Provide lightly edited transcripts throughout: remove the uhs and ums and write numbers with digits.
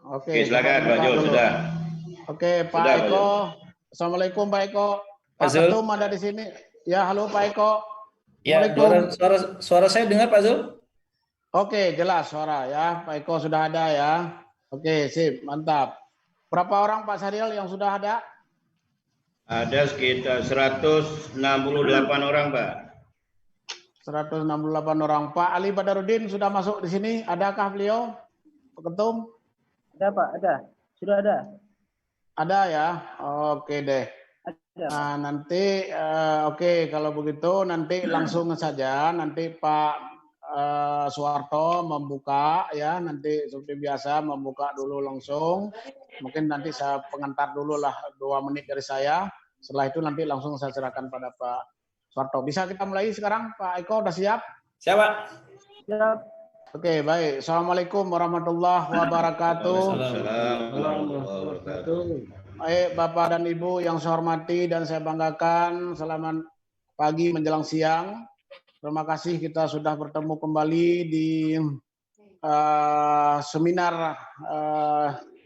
Oke, silakan Pak buka Jul, dulu. sudah. Oke, Pak Sudah, Pak Eko. Jul. Assalamualaikum Pak Eko. Pak Zul. Ketum ada di sini. Ya, halo Pak Eko. Ya, Assalamualaikum. suara saya dengar Pak Zul? Oke, jelas suara ya. Pak Eko sudah ada ya. Oke, sip, mantap. Berapa orang Pak Syariel yang sudah ada? Ada sekitar 168 orang, Pak. 168 orang. Pak Ali Badarudin sudah masuk di sini. Adakah beliau? Pak Ketum? Ada Pak, ada. Sudah ada. Ada ya. Oke deh. Ada. Nah, nanti oke, kalau begitu nanti langsung saja nanti Pak Soeharto membuka ya, nanti seperti biasa membuka dulu langsung. Mungkin nanti saya pengantar dulu lah 2 menit dari saya. Setelah itu nanti langsung saya serahkan pada Pak Soeharto. Bisa kita mulai sekarang, Pak Eko, udah siap? Siap, Pak. Siap. Oke, baik. Assalamualaikum warahmatullahi wabarakatuh. Baik, Bapak dan Ibu yang saya hormati dan saya banggakan, selamat pagi menjelang siang. Terima kasih kita sudah bertemu kembali di seminar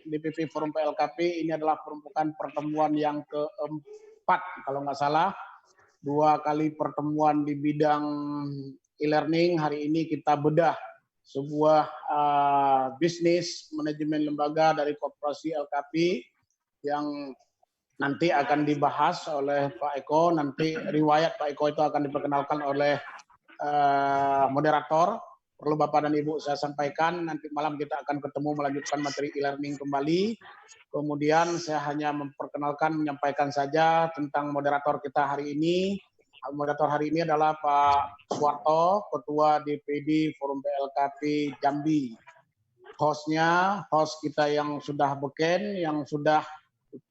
DPP Forum PLKP. Ini adalah merupakan pertemuan yang keempat kalau nggak salah. 2 kali pertemuan di bidang e-learning. Hari ini kita bedah sebuah bisnis manajemen lembaga dari Koperasi LKP yang nanti akan dibahas oleh Pak Eko. Nanti riwayat Pak Eko itu akan diperkenalkan oleh moderator. Perlu Bapak dan Ibu saya sampaikan, nanti malam kita akan ketemu melanjutkan materi e-learning kembali. Kemudian saya hanya memperkenalkan, menyampaikan saja tentang moderator kita hari ini. Moderator hari ini adalah Pak Soeharto, Ketua DPD Forum PLKP Jambi. Host kita yang sudah beken, yang sudah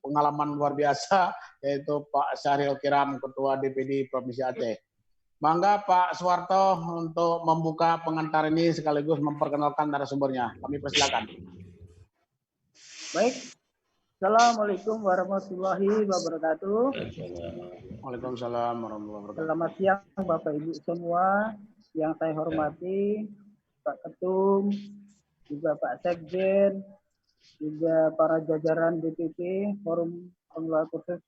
pengalaman luar biasa, yaitu Pak Syariel Kiram, Ketua DPD Provinsi Aceh. Bangga Pak Soeharto untuk membuka pengantar ini sekaligus memperkenalkan narasumbernya. Kami persilakan. Baik. Assalamualaikum warahmatullahi wabarakatuh. Waalaikumsalam warahmatullahi wabarakatuh. Selamat siang Bapak Ibu semua yang saya hormati, Pak Ketum, juga Pak Sekjen, juga para jajaran DPP Forum Pengelola Kursus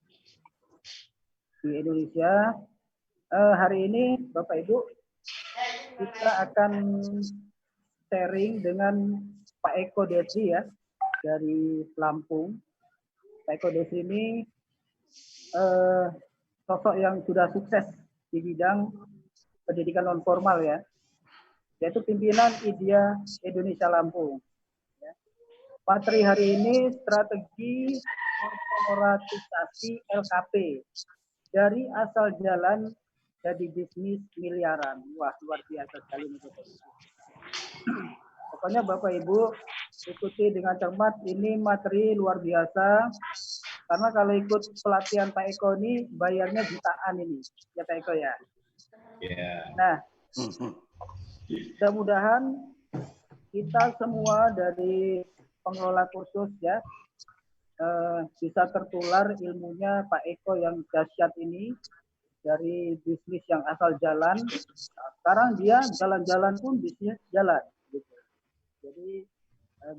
di Indonesia. Hari ini Bapak Ibu kita akan sharing dengan Pak Eko Desri ya dari Lampung. Pak Eko Desri ini sosok yang sudah sukses di bidang pendidikan non formal ya, yaitu pimpinan IDEA Indonesia Lampung. Materi hari ini strategi korporatisasi LKP dari asal jalan jadi bisnis miliaran. Wah, luar biasa sekali ini. Pokoknya Bapak Ibu ikuti dengan cermat, ini materi luar biasa. Karena kalau ikut pelatihan Pak Eko ini bayarnya jutaan ini, ya Pak Eko ya. Nah, mudah-mudahan kita semua dari pengelola kursus ya bisa tertular ilmunya Pak Eko yang dahsyat ini. Dari bisnis yang asal jalan, sekarang dia jalan-jalan pun bisnis jalan. Gitu. Jadi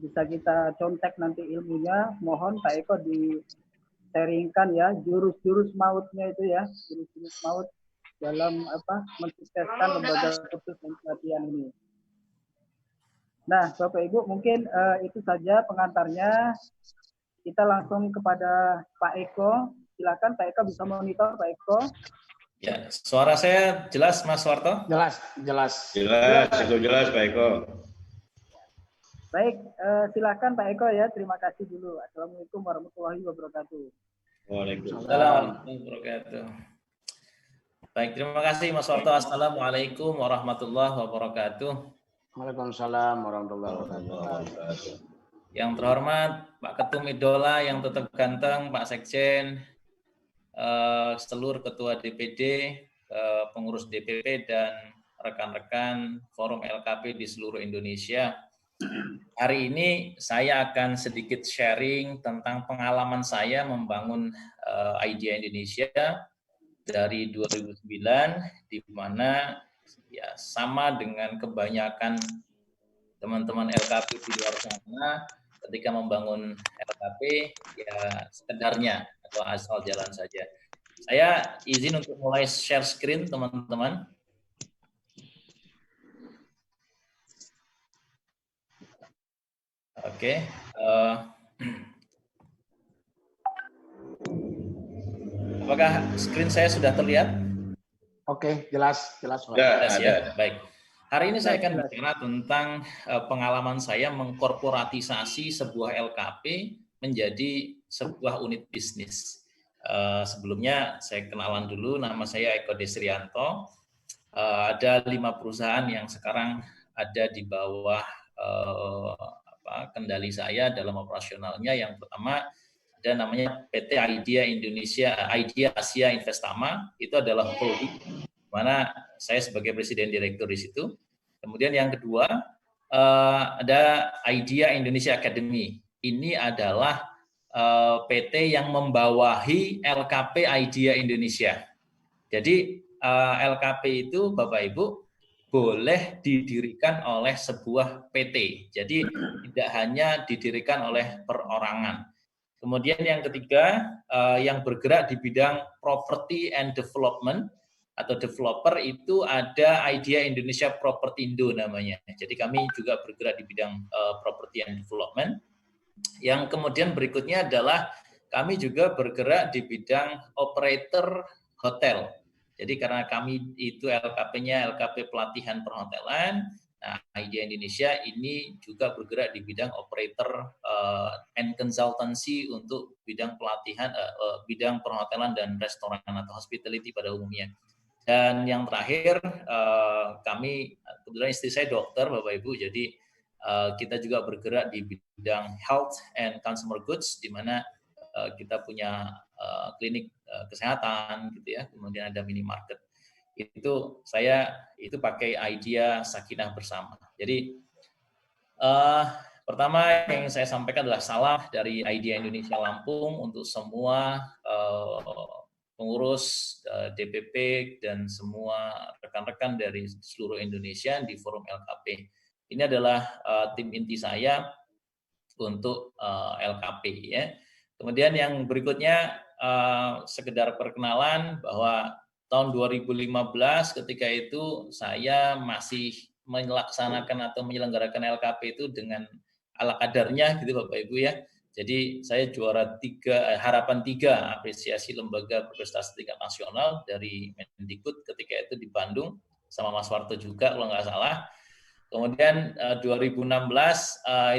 bisa kita contek nanti ilmunya. Mohon Pak Eko di-sharingkan ya jurus-jurus mautnya itu ya, jurus-jurus maut dalam mensukseskan lembaga kursus dan pelatihan ini. Nah, Bapak Ibu mungkin itu saja pengantarnya. Kita langsung kepada Pak Eko. Silakan Pak Eko bisa monitor Pak Eko. Ya, suara saya jelas Mas Soeharto? Jelas. Itu jelas Pak Eko. Baik, silakan Pak Eko ya. Terima kasih dulu. Assalamualaikum warahmatullahi wabarakatuh. Waalaikumsalam warahmatullahi wabarakatuh. Baik, terima kasih Mas Soeharto. Assalamualaikum warahmatullahi wabarakatuh. Waalaikumsalam warahmatullahi wabarakatuh. Yang terhormat Pak Ketum Idola yang tetap ganteng, Pak Sekjen, seluruh ketua DPD, pengurus DPP dan rekan-rekan forum LKP di seluruh Indonesia. Hari ini saya akan sedikit sharing tentang pengalaman saya membangun IDEA Indonesia dari 2009, di mana ya sama dengan kebanyakan teman-teman LKP di luar sana, ketika membangun LKP ya sekedarnya atau asal jalan saja. Saya izin untuk mulai share screen teman-teman. Oke. Apakah screen saya sudah terlihat? Oke, jelas. Jelas ya. Baik. Hari ini saya akan bicara tentang pengalaman saya mengkorporatisasi sebuah LKP menjadi sebuah unit bisnis. Sebelumnya saya kenalan dulu, nama saya Eko Desrianto. Ada 5 perusahaan yang sekarang ada di bawah kendali saya dalam operasionalnya. Yang pertama ada namanya PT Idea Indonesia, Idea Asia Investama, itu adalah holding, di mana saya sebagai presiden direktur di situ. Kemudian yang kedua ada Idea Indonesia Academy. Ini adalah PT yang membawahi LKP Idea Indonesia. Jadi LKP itu Bapak Ibu boleh didirikan oleh sebuah PT. Jadi tidak hanya didirikan oleh perorangan. Kemudian yang ketiga yang bergerak di bidang property and development atau developer itu ada Idea Indonesia Propertindo namanya. Jadi kami juga bergerak di bidang property and development. Yang kemudian berikutnya adalah kami juga bergerak di bidang operator hotel. Jadi karena kami itu LKP-nya LKP pelatihan perhotelan, nah Idea Indonesia ini juga bergerak di bidang operator and consultancy untuk bidang pelatihan, bidang perhotelan dan restoran atau hospitality pada umumnya. Dan yang terakhir kami, kebetulan istri saya dokter Bapak Ibu, jadi kita juga bergerak di bidang health and consumer goods, di mana kita punya klinik kesehatan gitu ya, kemudian ada minimarket. Itu saya itu pakai Idea Sakinah Bersama. Jadi pertama yang saya sampaikan adalah salam dari Idea Indonesia Lampung untuk semua pengurus DPP dan semua rekan-rekan dari seluruh Indonesia di forum LKP. Ini adalah tim inti saya untuk LKP ya. Kemudian yang berikutnya sekedar perkenalan bahwa tahun 2015 ketika itu saya masih melaksanakan atau menyelenggarakan LKP itu dengan ala kadarnya gitu Bapak Ibu ya. Jadi saya juara harapan 3 apresiasi lembaga berprestasi tingkat nasional dari Mendikbud ketika itu di Bandung sama Mas Warto juga kalau nggak salah. Kemudian 2016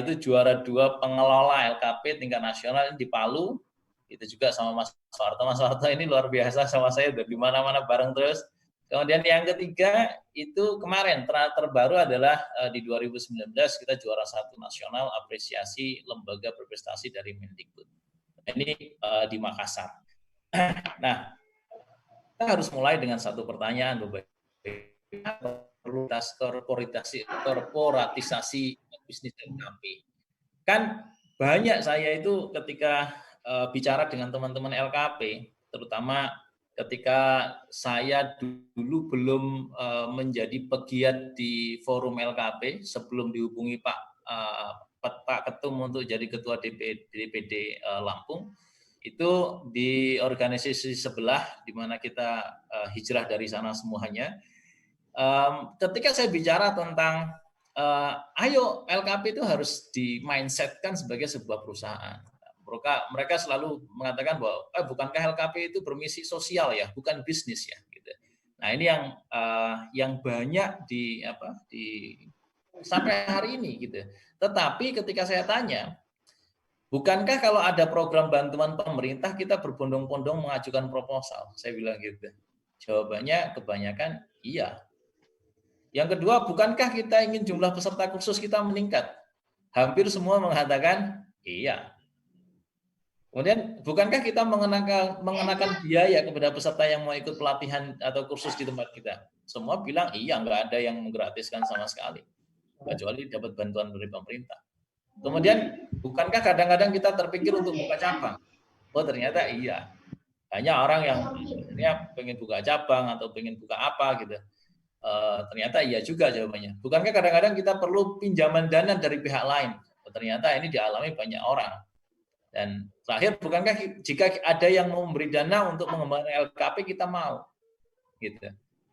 itu juara 2 pengelola LKP tingkat nasional di Palu, itu juga sama Mas Warto. Mas Warto ini luar biasa sama saya, udah di mana-mana bareng terus. Kemudian yang ketiga itu kemarin terbaru adalah di 2019 kita juara 1 nasional apresiasi lembaga berprestasi dari Mendikbud. Ini di Makassar. Nah, kita harus mulai dengan satu pertanyaan, Bapak. Korporatisasi bisnis LKP. Kan banyak saya itu ketika bicara dengan teman-teman LKP, terutama ketika saya dulu belum menjadi pegiat di forum LKP sebelum dihubungi Pak Ketum untuk jadi ketua DPD Lampung, itu di organisasi sebelah di mana kita hijrah dari sana semuanya. Ketika saya bicara tentang ayo LKP itu harus di-mindsetkan sebagai sebuah perusahaan. Mereka selalu mengatakan bahwa bukankah LKP itu bermisi sosial ya, bukan bisnis ya gitu. Nah, ini yang banyak sampai hari ini gitu. Tetapi ketika saya tanya, bukankah kalau ada program bantuan pemerintah kita berbondong-bondong mengajukan proposal? Saya bilang gitu. Jawabannya kebanyakan iya. Yang kedua, bukankah kita ingin jumlah peserta kursus kita meningkat? Hampir semua mengatakan iya. Kemudian, bukankah kita mengenakan biaya kepada peserta yang mau ikut pelatihan atau kursus di tempat kita? Semua bilang iya, nggak ada yang menggratiskan sama sekali, kecuali dapat bantuan dari pemerintah. Kemudian, bukankah kadang-kadang kita terpikir untuk buka cabang? Oh, ternyata iya. Hanya orang yang pengen buka cabang atau pengen buka apa gitu. Ternyata iya juga jawabannya. Bukankah kadang-kadang kita perlu pinjaman dana dari pihak lain? ternyata ini dialami banyak orang. Dan terakhir, bukankah jika ada yang mau memberi dana untuk mengembangkan LKP, kita mau, gitu.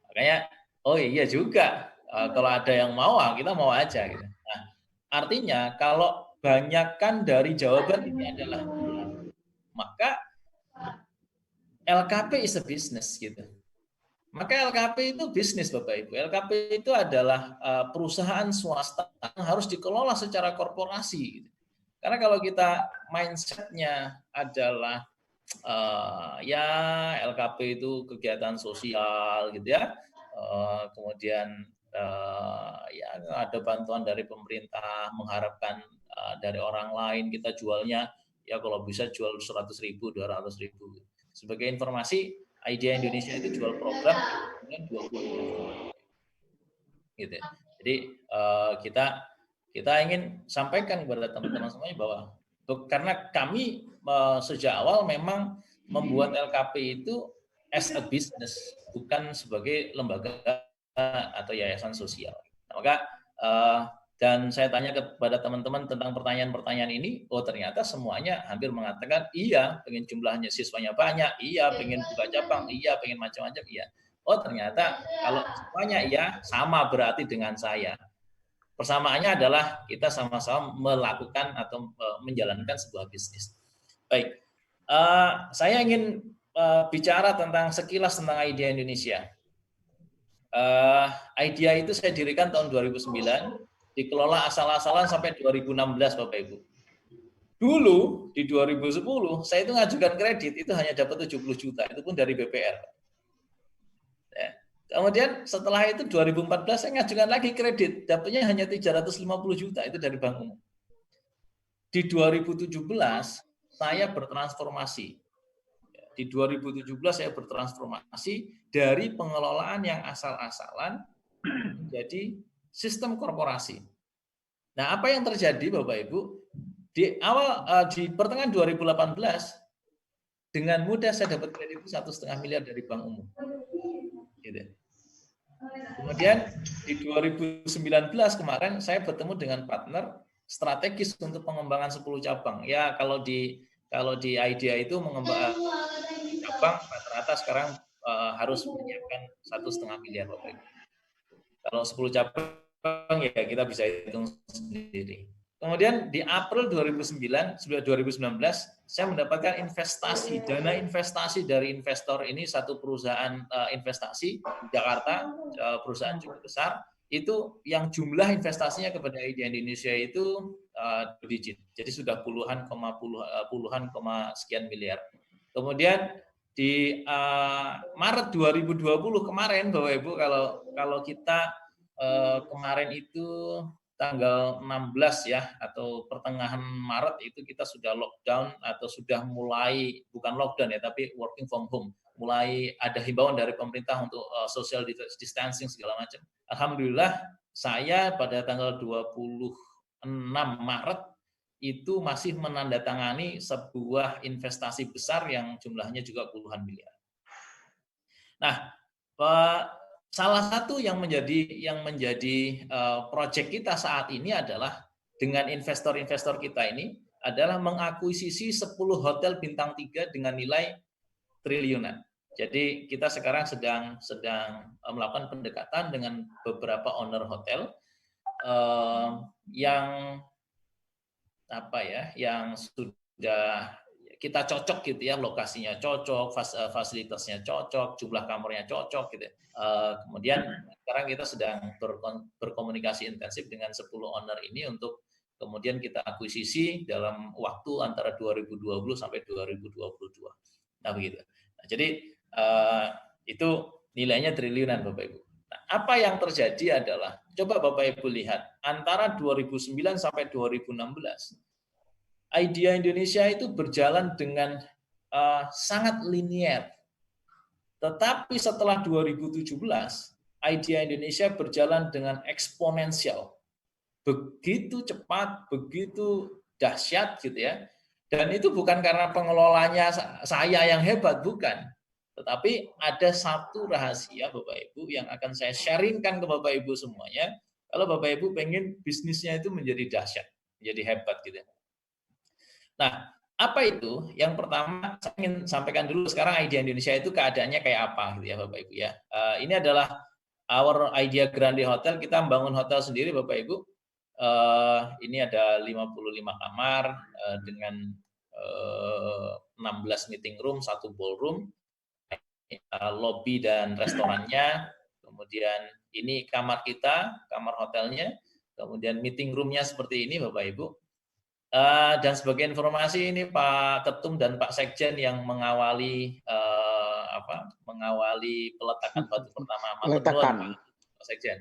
Makanya, oh iya juga, kalau ada yang mau, kita mau aja, gitu. Nah, artinya kalau banyakkan dari jawaban ini adalah maka LKP is a business, gitu. Maka LKP itu bisnis, Bapak Ibu. LKP itu adalah perusahaan swasta yang harus dikelola secara korporasi. Gitu. Karena kalau kita mindset-nya adalah ya LKP itu kegiatan sosial, gitu ya. Kemudian ya ada bantuan dari pemerintah, mengharapkan dari orang lain, kita jualnya ya kalau bisa jual 100.000, 200.000. Sebagai informasi, Idea Indonesia itu jual program dengan 20 gitu. Jadi kita ingin sampaikan kepada teman-teman semuanya bahwa karena kami sejak awal memang membuat LKP itu as a business, bukan sebagai lembaga atau yayasan sosial. Nah, maka dan saya tanya kepada teman-teman tentang pertanyaan-pertanyaan ini, oh ternyata semuanya hampir mengatakan iya, pengen jumlahnya siswanya banyak, iya, pengen buka cabang, iya, pengen macam-macam, iya. Oh ternyata kalau semuanya iya, sama berarti dengan saya. Persamaannya adalah kita sama-sama melakukan atau menjalankan sebuah bisnis. Baik, saya ingin bicara tentang sekilas tentang Idea Indonesia. Idea itu saya dirikan tahun 2009, dikelola asal-asalan sampai 2016, Bapak Ibu. Dulu di 2010 saya itu ngajukan kredit itu hanya dapat 70 juta, itu pun dari BPR. Ya. Kemudian setelah itu 2014 saya ngajukan lagi kredit, dapatnya hanya 350 juta, itu dari Bank Umum. Di 2017 saya bertransformasi. Di 2017 saya bertransformasi dari pengelolaan yang asal-asalan menjadi sistem korporasi. Nah, apa yang terjadi Bapak Ibu? Di pertengahan 2018 dengan mudah saya dapat kredit 1,5 miliar dari Bank Umum. Gitu. Kemudian di 2019 kemarin saya bertemu dengan partner strategis untuk pengembangan 10 cabang. Ya, kalau di Idea itu mengembangkan cabang rata-rata sekarang harus menyiapkan 1,5 miliar Bapak Ibu. Kalau 10 cabang ya kita bisa hitung sendiri. Kemudian di April 2019 saya mendapatkan dana investasi dari investor ini, satu perusahaan investasi di Jakarta, perusahaan cukup besar, itu yang jumlah investasinya kepada Idea Indonesia itu digit. Jadi sudah puluhan sekian miliar. Kemudian di Maret 2020 kemarin Bapak Ibu, kalau kita kemarin itu tanggal 16 ya, atau pertengahan Maret itu kita sudah lockdown atau sudah mulai, bukan lockdown ya, tapi working from home. Mulai ada himbauan dari pemerintah untuk social distancing segala macam. Alhamdulillah saya pada tanggal 26 Maret itu masih menandatangani sebuah investasi besar yang jumlahnya juga puluhan miliar. Nah, salah satu yang menjadi proyek kita saat ini adalah dengan investor-investor kita ini adalah mengakuisisi 10 hotel bintang 3 dengan nilai triliunan. Jadi kita sekarang sedang melakukan pendekatan dengan beberapa owner hotel yang sudah kita cocok gitu ya, lokasinya cocok, fasilitasnya cocok, jumlah kamarnya cocok gitu. Kemudian sekarang kita sedang berkomunikasi intensif dengan 10 owner ini untuk kemudian kita akuisisi dalam waktu antara 2020 sampai 2022. Nah begitu. Nah, jadi itu nilainya triliunan Bapak Ibu. Nah, apa yang terjadi adalah, coba Bapak Ibu lihat, antara 2009 sampai 2016, Idea Indonesia itu berjalan dengan sangat linier. Tetapi setelah 2017, Idea Indonesia berjalan dengan eksponensial. Begitu cepat, begitu dahsyat gitu ya. Dan itu bukan karena pengelolanya saya yang hebat, bukan. Tetapi ada satu rahasia Bapak Ibu yang akan saya sharingkan ke Bapak Ibu semuanya. Kalau Bapak Ibu pengen bisnisnya itu menjadi dahsyat. menjadi hebat gitu. Nah, apa itu? Yang pertama saya ingin sampaikan dulu sekarang Idea Indonesia itu keadaannya kayak apa gitu ya Bapak Ibu ya. Ini adalah our Idea Grande Hotel, kita membangun hotel sendiri Bapak Ibu. Ini ada 55 kamar dengan 16 meeting room, 1 ballroom, lobby dan restorannya. Kemudian ini kamar kita, kamar hotelnya. Kemudian meeting room-nya seperti ini Bapak Ibu. Dan sebagai informasi ini Pak Ketum dan Pak Sekjen yang mengawali mengawali peletakan batu pertama Peletakan. Pak Sekjen.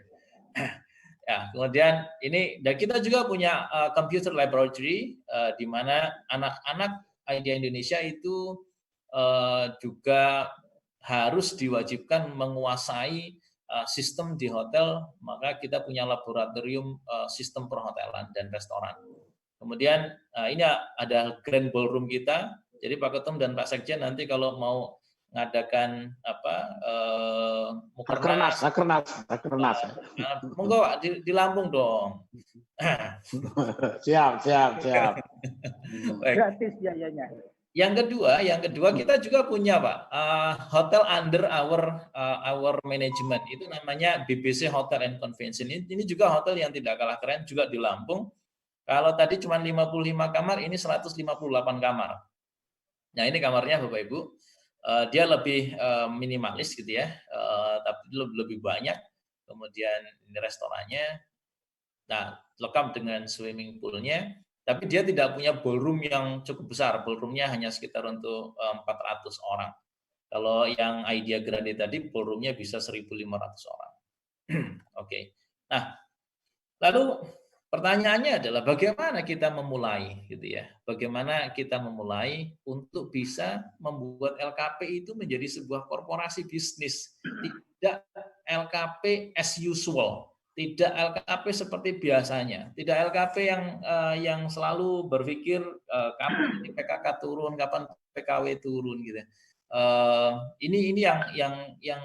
Ya, kemudian ini dan kita juga punya computer laboratory di mana anak-anak Idea Indonesia itu juga harus diwajibkan menguasai sistem di hotel, maka kita punya laboratorium sistem perhotelan dan restoran. Kemudian ini ada grand ballroom kita. Jadi Pak Ketum dan Pak Sekjen nanti kalau mau ngadakan Rakernas. Monggo Pak, di Lampung dong. Siap. Gratis biayanya. Yang kedua kita juga punya Pak hotel under our management, itu namanya BBC Hotel and Convention. Ini juga hotel yang tidak kalah keren juga di Lampung. Kalau tadi cuma 55 kamar, ini 158 kamar. Nah ini kamarnya Bapak Ibu, dia lebih minimalis gitu ya, tapi lebih banyak. Kemudian ini restorannya, nah lengkap dengan swimming poolnya. Tapi dia tidak punya ballroom yang cukup besar, ballroomnya hanya sekitar untuk 400 orang. Kalau yang Idea Grande tadi ballroomnya bisa 1.500 orang. Oke. Nah, lalu pertanyaannya adalah bagaimana kita memulai gitu ya. Bagaimana kita memulai untuk bisa membuat LKP itu menjadi sebuah korporasi bisnis. Tidak LKP as usual, tidak LKP seperti biasanya. Tidak LKP yang selalu berpikir kapan ini PKK turun, kapan PKW turun gitu. Ini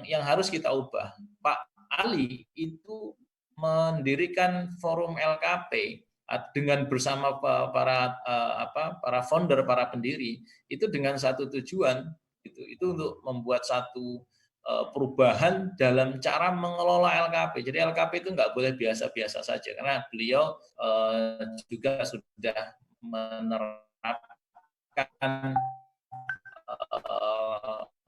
yang harus kita ubah. Pak Ali itu mendirikan forum LKP dengan bersama para founder, para pendiri itu dengan satu tujuan itu untuk membuat satu perubahan dalam cara mengelola LKP. Jadi LKP itu nggak boleh biasa-biasa saja karena beliau juga sudah menerapkan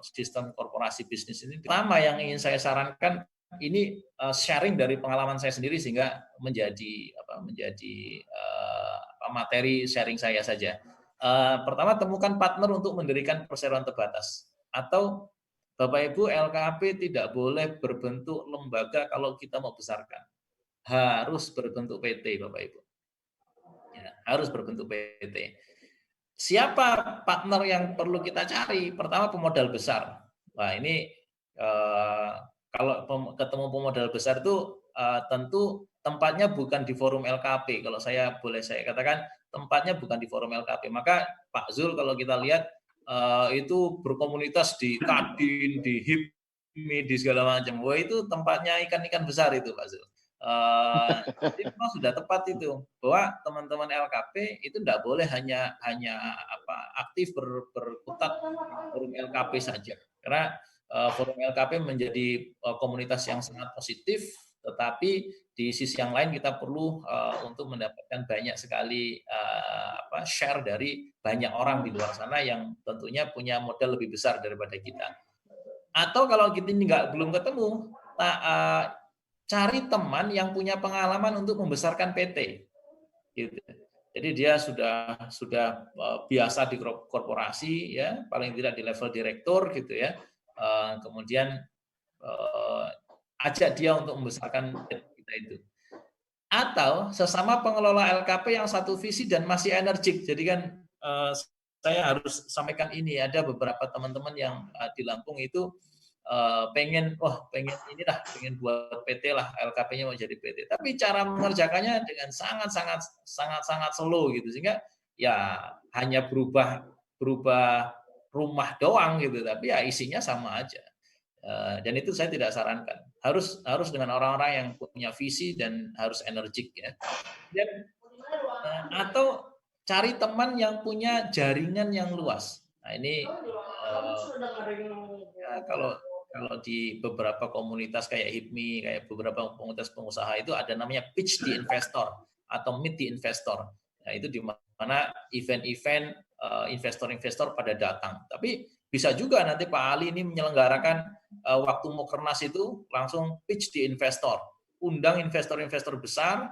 sistem korporasi bisnis ini. Pertama yang ingin saya sarankan ini sharing dari pengalaman saya sendiri sehingga menjadi materi sharing saya saja. Pertama, temukan partner untuk mendirikan perseroan terbatas. Atau Bapak Ibu, LKP tidak boleh berbentuk lembaga kalau kita mau besarkan. Harus berbentuk PT, Bapak Ibu. Ya, harus berbentuk PT. Siapa partner yang perlu kita cari? Pertama, pemodal besar. Nah, ini kalau ketemu pemodal besar itu tentu tempatnya bukan di forum LKP. Kalau saya katakan tempatnya bukan di forum LKP. Maka Pak Zul kalau kita lihat itu berkomunitas di Kadin, di HIPMI, di segala macam. Wah itu tempatnya ikan-ikan besar itu Pak Zul. Jadi memang sudah tepat itu bahwa teman-teman LKP itu tidak boleh hanya aktif berkutat forum LKP saja. Karena forum LKP menjadi komunitas yang sangat positif, tetapi di sisi yang lain kita perlu untuk mendapatkan banyak sekali share dari banyak orang di luar sana yang tentunya punya modal lebih besar daripada kita. Atau kalau kita belum ketemu, cari teman yang punya pengalaman untuk membesarkan PT. Gitu. Jadi dia sudah biasa di korporasi, ya paling tidak di level direktur gitu ya. Kemudian ajak dia untuk membesarkan kita itu. Atau sesama pengelola LKP yang satu visi dan masih energik. Jadi kan saya harus sampaikan ini, ada beberapa teman-teman yang di Lampung itu pengen buat PT lah, LKP-nya mau jadi PT. Tapi cara mengerjakannya dengan sangat slow gitu, sehingga ya hanya berubah rumah doang gitu, tapi ya isinya sama aja. Dan itu saya tidak sarankan. Harus dengan orang-orang yang punya visi dan harus energik ya. Dan Atau cari teman yang punya jaringan yang luas. Nah ini ya, kalau di beberapa komunitas kayak HIPMI, kayak beberapa komunitas pengusaha itu ada namanya pitch di investor atau meet di investor. Nah itu di mana event-event investor-investor pada datang. Tapi bisa juga nanti Pak Ali ini menyelenggarakan waktu Mukernas itu langsung pitch di investor, undang investor-investor besar,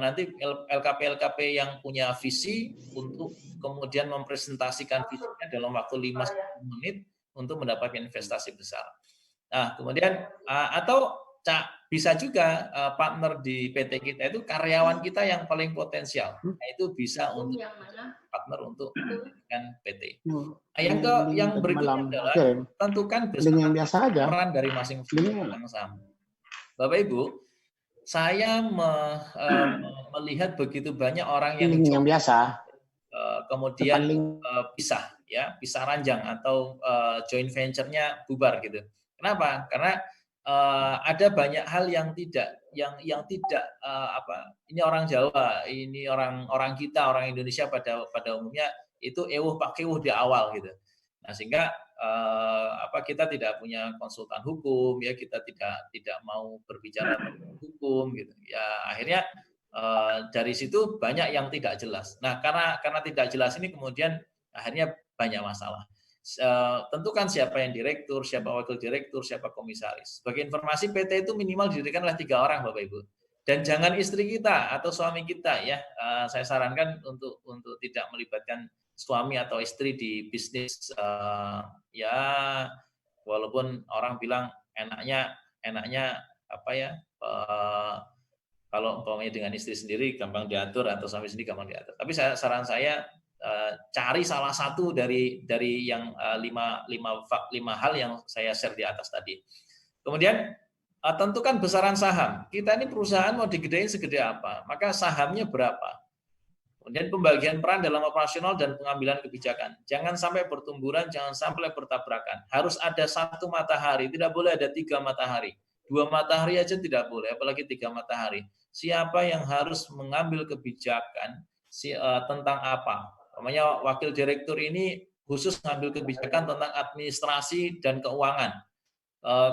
nanti LKP-LKP yang punya visi untuk kemudian mempresentasikan visinya dalam waktu 5-10 menit untuk mendapatkan investasi besar. Nah, kemudian atau bisa juga partner di PT kita itu karyawan kita yang paling potensial. Nah, itu bisa untuk partner untuk dengan PT. Nah, yang berikutnya adalah tentukan peran dari masing-masing saham. Bapak Ibu, saya melihat begitu banyak orang yang biasa kemudian pisah ranjang atau joint venture-nya bubar gitu. Kenapa? Karena ada banyak hal yang tidak ini orang Jawa, ini orang kita, orang Indonesia pada umumnya itu ewuh pakewuh di awal gitu. Nah, sehingga kita tidak punya konsultan hukum, ya kita tidak mau berbicara tentang hukum gitu. Ya akhirnya dari situ banyak yang tidak jelas. Nah, karena tidak jelas ini kemudian akhirnya banyak masalah. Tentukan siapa yang direktur, siapa wakil direktur, siapa komisaris. Sebagai informasi, PT itu minimal didirikan oleh 3 orang, Bapak Ibu. Dan jangan istri kita atau suami kita ya. Saya sarankan untuk tidak melibatkan suami atau istri di bisnis ya walaupun orang bilang enaknya kalau umpamanya dengan istri sendiri gampang diatur atau suami sendiri gampang diatur. Tapi saran saya cari salah satu dari yang lima hal yang saya share di atas tadi. Kemudian tentukan besaran saham. Kita ini perusahaan mau digedein segede apa, maka sahamnya berapa. Kemudian pembagian peran dalam operasional dan pengambilan kebijakan. Jangan sampai bertumburan, jangan sampai bertabrakan. Harus ada 1 matahari, tidak boleh ada 3 matahari. 2 matahari aja tidak boleh, apalagi 3 matahari. Siapa yang harus mengambil kebijakan tentang apa? Namanya wakil direktur ini khusus mengambil kebijakan tentang administrasi dan keuangan.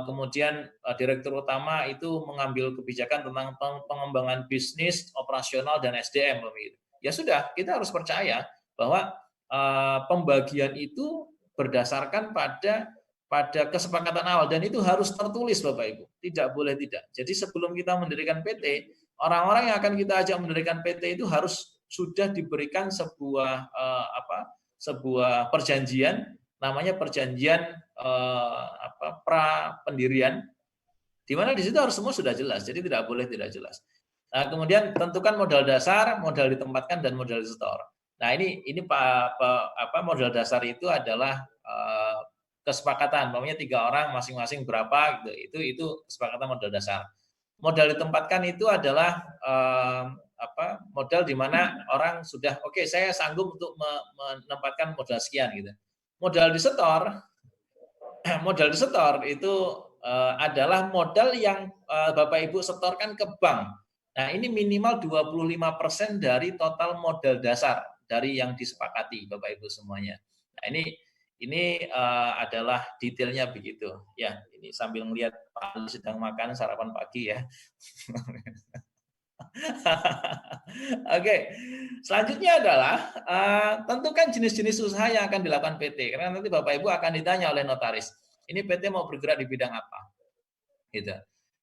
Kemudian direktur utama itu mengambil kebijakan tentang pengembangan bisnis, operasional, dan SDM. Ya sudah, kita harus percaya bahwa pembagian itu berdasarkan pada kesepakatan awal, dan itu harus tertulis, Bapak Ibu. Tidak boleh tidak. Jadi sebelum kita mendirikan PT, orang-orang yang akan kita ajak mendirikan PT itu harus sudah diberikan sebuah perjanjian, namanya perjanjian pra pendirian, di mana di situ harus semua sudah jelas. Jadi tidak boleh tidak jelas. Nah, kemudian tentukan modal dasar, modal ditempatkan, dan modal disetor. Nah, ini modal dasar itu adalah kesepakatan, namanya 3 orang masing-masing berapa gitu. Itu kesepakatan modal dasar. Modal ditempatkan itu adalah modal di mana orang sudah oke, saya sanggup untuk menempatkan modal sekian gitu. Modal disetor itu adalah modal yang Bapak Ibu setorkan ke bank. Nah, ini minimal 25% dari total modal dasar dari yang disepakati, Bapak Ibu semuanya. Nah, ini adalah detailnya begitu. Ya, ini sambil melihat Pak Ali sedang makan sarapan pagi ya. Oke, selanjutnya adalah tentukan jenis-jenis usaha yang akan dilakukan PT. Karena nanti Bapak Ibu akan ditanya oleh notaris, ini PT mau bergerak di bidang apa? Gitu.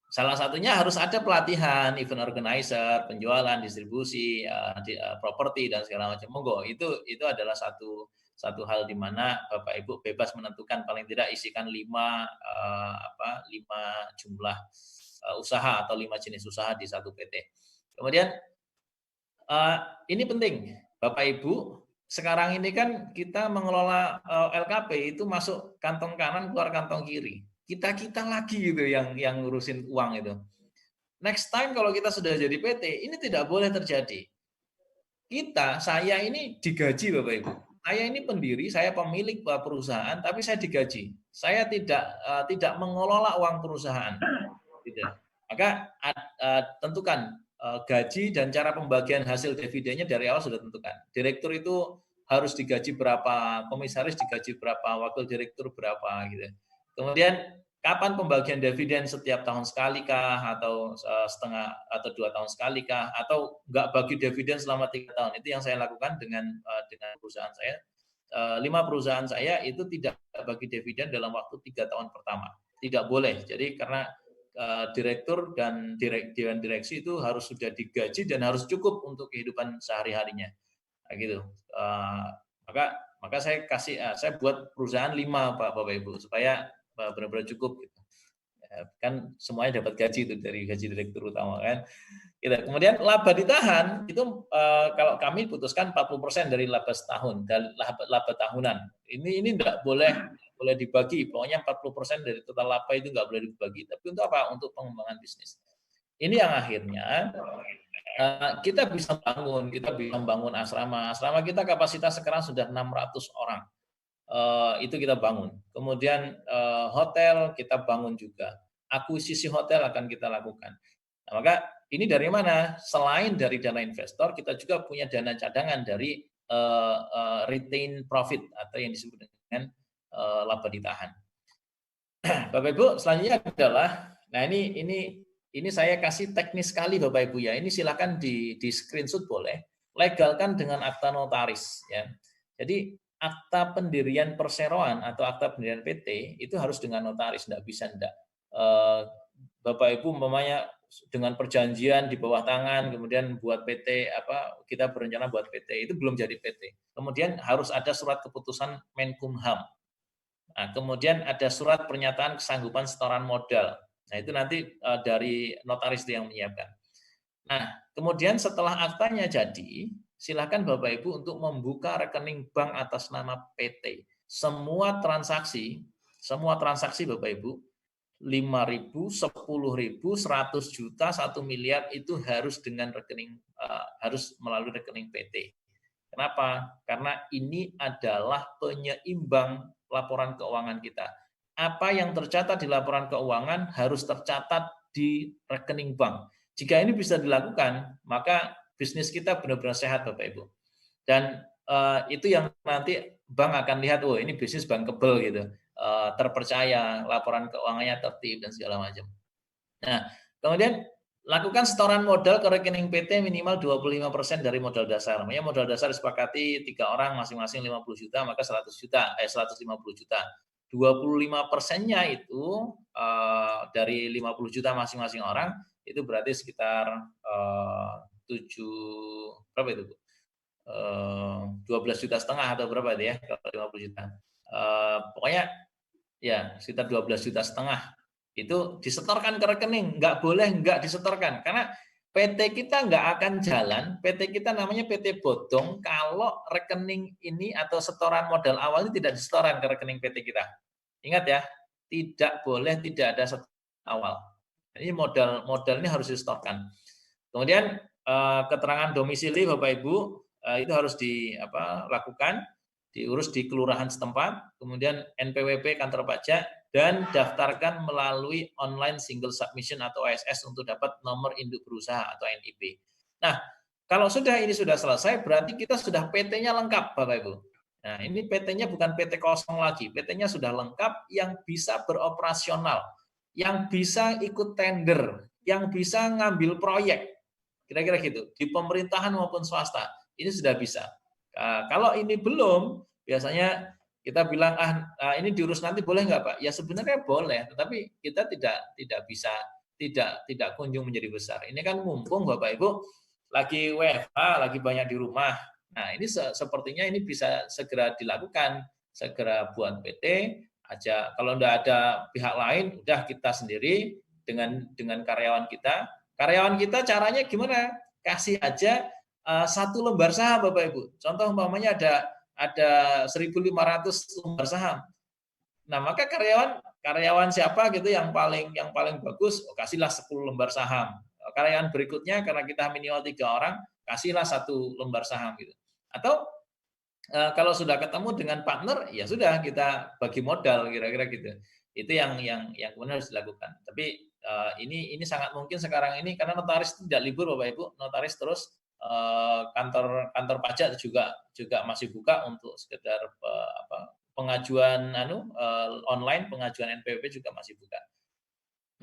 Salah satunya harus ada pelatihan, event organizer, penjualan, distribusi, properti, dan segala macam. Monggo, itu adalah satu hal di mana Bapak Ibu bebas menentukan, paling tidak isikan 5 jumlah usaha atau 5 jenis usaha di satu PT. Kemudian ini penting, Bapak Ibu, sekarang ini kan kita mengelola LKP itu masuk kantong kanan, keluar kantong kiri. Kita lagi gitu yang ngurusin uang itu. Next time kalau kita sudah jadi PT, ini tidak boleh terjadi. Saya ini digaji, Bapak Ibu. Saya ini pendiri, saya pemilik perusahaan, tapi saya digaji. Saya tidak mengelola uang perusahaan. Tidak. Maka tentukan gaji dan cara pembagian hasil dividennya dari awal sudah tentukan. Direktur itu harus digaji berapa, komisaris digaji berapa, wakil direktur berapa gitu. Kemudian kapan pembagian dividen, setiap tahun sekali kah, atau setengah atau 2 tahun sekali kah, atau nggak bagi dividen selama 3 tahun. Itu yang saya lakukan dengan perusahaan saya. 5 perusahaan saya itu tidak bagi dividen dalam waktu 3 tahun pertama. Tidak boleh. Jadi karena direktur dan dewan direksi itu harus sudah digaji dan harus cukup untuk kehidupan sehari-harinya. Nah, gitu. Maka saya buat perusahaan 5 Bapak Ibu supaya benar-benar cukup gitu. Kan semuanya dapat gaji itu dari gaji direktur utama kan. Gitu. Kemudian laba ditahan itu kalau kami putuskan 40% dari laba setahun dan laba tahunan. Ini enggak boleh dibagi. Pokoknya 40% dari total laba itu enggak boleh dibagi. Tapi untuk apa? Untuk pengembangan bisnis. Ini yang akhirnya kita bisa membangun asrama. Asrama kita kapasitas sekarang sudah 600 orang. Itu kita bangun. Kemudian hotel kita bangun juga. Akuisisi hotel akan kita lakukan. Nah, maka ini dari mana? Selain dari dana investor, kita juga punya dana cadangan dari retain profit atau yang disebut dengan laba ditahan. Bapak Ibu, selanjutnya adalah, nah ini saya kasih teknis sekali Bapak Ibu ya. Ini silakan di screenshot boleh. Legalkan dengan akta notaris ya. Jadi akta pendirian perseroan atau akta pendirian PT itu harus dengan notaris, enggak bisa enggak. Bapak Ibu umpamanya dengan perjanjian di bawah tangan, kemudian buat PT kita berencana buat PT, itu belum jadi PT. Kemudian harus ada surat keputusan Menkumham. Nah, kemudian ada surat pernyataan kesanggupan setoran modal. Nah, itu nanti dari notaris yang menyiapkan. Nah, kemudian setelah aktanya jadi, silakan Bapak Ibu untuk membuka rekening bank atas nama PT. Semua transaksi Bapak Ibu, 5.000, 10.000, 100 juta, 1 miliar itu harus dengan rekening harus melalui rekening PT. Kenapa? Karena ini adalah penyeimbang laporan keuangan kita. Apa yang tercatat di laporan keuangan harus tercatat di rekening bank. Jika ini bisa dilakukan, maka bisnis kita benar-benar sehat Bapak Ibu. Dan itu yang nanti bank akan lihat, oh ini bisnis bankable gitu. Terpercaya, laporan keuangannya tertib dan segala macam. Nah, kemudian lakukan setoran modal ke rekening PT minimal 25% dari modal dasar. Namanya modal dasar disepakati 3 orang masing-masing 50 juta, maka 150 juta. 25%-nya itu dari 50 juta masing-masing orang itu berarti sekitar 12,5 juta atau berapa itu ya kalau 50 juta. Pokoknya ya sekitar 12,5 juta itu disetorkan ke rekening. Nggak boleh nggak disetorkan karena PT kita nggak akan jalan, PT kita namanya PT bodong kalau rekening ini atau setoran modal awal ini tidak disetoran ke rekening PT kita. Ingat ya, tidak boleh tidak ada setoran awal. Ini modal ini harus disetorkan. Kemudian keterangan domisili Bapak Ibu itu harus dilakukan, diurus di kelurahan setempat, kemudian NPWP kantor pajak dan daftarkan melalui online single submission atau OSS untuk dapat nomor induk berusaha atau NIB. Nah, kalau ini sudah selesai berarti kita sudah PT-nya lengkap Bapak Ibu. Nah, ini PT-nya bukan PT kosong lagi, PT-nya sudah lengkap yang bisa beroperasional, yang bisa ikut tender, yang bisa ngambil proyek, kira-kira gitu, di pemerintahan maupun swasta, ini sudah bisa. Kalau ini belum, biasanya kita bilang, ini diurus nanti boleh nggak Pak? Ya sebenarnya boleh, tetapi kita tidak bisa, tidak kunjung menjadi besar. Ini kan mumpung Bapak Ibu lagi WFH, lagi banyak di rumah. Nah ini sepertinya ini bisa segera dilakukan, segera buat PT aja. Kalau enggak ada pihak lain, udah kita sendiri dengan karyawan kita. Karyawan kita caranya gimana? Kasih aja 1 lembar saham Bapak Ibu. Contoh umpamanya ada 1.500 lembar saham. Nah, maka karyawan siapa gitu yang paling bagus, kasihlah 10 lembar saham. Karyawan berikutnya karena kita minimal 3 orang, kasihlah 1 lembar saham gitu. Atau kalau sudah ketemu dengan partner, ya sudah kita bagi modal kira-kira gitu. Itu yang kemudian harus dilakukan. Tapi Ini sangat mungkin sekarang ini karena notaris tidak libur Bapak Ibu, notaris terus kantor pajak juga masih buka untuk sekedar pengajuan online, pengajuan NPWP juga masih buka.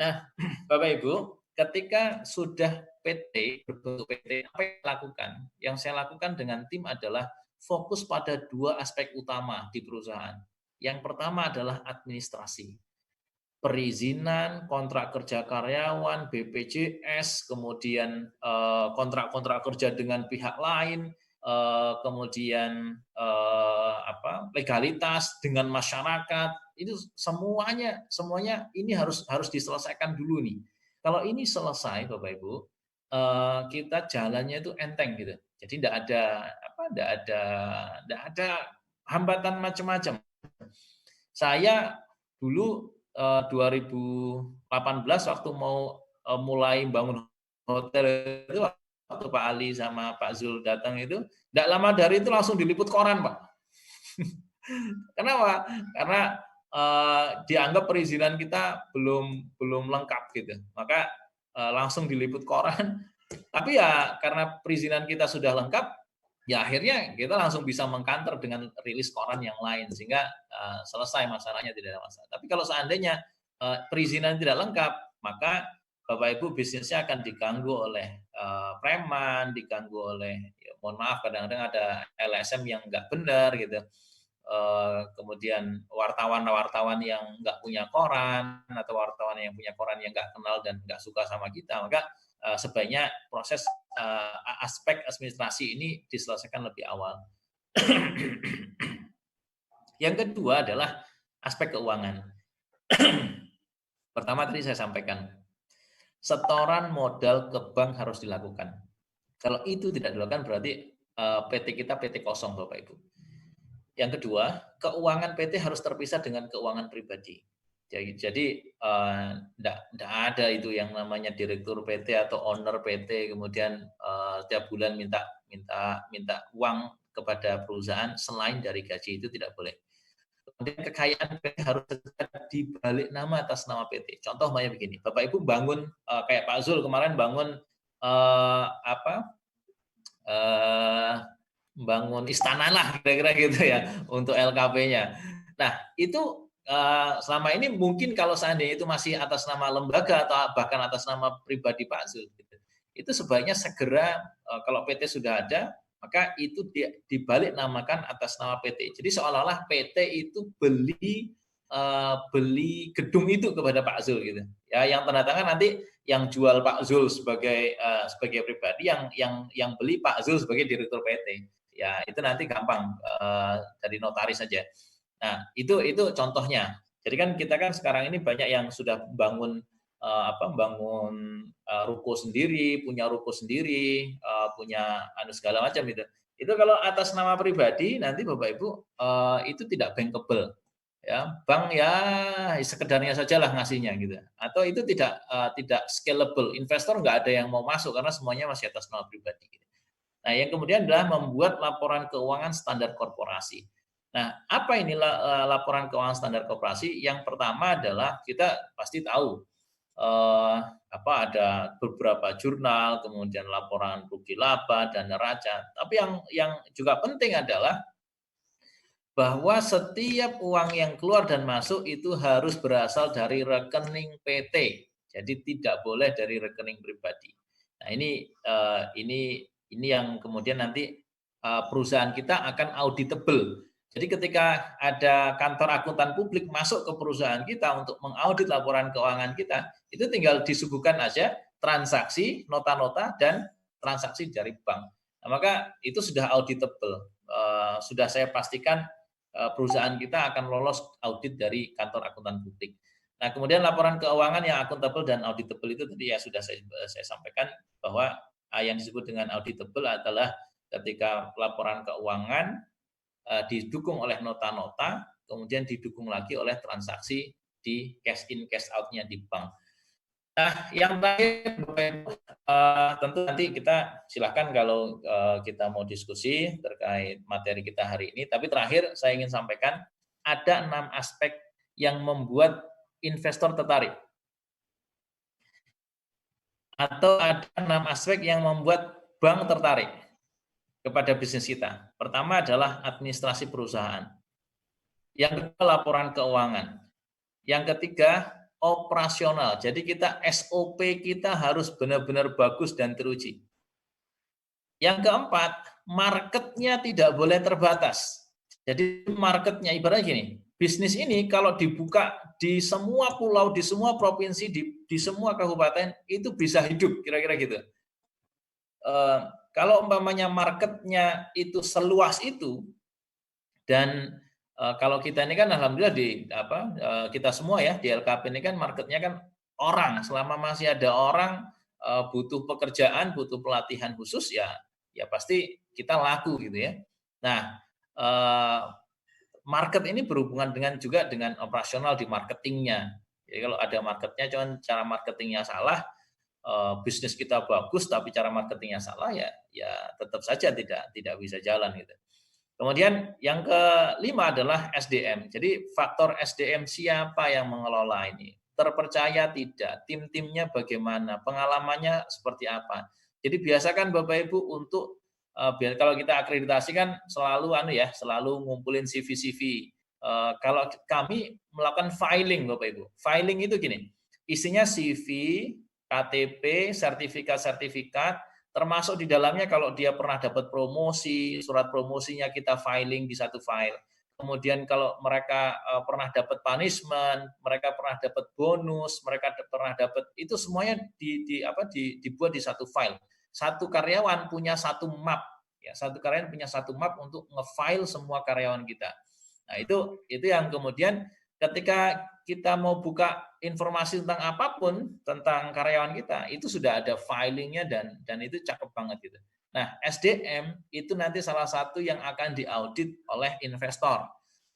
Nah, Bapak Ibu, ketika sudah PT, berbentuk PT, apa yang saya lakukan? Yang saya lakukan dengan tim adalah fokus pada 2 aspek utama di perusahaan. Yang pertama adalah administrasi. Perizinan, kontrak kerja karyawan, BPJS, kemudian kontrak-kontrak kerja dengan pihak lain, kemudian legalitas dengan masyarakat, itu semuanya ini harus diselesaikan dulu nih. Kalau ini selesai Bapak Ibu, kita jalannya itu enteng gitu. Jadi tidak ada hambatan macam-macam. Saya dulu 2018 waktu mau mulai bangun hotel itu, waktu Pak Ali sama Pak Zul datang itu, tidak lama dari itu langsung diliput koran, Pak. Kenapa? Karena dianggap perizinan kita belum lengkap gitu. Maka langsung diliput koran. Tapi ya karena perizinan kita sudah lengkap, ya akhirnya kita langsung bisa mengkanter dengan rilis koran yang lain sehingga selesai masalahnya, tidak ada masalah. Tapi kalau seandainya perizinan tidak lengkap, maka Bapak Ibu bisnisnya akan diganggu oleh preman, diganggu oleh mohon maaf kadang-kadang ada LSM yang nggak benar gitu. Kemudian wartawan yang nggak punya koran atau wartawan yang punya koran yang nggak kenal dan nggak suka sama kita, maka sebaiknya proses aspek administrasi ini diselesaikan lebih awal. Yang kedua adalah aspek keuangan. Pertama tadi saya sampaikan, setoran modal ke bank harus dilakukan. Kalau itu tidak dilakukan berarti PT kita PT kosong Bapak Ibu. Yang kedua, keuangan PT harus terpisah dengan keuangan pribadi. Jadi tidak ada itu yang namanya direktur PT atau owner PT kemudian tiap bulan minta uang kepada perusahaan selain dari gaji, itu tidak boleh. Kemudian kekayaan PT harus dibalik nama atas nama PT. Contoh banyak begini, Bapak Ibu bangun kayak Pak Zul kemarin bangun bangun istana lah kira-kira gitu ya untuk LKP-nya. Nah itu selama ini mungkin kalau seandainya itu masih atas nama lembaga atau bahkan atas nama pribadi Pak Zul, gitu, itu sebaiknya segera kalau PT sudah ada maka itu dibalik namakan atas nama PT. Jadi seolah-olah PT itu beli gedung itu kepada Pak Zul gitu. Ya, yang tanda tangan nanti yang jual Pak Zul sebagai pribadi, yang beli Pak Zul sebagai direktur PT. Ya, itu nanti gampang dari notaris saja. Nah, itu contohnya. Jadi kan kita kan sekarang ini banyak yang sudah bangun ruko sendiri, punya ruko sendiri, punya segala macam itu. Itu kalau atas nama pribadi nanti Bapak Ibu itu tidak bankable. Ya, bank ya sekedarnya sajalah ngasihnya gitu. Atau itu tidak scalable. Investor nggak ada yang mau masuk karena semuanya masih atas nama pribadi gitu. Nah, yang kemudian adalah membuat laporan keuangan standar korporasi. Nah, apa ini laporan keuangan standar korporasi? Yang pertama adalah kita pasti tahu ada beberapa jurnal, kemudian laporan rugi laba dan neraca. Tapi yang juga penting adalah bahwa setiap uang yang keluar dan masuk itu harus berasal dari rekening PT. Jadi tidak boleh dari rekening pribadi. Nah, ini yang kemudian nanti perusahaan kita akan auditable. Jadi ketika ada kantor akuntan publik masuk ke perusahaan kita untuk mengaudit laporan keuangan kita, itu tinggal disuguhkan aja transaksi, nota-nota, dan transaksi dari bank. Nah, maka itu sudah auditable. Sudah saya pastikan perusahaan kita akan lolos audit dari kantor akuntan publik. Nah, kemudian laporan keuangan yang akuntabel dan auditable itu tadi ya sudah saya sampaikan bahwa yang disebut dengan auditable adalah ketika laporan keuangan didukung oleh nota-nota, kemudian didukung lagi oleh transaksi di cash in cash out-nya di bank. Nah, yang terakhir tentu nanti kita silahkan kalau kita mau diskusi terkait materi kita hari ini. Tapi terakhir saya ingin sampaikan ada 6 aspek yang membuat investor tertarik. atau ada 6 aspek yang membuat bank tertarik kepada bisnis kita. Pertama adalah administrasi perusahaan. Yang kedua, laporan keuangan. Yang ketiga, operasional. Jadi kita SOP kita harus benar-benar bagus dan teruji. Yang keempat, marketnya tidak boleh terbatas. Jadi marketnya ibaratnya gini, bisnis ini kalau dibuka di semua pulau, di semua provinsi, di semua kabupaten, itu bisa hidup, kira-kira gitu. Kalau umpamanya marketnya itu seluas itu, dan kalau kita ini kan alhamdulillah kita semua ya di LKP ini kan marketnya kan orang, selama masih ada orang butuh pekerjaan, butuh pelatihan khusus ya pasti kita laku gitu ya. Nah, market ini berhubungan juga dengan operasional di marketingnya. Jadi kalau ada marketnya, cuman cara marketingnya salah, bisnis kita bagus tapi cara marketingnya salah ya tetap saja tidak bisa jalan gitu. Kemudian yang kelima adalah SDM. Jadi faktor SDM, siapa yang mengelola ini? Terpercaya tidak? Tim-timnya bagaimana? Pengalamannya seperti apa? Jadi biasakan Bapak Ibu untuk kalau kita akreditasi kan selalu selalu ngumpulin CV-CV. Kalau kami melakukan filing Bapak Ibu. Filing itu gini, isinya CV, KTP, sertifikat-sertifikat, termasuk di dalamnya kalau dia pernah dapat promosi, surat promosinya kita filing di satu file. Kemudian kalau mereka pernah dapat punishment, mereka pernah dapat bonus, mereka pernah dapat, itu semuanya dibuat di satu file. Satu karyawan punya satu map, ya, satu karyawan punya satu map untuk nge-file semua karyawan kita. Nah, itu yang kemudian ketika kita mau buka informasi tentang apapun tentang karyawan kita, itu sudah ada filingnya dan itu cakep banget gitu. Nah, SDM itu nanti salah satu yang akan diaudit oleh investor.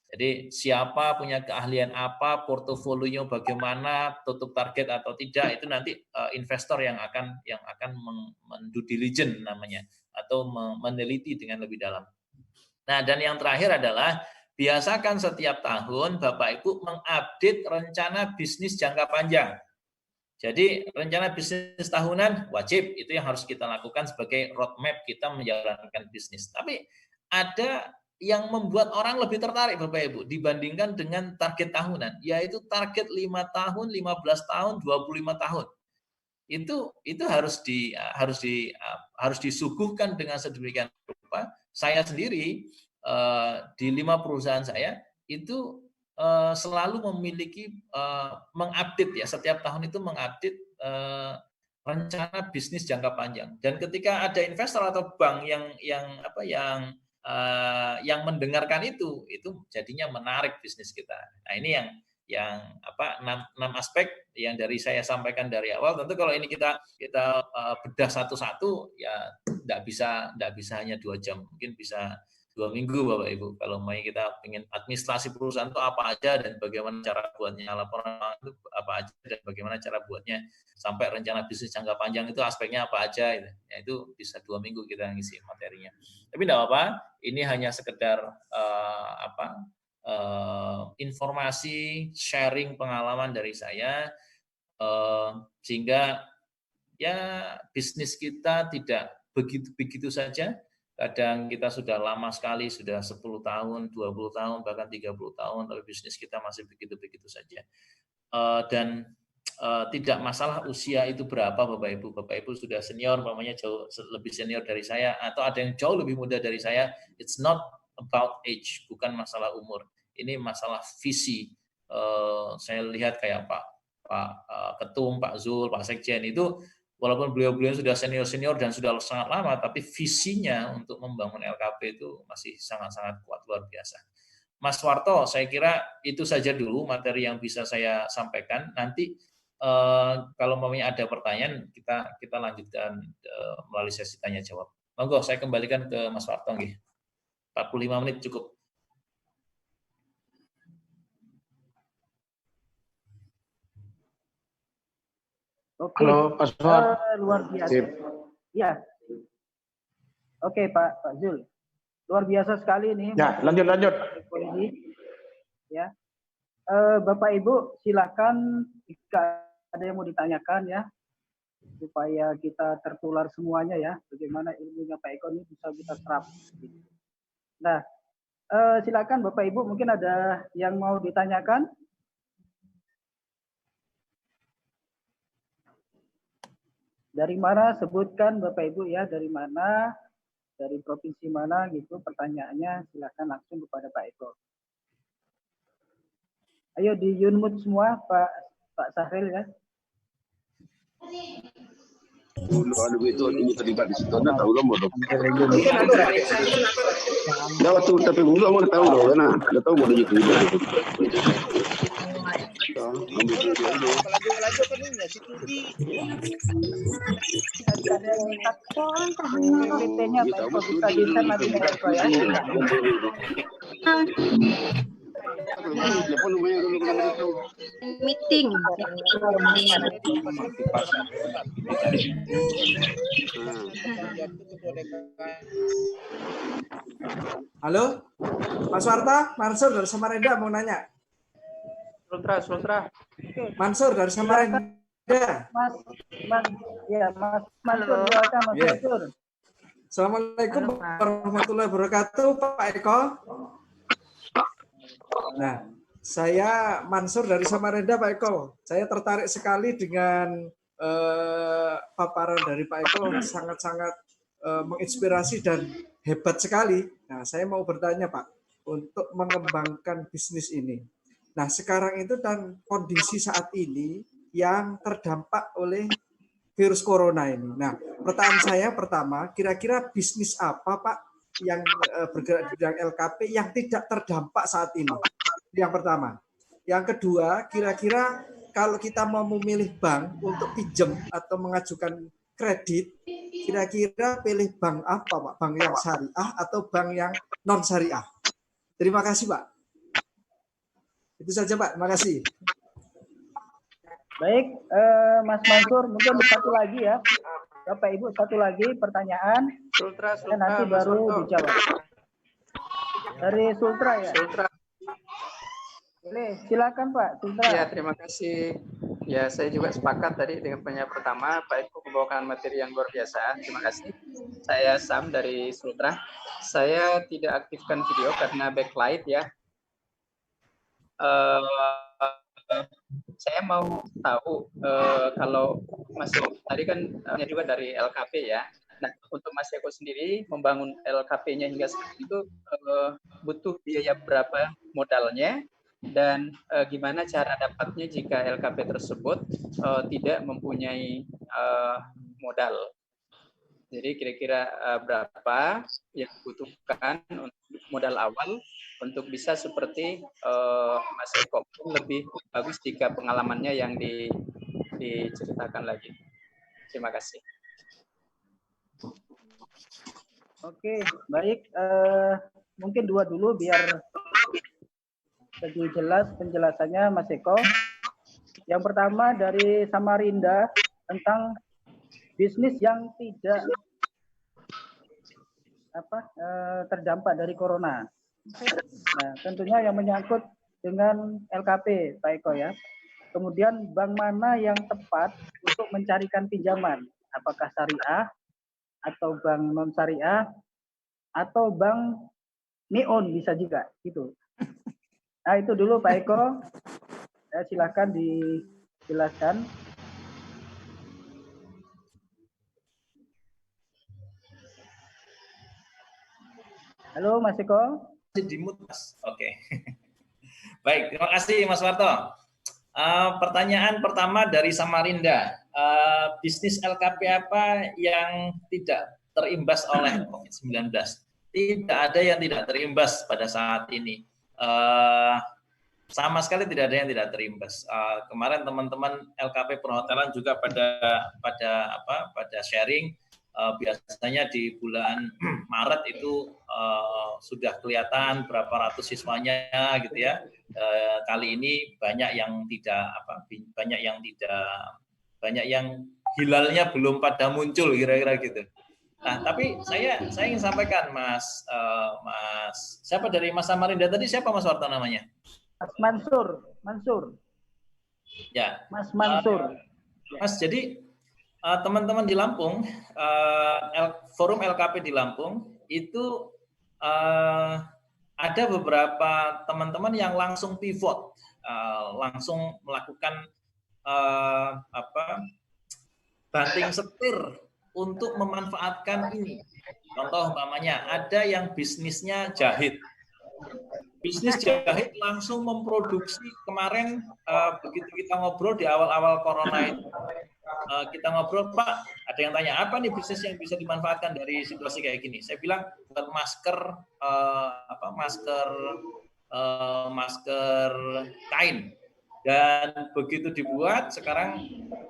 Jadi siapa punya keahlian apa, portofolionya bagaimana, tutup target atau tidak, itu nanti investor yang akan mendue diligence namanya, atau meneliti dengan lebih dalam. Nah, dan yang terakhir adalah biasakan setiap tahun Bapak Ibu mengupdate rencana bisnis jangka panjang. Jadi rencana bisnis tahunan wajib, itu yang harus kita lakukan sebagai roadmap kita menjalankan bisnis. Tapi ada yang membuat orang lebih tertarik Bapak Ibu dibandingkan dengan target tahunan, yaitu target 5 tahun, 15 tahun, 25 tahun. Itu harus disuguhkan dengan sedemikian rupa. Saya sendiri di 5 perusahaan saya itu selalu memiliki mengupdate ya, setiap tahun itu mengupdate rencana bisnis jangka panjang. Dan ketika ada investor atau bank yang mendengarkan itu jadinya menarik bisnis kita. Nah, ini yang 6 aspek yang dari saya sampaikan dari awal. Tentu kalau ini kita bedah satu-satu ya tidak bisa hanya 2 jam, mungkin bisa 2 minggu Bapak Ibu. Kalau mau kita ingin administrasi perusahaan itu apa aja dan bagaimana cara buatnya, laporan itu apa aja dan bagaimana cara buatnya, sampai rencana bisnis jangka panjang itu aspeknya apa aja, ya itu bisa 2 minggu kita ngisi materinya. Tapi tidak apa-apa, ini hanya sekedar informasi, sharing pengalaman dari saya, sehingga ya bisnis kita tidak begitu saja. Kadang kita sudah lama sekali, sudah 10 tahun, 20 tahun, bahkan 30 tahun, tapi bisnis kita masih begitu-begitu saja. Dan tidak masalah usia itu berapa Bapak Ibu. Bapak Ibu sudah senior, namanya jauh lebih senior dari saya, atau ada yang jauh lebih muda dari saya. It's not about age, bukan masalah umur. Ini masalah visi. Saya lihat kayak Pak Ketum, Pak Zul, Pak Sekjen itu, walaupun beliau-beliau sudah senior-senior dan sudah sangat lama, tapi visinya untuk membangun LKP itu masih sangat-sangat kuat, luar biasa. Mas Warto, saya kira itu saja dulu materi yang bisa saya sampaikan. Nanti kalau memang ada pertanyaan, kita lanjutkan melalui sesi tanya jawab. Monggo, saya kembalikan ke Mas Warto. 45 menit cukup. Oke, halo Pak Suhad. luar biasa. Ya. Oke Pak Zul, luar biasa sekali ini. Ya, lanjut. Ya, Bapak Ibu silakan jika ada yang mau ditanyakan ya. supaya kita tertular semuanya ya, bagaimana ilmunya Pak Eko ini bisa kita serap. Nah, silakan Bapak Ibu, mungkin ada yang mau ditanyakan. Dari mana, sebutkan Bapak Ibu ya, dari mana, dari provinsi mana gitu, pertanyaannya silakan langsung kepada Pak Eko. Ayo di unmute semua Pak Sahril ya. Ada begitu ini terlibat di situ, anda tahu loh mau dah waktu tapi dulu mau tahu loh, karena anda tahu mau jadi PPT-nya Pak Eko bisa di-share nanti Pak Eko ya. Meeting. Halo, Mas Warta, Mansur dari Samarinda mau nanya. Sultra. Mansur dari Samarinda. Mas Mansur, silakan Mas Mansur. Assalamualaikum warahmatullahi wabarakatuh, Pak Eko. Nah, saya Mansur dari Samarinda, Pak Eko. Saya tertarik sekali dengan paparan dari Pak Eko, sangat-sangat menginspirasi dan hebat sekali. Nah, saya mau bertanya Pak, untuk mengembangkan bisnis ini. Nah, sekarang itu dan kondisi saat ini yang terdampak oleh virus corona ini. Nah, pertanyaan saya pertama, kira-kira bisnis apa Pak yang bergerak di bidang LKP yang tidak terdampak saat ini? Yang pertama. Yang kedua, kira-kira kalau kita mau memilih bank untuk pinjam atau mengajukan kredit, kira-kira pilih bank apa Pak? Bank yang syariah atau bank yang non syariah? Terima kasih Pak. Itu saja Pak, terima kasih. Baik, Mas Mansur, mungkin satu lagi ya. Bapak Ibu, satu lagi pertanyaan. Sultra, nanti baru dijawab. Dari Sultra ya? Sultra. Silakan Pak Sultra. Ya, terima kasih. Ya, saya juga sepakat tadi dengan penanya pertama, Pak Eko membawakan materi yang luar biasa. Terima kasih. Saya Sam dari Sultra. Saya tidak aktifkan video karena backlight ya. Saya mau tahu kalau Mas Eko tadi kan juga dari LKP ya. Nah, untuk Mas Eko sendiri membangun LKP-nya hingga sekarang itu butuh biaya berapa modalnya dan gimana cara dapatnya jika LKP tersebut tidak mempunyai modal. Jadi kira-kira berapa yang dibutuhkan untuk modal awal untuk bisa seperti Mas Eko, lebih bagus jika pengalamannya yang diceritakan lagi. Terima kasih. Oke, baik. Mungkin dua dulu biar lebih jelas penjelasannya Mas Eko. Yang pertama dari Samarinda tentang bisnis yang tidak terdampak dari corona. Nah, tentunya yang menyangkut dengan LKP, Pak Eko ya. Kemudian bank mana yang tepat untuk mencarikan pinjaman? Apakah syariah atau bank non syariah atau bank neon bisa juga gitu. Nah, itu dulu Pak Eko. Silakan dijelaskan. Halo Mas Eko. Dimut Mas. Oke. Baik, terima kasih Mas Warto. Pertanyaan pertama dari Samarinda. Bisnis LKP apa yang tidak terimbas oleh COVID-19? Tidak ada yang tidak terimbas pada saat ini. Sama sekali tidak ada yang tidak terimbas. Kemarin teman-teman LKP perhotelan juga pada sharing, biasanya di bulan Maret itu sudah kelihatan berapa ratus siswanya gitu ya. Kali ini banyak yang hilalnya belum pada muncul kira-kira gitu. Nah, tapi saya ingin sampaikan Mas siapa dari Mas Samarinda tadi, siapa Mas Warta namanya? Mas Mansur. Ya. Mas Mansur. Mas, jadi Teman-teman di Lampung, forum LKP di Lampung itu ada beberapa teman-teman yang langsung pivot, langsung melakukan banting setir untuk memanfaatkan ini. Contoh umpamanya ada yang bisnisnya jahit. Bisnis jahit langsung memproduksi kemarin begitu kita ngobrol di awal-awal corona itu, kita ngobrol, Pak, ada yang tanya apa nih bisnis yang bisa dimanfaatkan dari situasi kayak gini? Saya bilang buat masker, masker kain. Dan begitu dibuat sekarang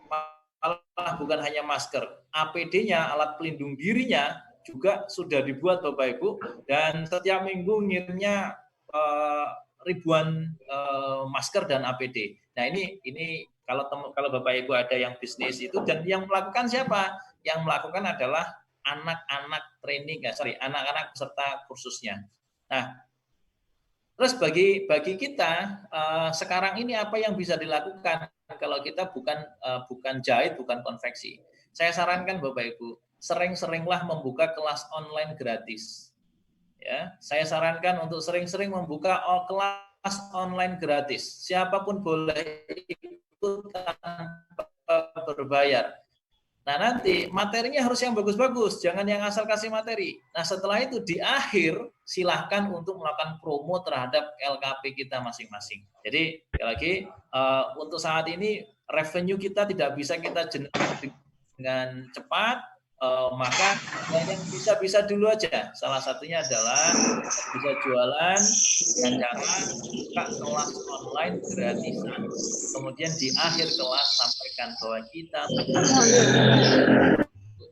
malah bukan hanya masker, APD-nya, alat pelindung dirinya juga sudah dibuat Bapak Ibu, dan setiap minggu ngirimnya ribuan masker dan APD. Nah ini kalau Bapak Ibu ada yang bisnis itu, dan yang melakukan siapa? Yang melakukan adalah anak-anak anak-anak peserta kursusnya. Nah, terus bagi kita sekarang ini apa yang bisa dilakukan kalau kita bukan jahit, bukan konveksi? Saya sarankan Bapak Ibu, sering-seringlah membuka kelas online gratis. Ya, saya sarankan untuk sering-sering membuka kelas online gratis. Siapapun boleh ikut tanpa berbayar. Nah, nanti materinya harus yang bagus-bagus, jangan yang asal kasih materi. Nah, setelah itu di akhir silahkan untuk melakukan promo terhadap LKP kita masing-masing. Jadi, sekali lagi, untuk saat ini revenue kita tidak bisa kita generate dengan cepat, maka yang bisa dulu aja. Salah satunya adalah bisa jualan dan jangan buka kelas online gratisan. Kemudian di akhir kelas sampaikan bahwa kita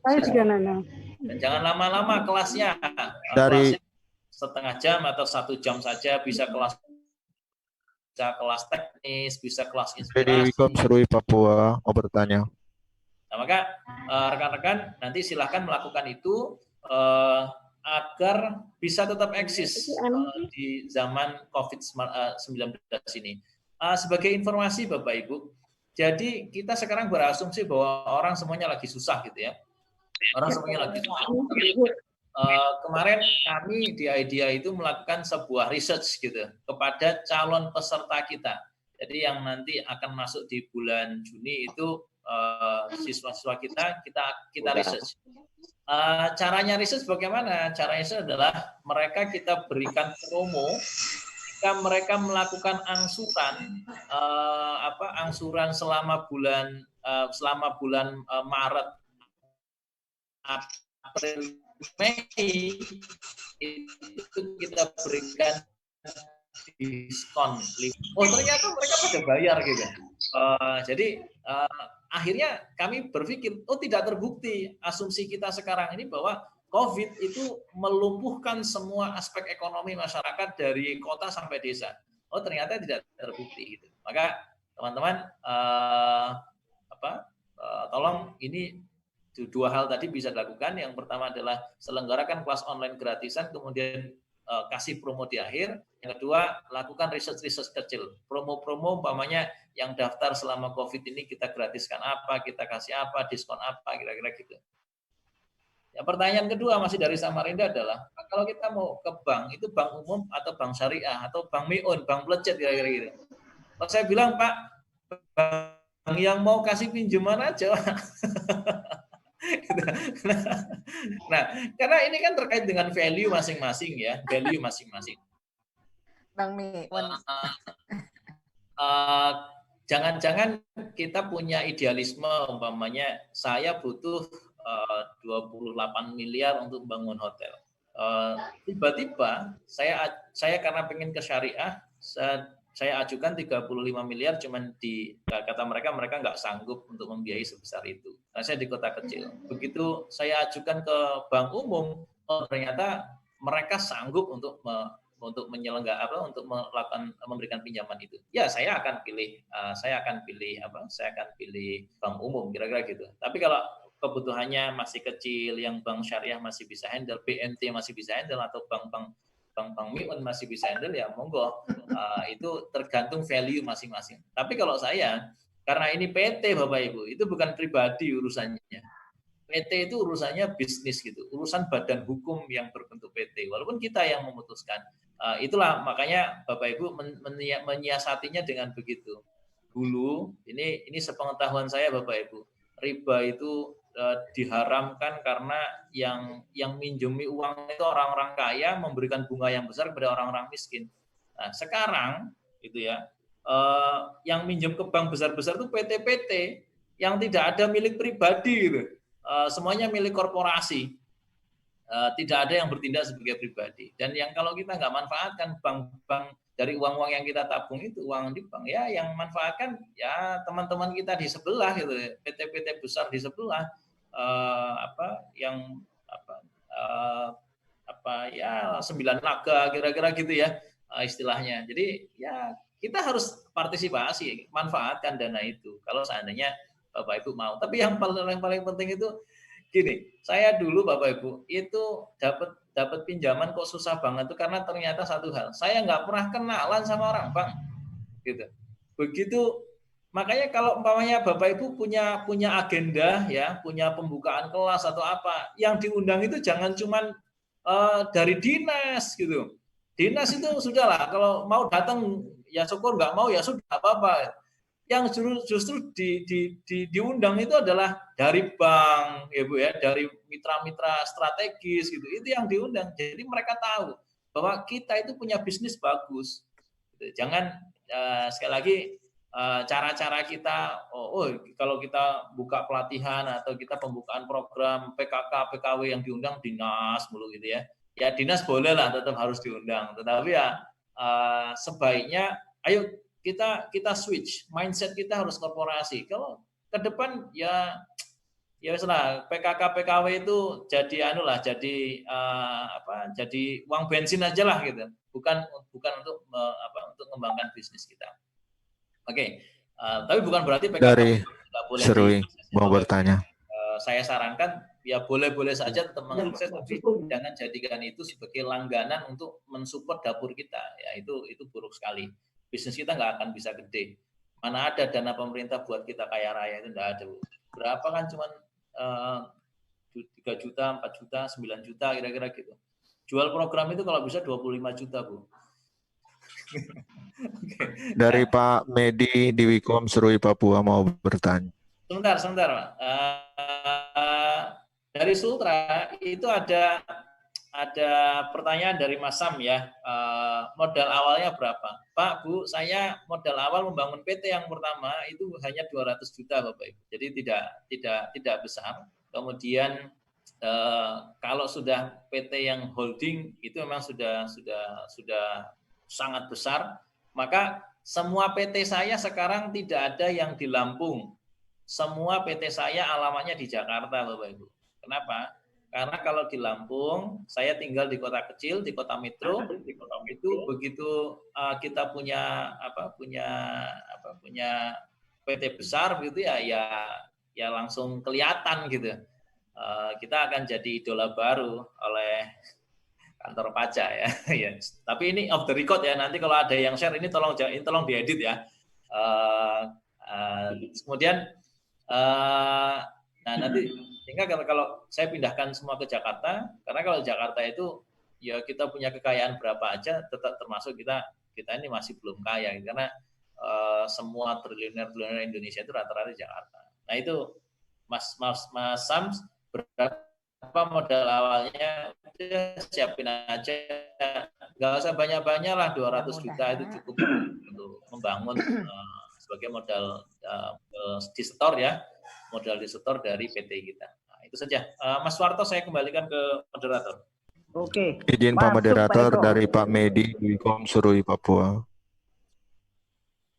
dan jangan lama-lama kelasnya. Kelasnya setengah jam atau 1 jam saja, bisa kelas teknis, bisa kelas inspirasi. Serui Papua mau bertanya. Nah, maka rekan-rekan nanti silahkan melakukan itu agar bisa tetap eksis di zaman COVID-19 ini. Sebagai informasi Bapak Ibu, jadi kita sekarang berasumsi bahwa orang semuanya lagi susah gitu ya. Orang semuanya lagi susah. Kemarin kami di IDEA itu melakukan sebuah research gitu kepada calon peserta kita. Jadi yang nanti akan masuk di bulan Juni itu siswa-siswa kita research. Caranya research bagaimana? Caranya adalah mereka kita berikan promo jika mereka melakukan angsuran selama bulan Maret, April, Mei, itu kita berikan diskon. Oh, ternyata mereka pada bayar gitu. Jadi akhirnya kami berpikir, tidak terbukti asumsi kita sekarang ini bahwa COVID itu melumpuhkan semua aspek ekonomi masyarakat dari kota sampai desa. Oh, ternyata tidak terbukti gitu. Maka teman-teman tolong ini 2 hal tadi bisa dilakukan. Yang pertama adalah selenggarakan kelas online gratisan, kemudian kasih promo di akhir. Yang kedua, lakukan research kecil. Promo-promo umpamanya yang daftar selama COVID ini kita gratiskan apa, kita kasih apa, diskon apa, kira-kira gitu. Ya, pertanyaan kedua masih dari Samarinda adalah, kalau kita mau ke bank, itu bank umum atau bank syariah, atau bank MIUN, bank plecet, kira-kira gitu. Kalau saya bilang, Pak, bank yang mau kasih pinjaman aja. Nah, karena ini kan terkait dengan value masing-masing ya, value masing-masing. Bang Mi, jangan-jangan kita punya idealisme, umpamanya saya butuh 28 miliar untuk bangun hotel. Tiba-tiba saya karena pengen ke syariah, saya ajukan 35 miliar, cuman kata mereka nggak sanggup untuk membiayai sebesar itu. Karena saya di kota kecil. Begitu saya ajukan ke bank umum, ternyata mereka sanggup untuk memberikan pinjaman itu. Ya, saya akan pilih bank umum, kira-kira gitu. Tapi kalau kebutuhannya masih kecil, yang bank syariah masih bisa handle, BNT masih bisa handle, atau bank MIUN masih bisa handle, ya monggo. Itu tergantung value masing-masing. Tapi kalau saya Karena ini PT Bapak Ibu, itu bukan pribadi urusannya. PT itu urusannya bisnis gitu, urusan badan hukum yang berbentuk PT. Walaupun kita yang memutuskan. Itulah makanya Bapak Ibu menyiasatinya dengan begitu. Dulu ini sepengetahuan saya Bapak Ibu, riba itu diharamkan karena yang minjemi uang itu orang-orang kaya memberikan bunga yang besar kepada orang-orang miskin. Nah, sekarang itu ya, yang minjem ke bank besar-besar itu PT-PT yang tidak ada milik pribadi gitu. Semuanya milik korporasi, tidak ada yang bertindak sebagai pribadi. Dan yang kalau kita nggak manfaatkan bank-bank dari uang-uang yang kita tabung itu uang di bank, ya yang manfaatkan ya teman-teman kita di sebelah gitu, PT-PT besar di sebelah, ya 9 naga kira-kira gitu ya istilahnya. Jadi ya kita harus partisipasi, manfaatkan dana itu kalau seandainya Bapak Ibu mau. Tapi yang paling penting itu gini, saya dulu Bapak Ibu itu dapat pinjaman kok susah banget itu karena ternyata satu hal, saya nggak pernah kenalan sama orang Bang, gitu. Begitu, makanya kalau umpamanya Bapak Ibu punya agenda ya, punya pembukaan kelas atau apa, yang diundang itu jangan cuman dari dinas gitu. Dinas itu sudahlah, kalau mau datang ya syukur, nggak mau ya sudah apa-apa. Yang justru diundang itu adalah dari bank, ya Bu ya, dari mitra-mitra strategis gitu. Itu yang diundang. Jadi mereka tahu bahwa kita itu punya bisnis bagus. Jangan sekali lagi cara-cara kita, kalau kita buka pelatihan atau kita pembukaan program PKK, PKW yang diundang dinas mulu gitu ya. Ya dinas boleh lah, tetap harus diundang. Tetapi ya sebaiknya, ayo kita switch, mindset kita harus korporasi. Kalau ke depan ya lah PKK PKW itu jadi jadi uang bensin aja lah gitu. Bukan untuk mengembangkan bisnis kita. Oke. Tapi bukan berarti PKK Dari tidak boleh. Serui mau bertanya. Saya sarankan ya boleh-boleh saja tetap mengakses, tapi jangan jadikan itu sebagai langganan untuk mensupport dapur kita. Ya itu buruk sekali. Bisnis kita nggak akan bisa gede. Mana ada dana pemerintah buat kita kaya raya, itu nggak ada. Berapa kan cuma 3 juta, 4 juta, 9 juta kira-kira gitu. Jual program itu kalau bisa 25 juta, Bu. Dari Pak Medi di Wikom Serui Papua mau bertanya. Sebentar. Dari Sultra itu ada pertanyaan dari Mas Sam ya, modal awalnya berapa? Pak, Bu, saya modal awal membangun PT yang pertama itu hanya 200 juta Bapak Ibu. Jadi tidak besar. Kemudian kalau sudah PT yang holding itu memang sudah sangat besar, maka semua PT saya sekarang tidak ada yang di Lampung. Semua PT saya alamatnya di Jakarta Bapak Ibu. Kenapa? Karena kalau di Lampung, saya tinggal di kota kecil, di kota metro. Itu begitu kita punya PT besar gitu ya langsung kelihatan gitu. Kita akan jadi idola baru oleh kantor pajak ya. Tapi ini off the record ya. Nanti kalau ada yang share ini tolong diedit ya. Kemudian nanti sehingga kalau saya pindahkan semua ke Jakarta, karena kalau Jakarta itu ya kita punya kekayaan berapa aja, tetap termasuk kita ini masih belum kaya, karena semua triliuner Indonesia itu rata-rata di Jakarta. Nah itu Mas Sam, berapa modal awalnya? Siapin aja, nggak usah banyak-banyak lah, 200 juta itu cukup untuk membangun sebagai modal di setor ya. Modal disetor dari PT kita. Nah, itu saja. Mas Warto, saya kembalikan ke moderator. Oke. Izin Pak Moderator dari Pak Medi di Wikom Serui Papua.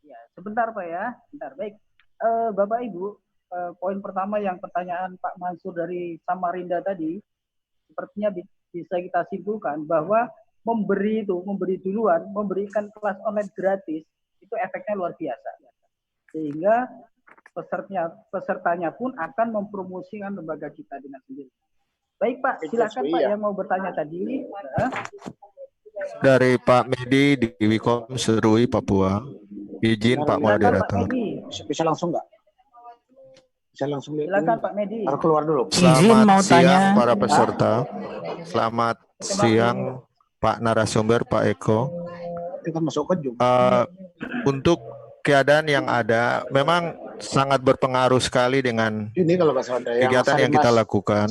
Ya, sebentar Pak ya. Bentar. Baik. Bapak Ibu, poin pertama yang pertanyaan Pak Mansur dari Samarinda tadi, sepertinya bisa kita simpulkan bahwa memberi duluan, memberikan kelas online gratis, itu efeknya luar biasa. Sehingga pesertanya pun akan mempromosikan lembaga kita dengan sendiri. Baik Pak, silakan Pak yang mau bertanya tadi. Dari Pak Medi di Wikom Serui Papua. Izin Pak Moderator. Pak Medi. Bisa langsung nggak? Bisa langsung lihat. Silakan Pak Medi. Harus keluar dulu. Selamat siang para peserta. Selamat siang Pak narasumber, Pak Eko. Kita masuk ke Zoom. Untuk keadaan yang ada, memang sangat berpengaruh sekali dengan Ini kalau nggak salah ada kegiatan yang kita lakukan.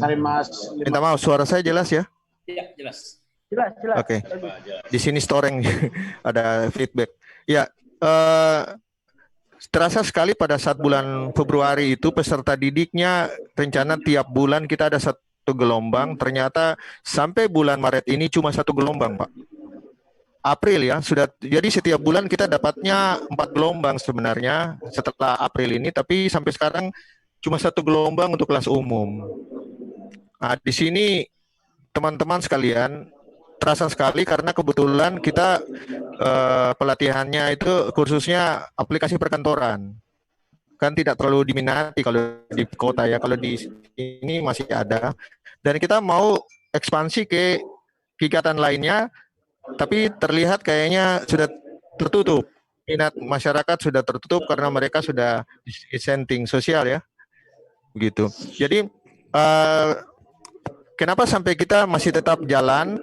Minta maaf, suara saya jelas ya? Iya, jelas. Jelas. Oke. Di sini storeng ada feedback. Ya, terasa sekali pada saat bulan Februari itu peserta didiknya rencana tiap bulan kita ada satu gelombang, ternyata sampai bulan Maret ini cuma satu gelombang, Pak. April ya, sudah, jadi setiap bulan kita dapatnya 4 gelombang sebenarnya setelah April ini, tapi sampai sekarang cuma satu gelombang untuk kelas umum. Nah, di sini teman-teman sekalian, terasa sekali karena kebetulan kita pelatihannya itu kursusnya aplikasi perkantoran. Kan tidak terlalu diminati kalau di kota ya, kalau di sini masih ada. Dan kita mau ekspansi ke kegiatan lainnya, tapi terlihat kayaknya sudah tertutup. Minat masyarakat sudah tertutup karena mereka sudah distancing sosial ya. Begitu. Jadi kenapa sampai kita masih tetap jalan?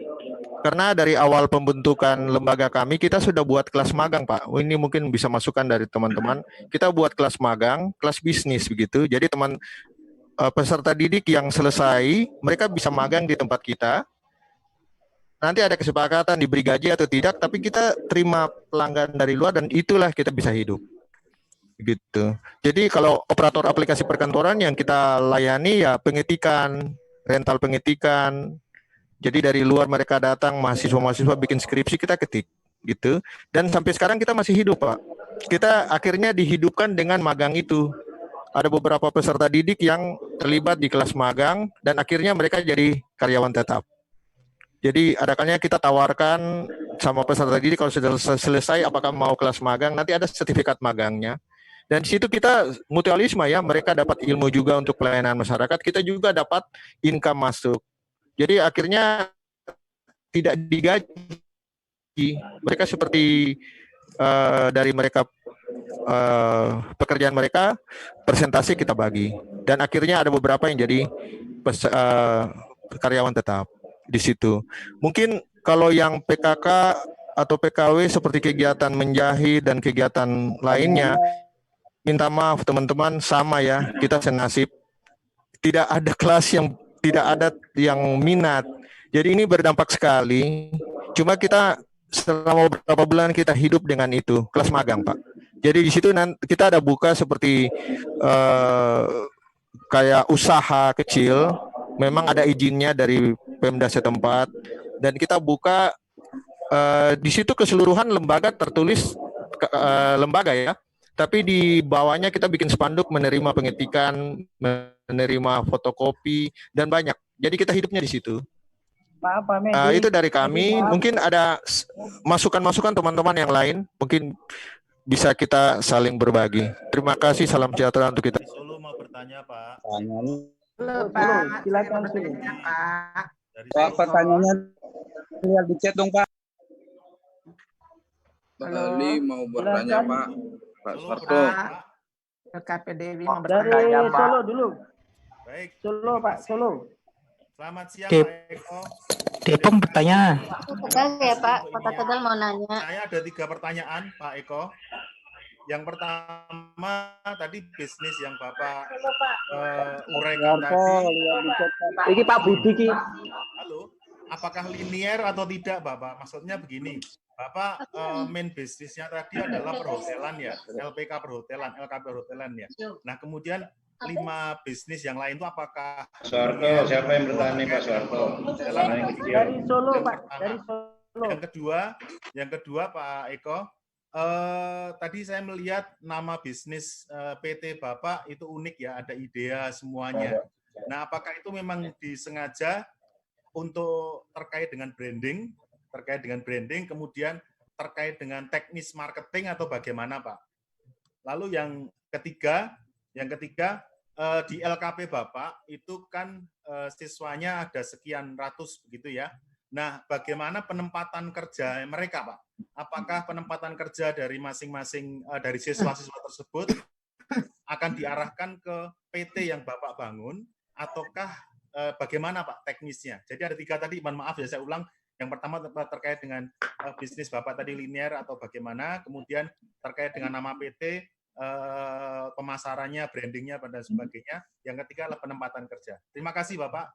Karena dari awal pembentukan lembaga kami, kita sudah buat kelas magang, Pak. Ini mungkin bisa masukan dari teman-teman. Kita buat kelas magang, kelas bisnis begitu. Jadi teman peserta didik yang selesai, mereka bisa magang di tempat kita. Nanti ada kesepakatan diberi gaji atau tidak, tapi kita terima pelanggan dari luar dan itulah kita bisa hidup. Gitu. Jadi kalau operator aplikasi perkantoran yang kita layani ya pengetikan, rental pengetikan. Jadi dari luar mereka datang, mahasiswa-mahasiswa bikin skripsi, kita ketik gitu. Dan sampai sekarang kita masih hidup, Pak. Kita akhirnya dihidupkan dengan magang itu. Ada beberapa peserta didik yang terlibat di kelas magang dan akhirnya mereka jadi karyawan tetap. Jadi ada kalanya kita tawarkan sama peserta didik kalau sudah selesai apakah mau kelas magang, nanti ada sertifikat magangnya. Dan di situ kita mutualisme ya, mereka dapat ilmu juga untuk pelayanan masyarakat, kita juga dapat income masuk. Jadi akhirnya tidak digaji. Mereka seperti dari mereka pekerjaan mereka, persentase kita bagi. Dan akhirnya ada beberapa yang jadi karyawan tetap di situ. Mungkin kalau yang PKK atau PKW seperti kegiatan menjahit dan kegiatan lainnya, minta maaf teman-teman, sama ya, kita senasib. Tidak ada kelas yang tidak ada yang minat. Jadi ini berdampak sekali. Cuma kita selama beberapa bulan kita hidup dengan itu, kelas magang, Pak. Jadi di situ kita ada buka seperti kayak usaha kecil, memang ada izinnya dari Pemda setempat, dan kita buka di situ keseluruhan lembaga tertulis lembaga ya, tapi di bawahnya kita bikin spanduk menerima pengetikan, menerima fotokopi dan banyak. Jadi kita hidupnya di situ. Maaf, Pak Medi. Itu dari kami. Mungkin ada masukan-masukan teman-teman yang lain, mungkin bisa kita saling berbagi. Terima kasih, salam sejahtera untuk kita. Solo mau bertanya, Pak. Halo, Pak. Silakan sini. Pak. Pak, pertanyaannya lihat di chat dong, Pak. Bali mau bertanya, Pak. Pak Soeharto. LKPDW mau Dari bertanya, Pak. Solo dulu. Baik. Solo, Pak. Solo. Selamat siang, Dep- Pak Eko. Depong bertanya. Tegal ya Pak, Kota Tegal mau nanya. Saya ada 3 pertanyaan, Pak Eko. Yang pertama tadi bisnis yang Bapak uraikan tadi. Ini Pak Budi ki. Halo, apakah linier atau tidak, Bapak? Maksudnya begini, Bapak main bisnisnya tadi adalah perhotelan ya, LPK perhotelan, LKP perhotelan ya. Nah, kemudian 5 bisnis yang lain itu apakah? Soeharto, siapa yang bertanya Pak Soeharto? Dari Solo, Pak. Dari Solo. Yang kedua Pak Eko, tadi saya melihat nama bisnis PT Bapak itu unik ya, ada IDEA semuanya. Nah, apakah itu memang disengaja untuk terkait dengan branding, kemudian terkait dengan teknis marketing atau bagaimana, Pak? Lalu yang ketiga di LKP Bapak itu kan siswanya ada sekian ratus begitu ya. Nah, bagaimana penempatan kerja mereka, Pak? Apakah penempatan kerja dari masing-masing dari siswa-siswa tersebut akan diarahkan ke PT yang Bapak bangun ataukah bagaimana Pak teknisnya? Jadi ada 3 tadi, mohon maaf ya saya ulang. Yang pertama terkait dengan bisnis Bapak tadi linear atau bagaimana, kemudian terkait dengan nama PT, pemasarannya, brandingnya, dan sebagainya. Yang ketiga adalah penempatan kerja. Terima kasih Bapak.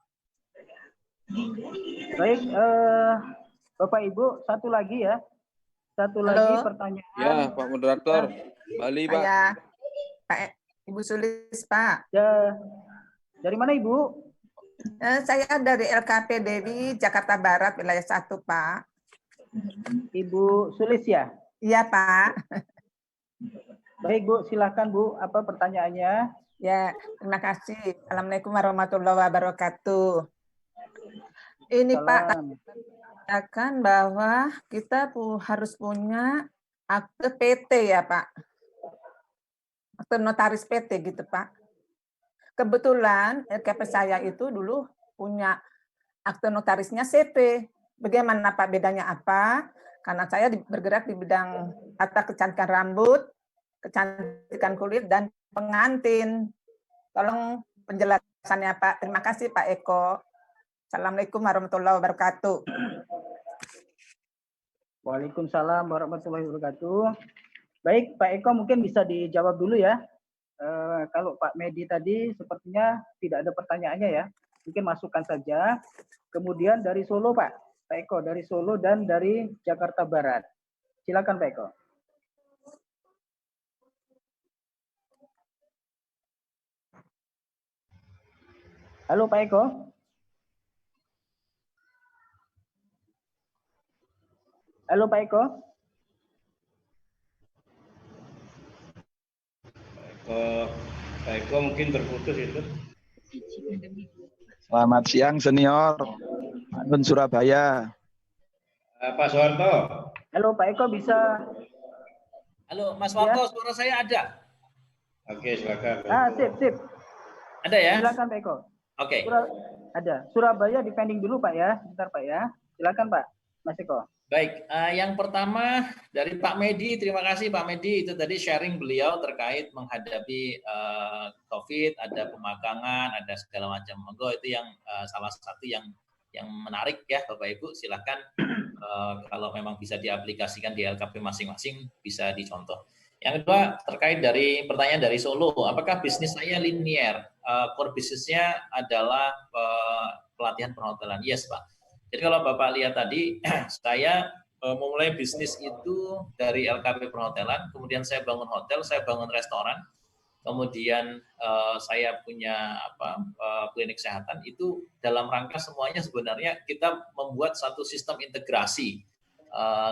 Baik, Bapak Ibu, satu lagi ya. Satu lagi pertanyaan. Ya, Pak Moderator. Bali, Pak. Saya Pak Ibu Sulis, Pak. Ya, dari mana Ibu? Saya dari LKP Dewi, Jakarta Barat, wilayah 1, Pak. Ibu Sulis ya? Iya, Pak. Baik, Bu. Silakan, Bu. Apa pertanyaannya? Ya, terima kasih. Assalamualaikum warahmatullahi wabarakatuh. Ini Pak, katakan bahwa kita harus punya akte PT ya Pak. Akte notaris PT gitu Pak. Kebetulan LKP saya itu dulu punya akte notarisnya CP. Bagaimana Pak bedanya apa? Karena saya bergerak di bidang tata kecantikan rambut, kecantikan kulit, dan pengantin. Tolong penjelasannya Pak. Terima kasih Pak Eko. Assalamualaikum warahmatullahi wabarakatuh. Waalaikumsalam warahmatullahi wabarakatuh. Baik, Pak Eko mungkin bisa dijawab dulu ya. Kalau Pak Medi tadi sepertinya tidak ada pertanyaannya ya. Mungkin masukkan saja. Kemudian dari Solo Pak Eko, dari Solo dan dari Jakarta Barat. Silakan Pak Eko. Halo Pak Eko. Halo Pak Eko. Pak Eko mungkin terputus itu. Selamat siang senior. Bangun Surabaya. Pak Soeharto. Halo Pak Eko bisa. Halo Mas Walto, suara saya ada. Oke, silakan. Sip. Ada ya? Silakan Pak Eko. Oke. Ada. Surabaya dipending dulu Pak ya. Bentar Pak ya. Silakan Pak Mas Eko. Baik, yang pertama dari Pak Medi, terima kasih Pak Medi, itu tadi sharing beliau terkait menghadapi COVID, ada pemagangan, ada segala macam. Monggo itu yang salah satu yang menarik ya Bapak Ibu, silakan kalau memang bisa diaplikasikan di LKP masing-masing bisa dicontoh. Yang kedua terkait dari pertanyaan dari Solo, apakah bisnis saya linear? Core bisnisnya adalah pelatihan perhotelan. Yes Pak. Jadi kalau Bapak lihat tadi, saya memulai bisnis itu dari LKP perhotelan, kemudian saya bangun hotel, saya bangun restoran, kemudian saya punya klinik kesehatan. Itu dalam rangka semuanya sebenarnya kita membuat satu sistem integrasi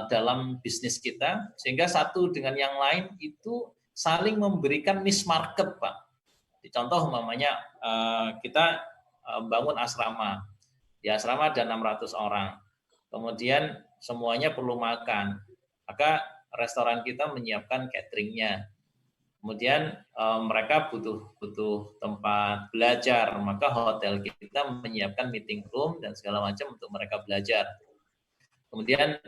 dalam bisnis kita, sehingga satu dengan yang lain itu saling memberikan niche market, Pak. Contoh umpamanya kita bangun asrama. Di asrama ada 600 orang. Kemudian semuanya perlu makan. Maka restoran kita menyiapkan cateringnya. Kemudian mereka butuh tempat belajar. Maka hotel kita menyiapkan meeting room dan segala macam untuk mereka belajar. Kemudian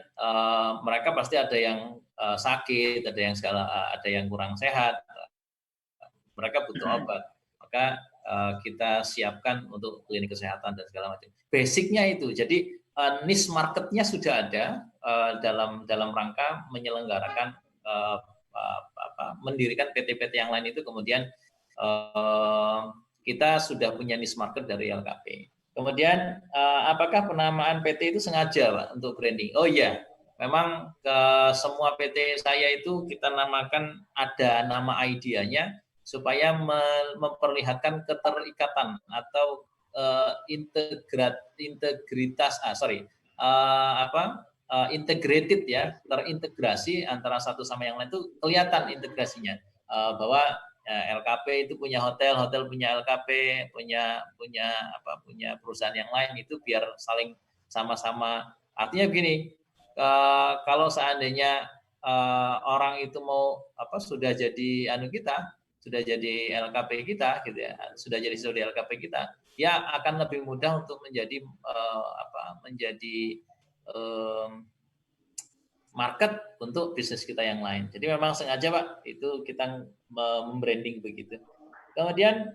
mereka pasti ada yang sakit, ada yang kurang sehat. Mereka butuh obat. Maka kita siapkan untuk klinik kesehatan dan segala macam. Basicnya itu, jadi niche marketnya sudah ada dalam rangka menyelenggarakan mendirikan PT-PT yang lain itu, kemudian kita sudah punya niche market dari LKP. Kemudian apakah penamaan PT itu sengaja Pak, untuk branding? Oh iya, memang semua PT saya itu kita namakan ada nama idenya supaya memperlihatkan keterikatan atau integrated ya, terintegrasi antara satu sama yang lain, itu kelihatan integrasinya bahwa LKP itu punya hotel punya LKP, punya perusahaan yang lain, itu biar saling sama-sama. Artinya begini, kalau seandainya orang itu mau sudah jadi sudah jadi LKP kita gitu ya, sudah jadi LKP kita, ya akan lebih mudah untuk menjadi market untuk bisnis kita yang lain. Jadi memang sengaja Pak, itu kita membranding begitu. Kemudian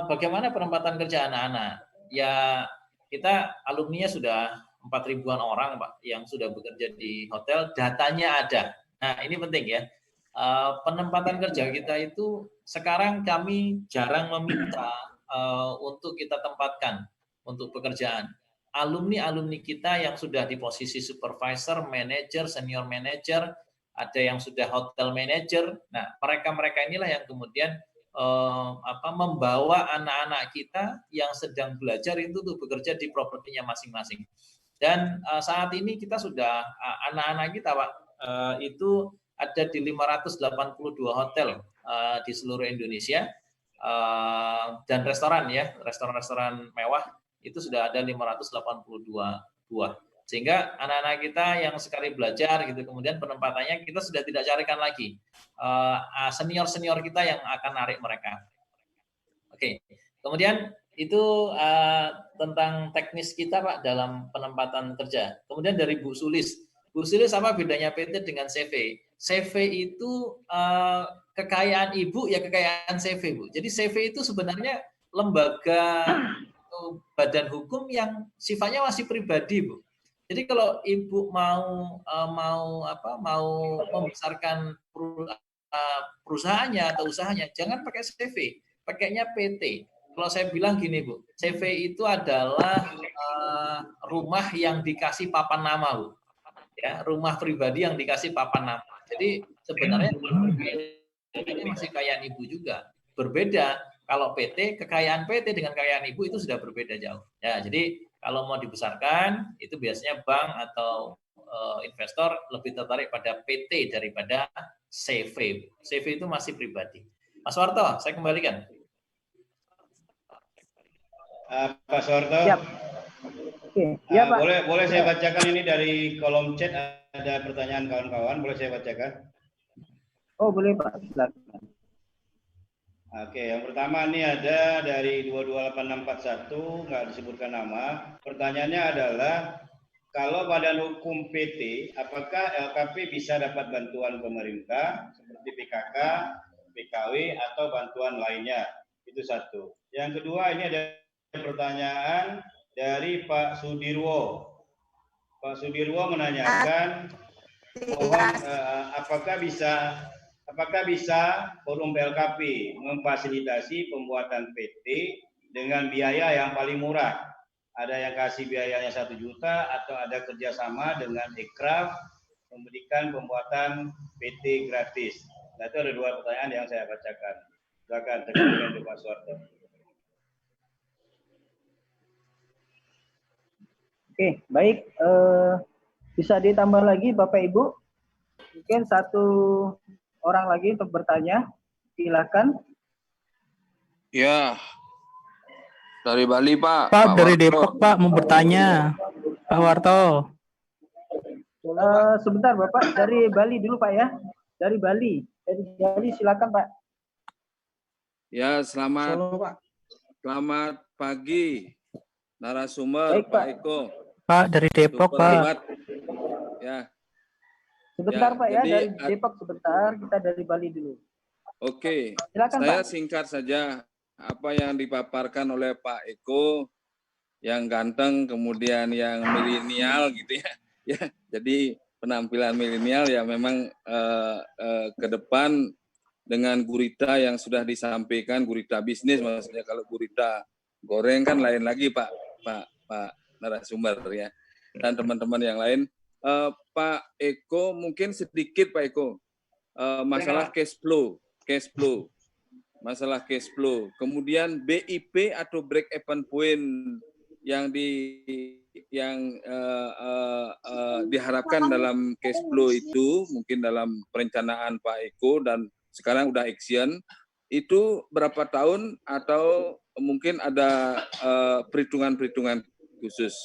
bagaimana penempatan kerja anak-anak? Ya kita alumninya sudah 4.000-an orang Pak yang sudah bekerja di hotel, datanya ada. Nah ini penting ya. Penempatan kerja kita itu sekarang kami jarang meminta untuk kita tempatkan untuk pekerjaan. Alumni-alumni kita yang sudah di posisi supervisor, manager, senior manager, ada yang sudah hotel manager. Nah, mereka-mereka inilah yang kemudian membawa anak-anak kita yang sedang belajar itu tuh bekerja di propertinya masing-masing. Dan saat ini kita sudah anak-anak kita Pak itu ada di 582 hotel di seluruh Indonesia dan restoran ya, restoran-restoran mewah itu sudah ada 582 buah. Sehingga anak-anak kita yang sekali belajar gitu, kemudian penempatannya kita sudah tidak carikan lagi senior-senior kita yang akan narik mereka. Oke, kemudian itu tentang teknis kita Pak dalam penempatan kerja. Kemudian dari Bu Sulis apa bedanya PT dengan CV? CV itu kekayaan Ibu ya kekayaan CV Bu. Jadi CV itu sebenarnya lembaga badan hukum yang sifatnya masih pribadi Bu. Jadi kalau Ibu mau membesarkan perusahaannya atau usahanya, jangan pakai CV, pakainya PT. Kalau saya bilang gini Bu, CV itu adalah rumah yang dikasih papan nama Bu, ya rumah pribadi yang dikasih papan nama. Jadi sebenarnya ini masih kekayaan Ibu juga. Berbeda kalau PT, kekayaan PT dengan kekayaan Ibu itu sudah berbeda jauh. Ya, jadi kalau mau dibesarkan itu biasanya bank atau investor lebih tertarik pada PT daripada CV. CV itu masih pribadi. Mas Warto, saya kembalikan. Pak Soeharto. Siap. Oke, ya Pak. Boleh saya bacakan ini dari kolom chat, ada pertanyaan kawan-kawan, boleh saya bacakan? Oh boleh Pak, silakan. Oke, yang pertama ini ada dari 228641, nggak disebutkan nama. Pertanyaannya adalah, kalau badan hukum PT, apakah LKP bisa dapat bantuan pemerintah seperti PKK, PKW, atau bantuan lainnya? Itu satu. Yang kedua, ini ada pertanyaan dari Pak Sudirwo. Pak Sudirwo menanyakan, apakah bisa forum LKP memfasilitasi pembuatan PT dengan biaya yang paling murah? Ada yang kasih biayanya 1 juta atau ada kerjasama dengan Ekraf memberikan pembuatan PT gratis? Nah, itu ada 2 pertanyaan yang saya bacakan. Silakan, terima Pak Soeharto. Oke, baik. Bisa ditambah lagi Bapak Ibu? Mungkin 1 orang lagi untuk bertanya. Silakan. Ya. Dari Bali, Pak. Pak, dari Depok, Pak, mau bertanya. Pak Warto. Sebentar, Bapak. Dari Bali dulu, Pak, ya. Dari Bali. Dari Bali, silakan, Pak. Ya, selamat pagi, narasumber. Baik, Pak Eko. Pak, dari Depok, Pak. Ya. Sebentar, Pak, ya. Dari Depok, sebentar. Kita dari Bali dulu. Oke. Silakan, saya Pak. singkat saja apa yang dipaparkan oleh Pak Eko, yang ganteng, kemudian yang milenial gitu ya. Ya, jadi penampilan milenial ya memang ke depan dengan gurita yang sudah disampaikan, gurita bisnis maksudnya. Kalau gurita goreng kan lain lagi Pak narasumber ya, dan teman-teman yang lain. Pak Eko, mungkin sedikit Pak Eko, masalah cash flow, masalah cash flow, kemudian BIP atau break even point yang diharapkan dalam cash flow itu, mungkin dalam perencanaan Pak Eko dan sekarang udah action, itu berapa tahun atau mungkin ada perhitungan-perhitungan khusus?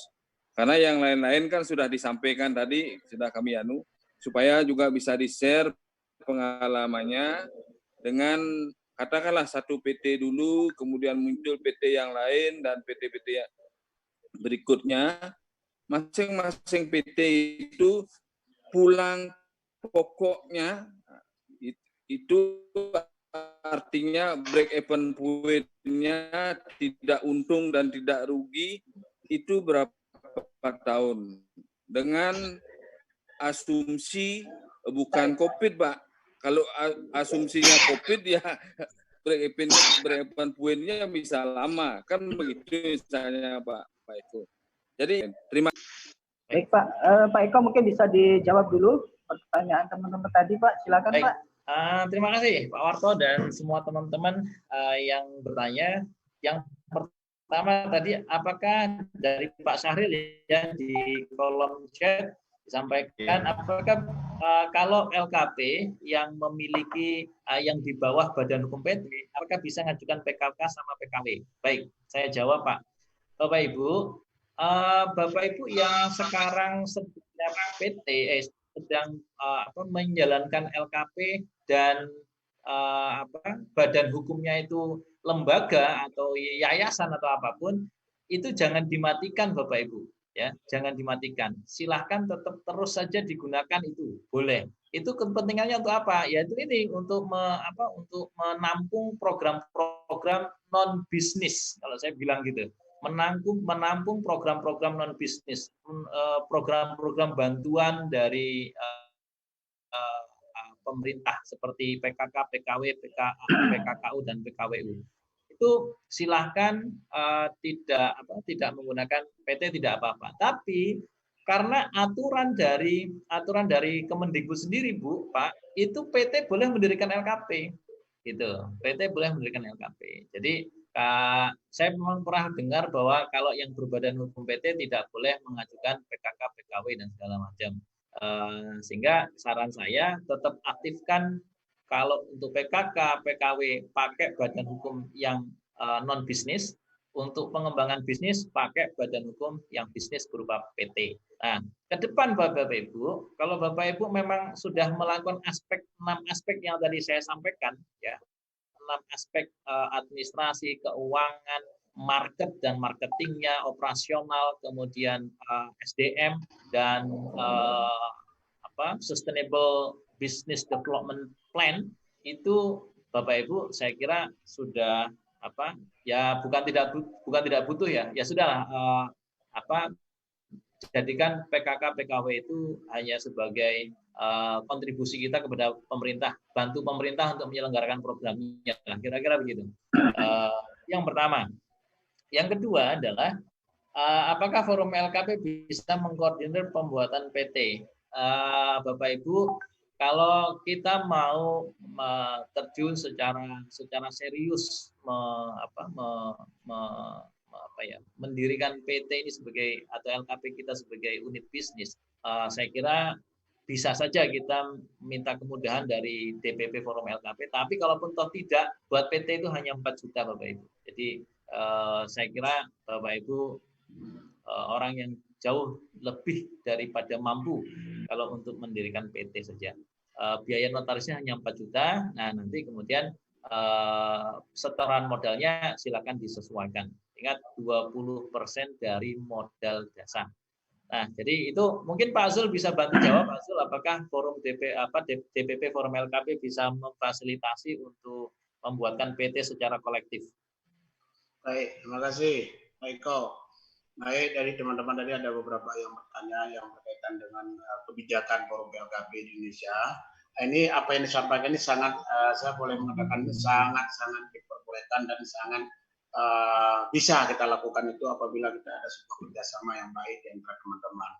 Karena yang lain-lain kan sudah disampaikan tadi, sudah kami supaya juga bisa di-share pengalamannya dengan katakanlah 1 PT dulu, kemudian muncul PT yang lain dan PT-PT berikutnya. Masing-masing PT itu pulang pokoknya itu artinya break even point-nya tidak untung dan tidak rugi itu berapa tahun? Dengan asumsi bukan COVID, Pak. Kalau asumsinya COVID ya break even point-nya bisa lama, kan begitu misalnya Pak Eko. Jadi terima kasih. Baik Pak, Pak Eko mungkin bisa dijawab dulu pertanyaan teman-teman tadi Pak, silakan Baik. Pak. Terima kasih Pak Warto dan semua teman-teman yang bertanya. Yang pertama tadi, apakah dari Pak Syahril ya di kolom chat disampaikan, apakah kalau LKP yang memiliki yang di bawah Badan Hukum PT, apakah bisa mengajukan PKK sama PKW? Baik, saya jawab Pak. Bapak Ibu, Bapak Ibu yang sekarang sedang PT sedang menjalankan LKP dan badan hukumnya itu lembaga atau yayasan atau apapun, itu jangan dimatikan Bapak Ibu, ya, jangan dimatikan. Silahkan tetap terus saja digunakan, itu boleh. Itu kepentingannya untuk apa? Yaitu ini untuk untuk menampung program-program non bisnis, kalau saya bilang gitu. Menampung program-program non bisnis, program-program bantuan dari pemerintah seperti PKK, PKW, PKKU dan PKWU. Itu silahkan tidak menggunakan PT, tidak apa-apa. Tapi karena aturan dari Kemendikbud sendiri, Bu, Pak, itu PT boleh mendirikan LKP. Gitu. PT boleh mendirikan LKP. Jadi saya memang pernah dengar bahwa kalau yang berbadan hukum PT tidak boleh mengajukan PKK, PKW dan segala macam. Sehingga saran saya tetap aktifkan kalau untuk PKK, PKW pakai badan hukum yang non bisnis, untuk pengembangan bisnis pakai badan hukum yang bisnis berupa PT. Nah, ke depan Bapak Ibu, kalau Bapak Ibu memang sudah melakukan 6 aspek yang tadi saya sampaikan, ya, 6 aspek administrasi, keuangan, market dan marketingnya, operasional, kemudian SDM dan Sustainable Business Development Plan, itu Bapak Ibu saya kira sudah ya bukan tidak butuh ya sudah jadikan PKK PKW itu hanya sebagai kontribusi kita kepada pemerintah, bantu pemerintah untuk menyelenggarakan programnya, kira-kira begitu. Yang pertama. Yang kedua adalah apakah forum LKP bisa mengkoordinir pembuatan PT? Bapak Ibu, kalau kita mau terjun secara serius mendirikan PT ini atau LKP kita sebagai unit bisnis, saya kira bisa saja kita minta kemudahan dari DPP Forum LKP, tapi kalaupun toh tidak, buat PT itu hanya 4 juta Bapak Ibu. Jadi saya kira Bapak Ibu orang yang jauh lebih daripada mampu kalau untuk mendirikan PT saja. Biaya notarisnya hanya 4 juta, nah nanti kemudian setoran modalnya silakan disesuaikan. Ingat 20% dari modal dasar. Nah, jadi itu mungkin Pak Azul bisa bantu jawab, Pak Azul, apakah forum DPP Forum LKP bisa memfasilitasi untuk membuatkan PT secara kolektif? Baik, terima kasih Pak Eko. Baik, dari teman-teman tadi ada beberapa yang bertanya yang berkaitan dengan kebijakan forum LKP di Indonesia. Ini apa yang disampaikan ini sangat, saya boleh mengatakan sangat diperbolehkan dan sangat bisa kita lakukan itu apabila kita ada sebuah kerjasama yang baik di antara teman-teman.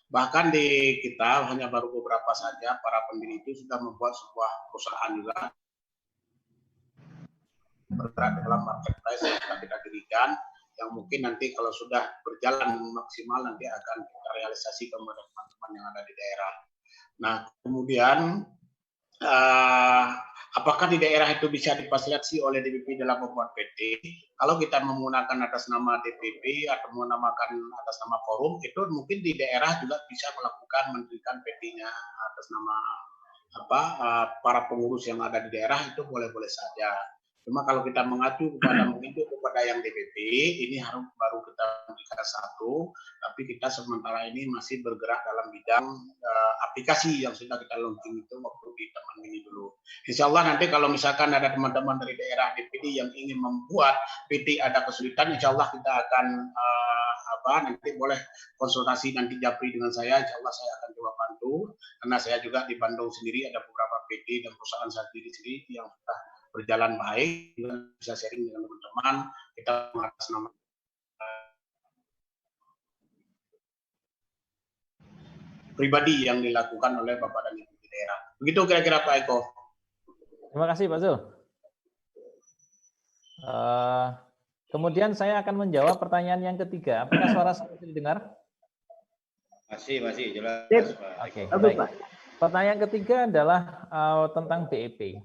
Bahkan di kita hanya baru beberapa saja para pendiri itu sudah membuat sebuah perusahaan juga bergerak dalam marketplace yang kita dirikan, yang mungkin nanti kalau sudah berjalan maksimal nanti akan kita realisasi kepada teman-teman yang ada di daerah. Nah, kemudian apakah di daerah itu bisa difasilitasi oleh DPP dalam membuat PT? Kalau kita menggunakan atas nama DPP atau menggunakan atas nama forum, itu mungkin di daerah juga bisa melakukan mendirikan PT-nya atas nama para pengurus yang ada di daerah, itu boleh-boleh saja. Cuma kalau kita mengacu kepada yang DPP, ini harus baru kita berikan satu, tapi kita sementara ini masih bergerak dalam bidang aplikasi yang sudah kita launching itu waktu di Taman Mini dulu. Insya Allah nanti kalau misalkan ada teman-teman dari daerah DPD yang ingin membuat PT ada kesulitan, insya Allah kita akan nanti boleh konsultasi nanti Japri dengan saya, insya Allah saya akan coba bantu, karena saya juga di Bandung sendiri ada beberapa PT dan perusahaan saya sendiri yang sudah berjalan baik, bisa sharing dengan teman-teman, kita mengatasnamakan pribadi yang dilakukan oleh Bapak dan Ibu di daerah. Begitu kira-kira Pak Eko. Terima kasih Pak Zul. Kemudian saya akan menjawab pertanyaan yang ketiga. Apakah suara saya bisa didengar? Masih jelas. Oke, baik. Pertanyaan ketiga adalah tentang BEP,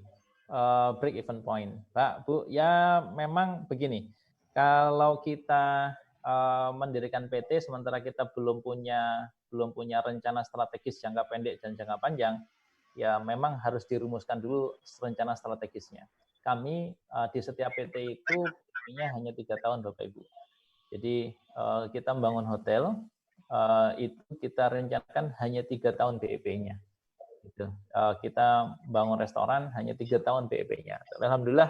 break even point. Pak, Bu, ya memang begini. Kalau kita mendirikan PT sementara kita belum punya rencana strategis jangka pendek dan jangka panjang, ya memang harus dirumuskan dulu rencana strategisnya. Kami di setiap PT itu punya hanya 3 tahun Bapak Ibu. Jadi kita membangun hotel, itu kita rencanakan hanya 3 tahun BEP-nya. Gitu. Kita bangun restoran hanya 3 tahun BEP-nya. Alhamdulillah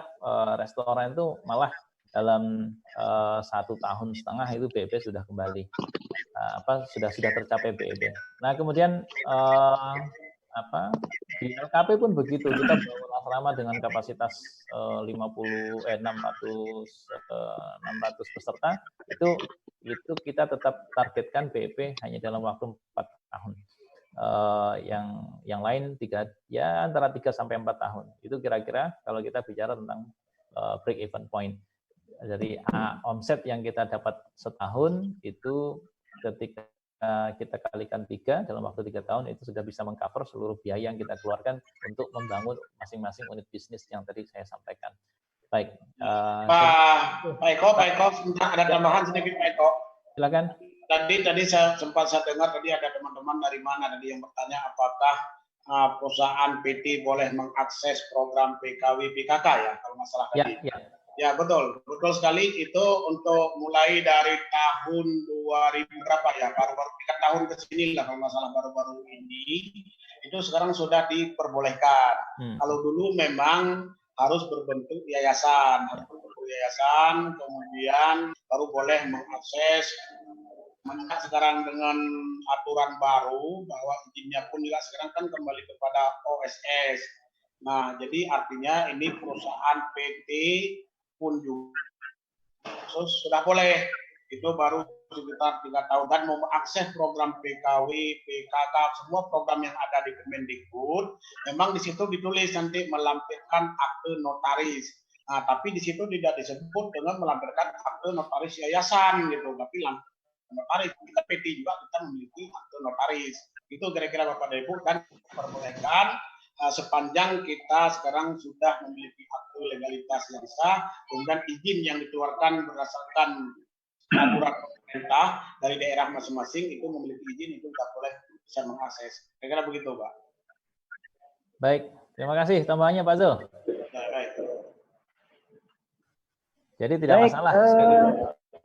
restoran itu malah dalam 1,5 tahun itu BEP sudah kembali, sudah tercapai BEP. Nah kemudian di LKP pun begitu, kita bangun asrama dengan kapasitas 600 peserta, itu kita tetap targetkan BEP hanya dalam waktu 4 tahun. Yang lain antara 3 sampai 4 tahun. Itu kira-kira kalau kita bicara tentang break even point. Dari omset yang kita dapat setahun itu ketika kita kalikan 3 dalam waktu 3 tahun itu sudah bisa mengcover seluruh biaya yang kita keluarkan untuk membangun masing-masing unit bisnis yang tadi saya sampaikan. Baik. Pak Eko, ada tambahan sedikit Pak Eko. Silakan. Tadi saya dengar tadi ada teman-teman dari mana tadi yang bertanya apakah perusahaan PT boleh mengakses program PKW PKK ya kalau masalah tadi. Ya betul sekali, itu untuk mulai dari tahun 2000 berapa ya, baru-baru 3 tahun ke sini lah kalau masalah baru-baru ini, itu sekarang sudah diperbolehkan. Kalau dulu memang harus berbentuk yayasan, kemudian baru boleh mengakses. Mengingat sekarang dengan aturan baru bahwa izinnya pun juga sekarang kan kembali kepada OSS. Nah, jadi artinya ini perusahaan PT pun juga sudah boleh, itu baru sekitar 3 tahun dan mau mengakses program PKW, PKK, semua program yang ada di Kemendikbud, memang di situ ditulis nanti melampirkan akte notaris. Nah, tapi di situ tidak disebut dengan melampirkan akte notaris yayasan gitu, tapi notaris kita PT juga kita memiliki akte notaris. Itu kira-kira Bapak dan Ibu, dan diperbolehkan sepanjang kita sekarang sudah memiliki akte legalitas yang sah, kemudian izin yang dikeluarkan berdasarkan aturan pemerintah dari daerah masing-masing itu memiliki izin, itu kita boleh bisa mengakses. Kira-kira begitu, Pak. Baik, terima kasih tambahannya Pak Zul. Baik. Jadi tidak masalah.